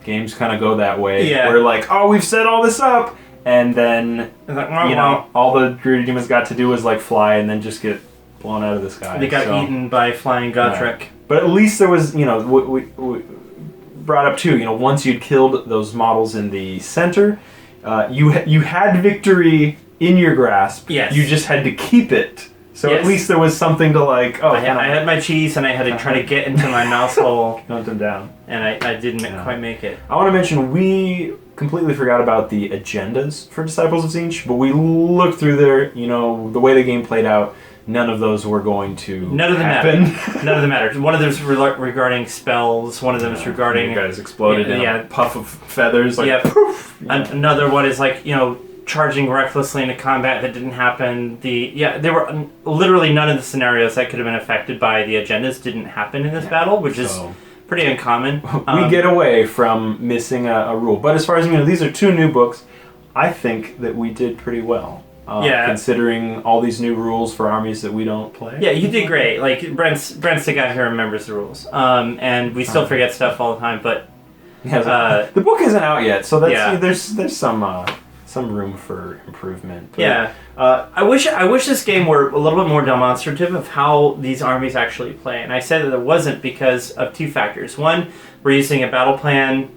games kind of go that way. Yeah. Where like, oh, we've set all this up, and then all the Greater Demons got to do was like fly and then just get blown out of the sky. They got eaten by flying Gotrek. Yeah. But at least there was, we brought up too, once you'd killed those models in the center, you had victory in your grasp. Yes. You just had to keep it. So Yes. at least there was something to like, I had my cheese and I had to try to get into my mouse hole. Count them down. And I didn't quite make it. I want to mention we completely forgot about the agendas for Disciples of Tzeentch, but we looked through there, the way the game played out, none of those were going to None of them happen. matter. None of them matter. One of them is regarding spells. One of them is regarding... You guys exploded in a puff of feathers. Like, poof! Another one is like, charging recklessly into combat that didn't happen. There were literally none of the scenarios that could have been affected by the agendas didn't happen in this battle, which is pretty uncommon. We get away from missing a rule. But as far as, these are 2 new books, I think that we did pretty well. Considering all these new rules for armies that we don't play. Yeah, you did great. Like, Brent's the guy who remembers the rules. And we still forget stuff all the time, but... the book isn't out yet, so that's there's some room for improvement. But, I wish this game were a little bit more demonstrative of how these armies actually play. And I said that it wasn't because of 2 factors. One, we're using a battle plan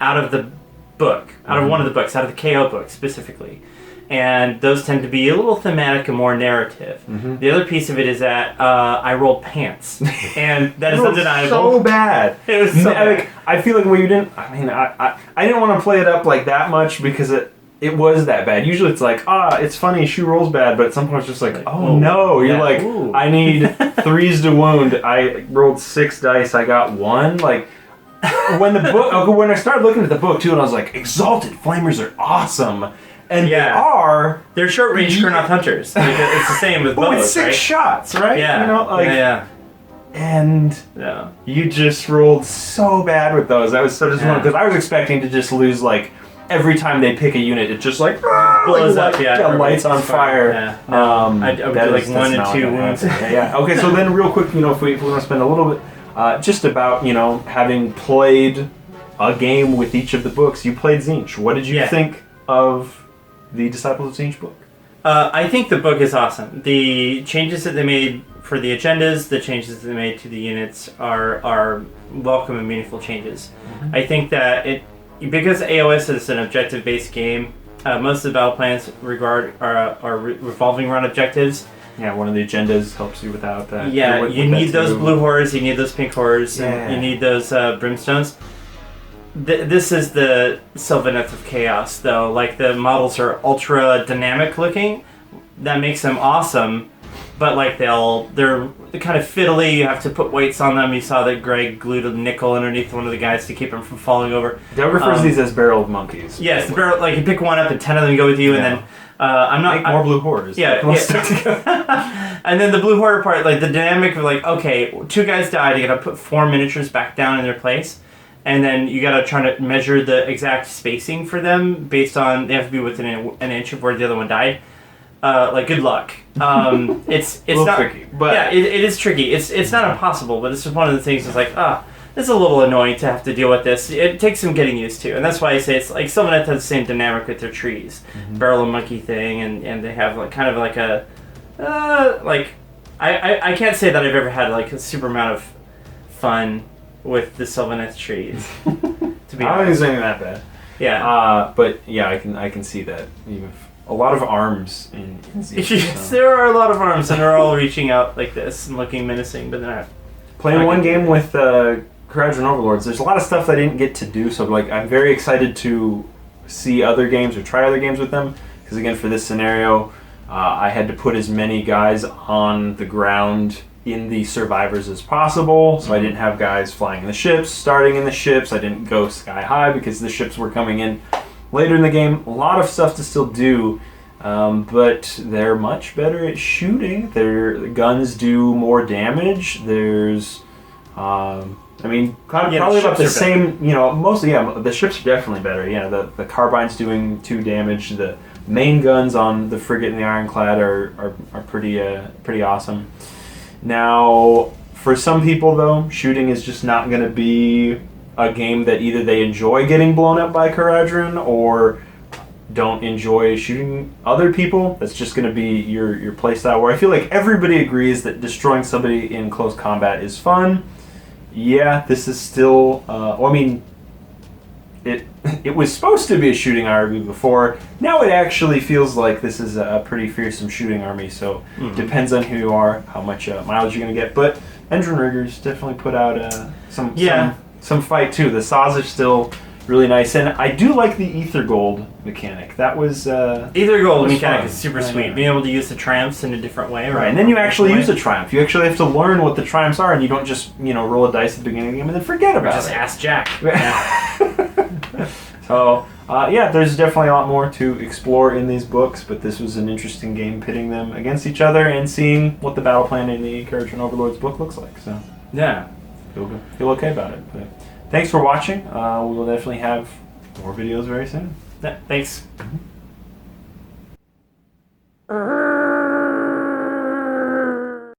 out of the book, out of one of the books, out of the KO book specifically. And those tend to be a little thematic and more narrative. Mm-hmm. The other piece of it is that I rolled pants, and that is undeniable. So bad. It was so bad. I feel like we didn't. I mean, I didn't want to play it up like that much because it was that bad. Usually it's like, it's funny, Shu rolls bad, but at some point it's just like, oh no, you're like, ooh. I need 3s to wound. I rolled 6 dice, I got 1. Like, when I started looking at the book too, and I was like, Exalted Flamers are awesome. And they're short range Kurnoth hunters. Like, it's the same with bows, with 6 shots, right? Yeah. And you just rolled so bad with those. I was so disappointed because I was expecting to just lose like every time they pick a unit. It just like blows up. Lights on fire. Yeah. No, I would do like 1 and 2 wounds. Okay, so then real quick, if we want to spend a little bit just about having played a game with each of the books. You played Tzeentch. What did you think of the Disciples of Tzeentch book? I think the book is awesome. The changes that they made for the agendas, the changes that they made to the units are welcome and meaningful changes. I think that because AOS is an objective-based game, most of the battle plans are revolving around objectives. Yeah, one of the agendas helps you without that. Yeah, you need those blue horrors, you need those pink horrors, and you need those brimstones. This is the Sylvaneth of Chaos, though. Like, the models are ultra dynamic looking. That makes them awesome, but like they're kind of fiddly. You have to put weights on them. You saw that Greg glued a nickel underneath one of the guys to keep them from falling over. Doug refers to these as barreled monkeys. Yes, the barrel. Like, you pick one up and 10 of them go with you, and then make more blue horrors. Yeah, and then the blue horror part, like the dynamic of like, okay, 2 guys died. You gotta put 4 miniatures back down in their place. And then you gotta try to measure the exact spacing for them based on they have to be within an inch of where the other one died. Like, good luck. It's not tricky, but yeah, it is tricky. It's not impossible, but it's just one of the things. It's like it's a little annoying to have to deal with this. It takes some getting used to, and that's why I say it's like Sylvaneth has the same dynamic with their trees, barrel and monkey thing, and they have like kind of like a like I can't say that I've ever had like a super amount of fun with the Sylvaneth trees. To be I don't think it's anything that bad. Yeah. But yeah, I can see that. Even a lot of arms in Tzeentch, Yes, there are a lot of arms, and they're all reaching out like this and looking menacing, but they're not. Playing one game with Kharadron Overlords, there's a lot of stuff I didn't get to do, so like I'm very excited to see other games or try other games with them, because again, for this scenario, I had to put as many guys on the ground in the survivors as possible, so I didn't have guys flying in the ships, starting in the ships. I didn't go sky high because the ships were coming in later in the game. A lot of stuff to still do, but they're much better at shooting. Their guns do more damage. There's, probably about the same. Mostly, the ships are definitely better. Yeah, the carbine's doing 2 damage. The main guns on the frigate and the ironclad are pretty awesome. Now, for some people though, shooting is just not going to be a game that either they enjoy getting blown up by Kharadron or don't enjoy shooting other people. That's just going to be your playstyle, where I feel like everybody agrees that destroying somebody in close combat is fun. Yeah, this is still... It was supposed to be a shooting army before. Now it actually feels like this is a pretty fearsome shooting army, so depends on who you are, how much mileage you're going to get. But Engine Riggers definitely put out some fight too. The saws are still really nice, and I do like the Ether Gold mechanic. That was Ether Gold mechanic fun. is super sweet. Being able to use the triumphs in a different way, right? And then you actually use a triumph. You actually have to learn what the triumphs are, and you don't just roll a dice at the beginning of the game and then forget about it. Just ask Jack. So there's definitely a lot more to explore in these books, but this was an interesting game, pitting them against each other and seeing what the battle plan in the Kharadron Overlords book looks like. So yeah, feel okay about it. But thanks for watching. We will definitely have more videos very soon. Thanks.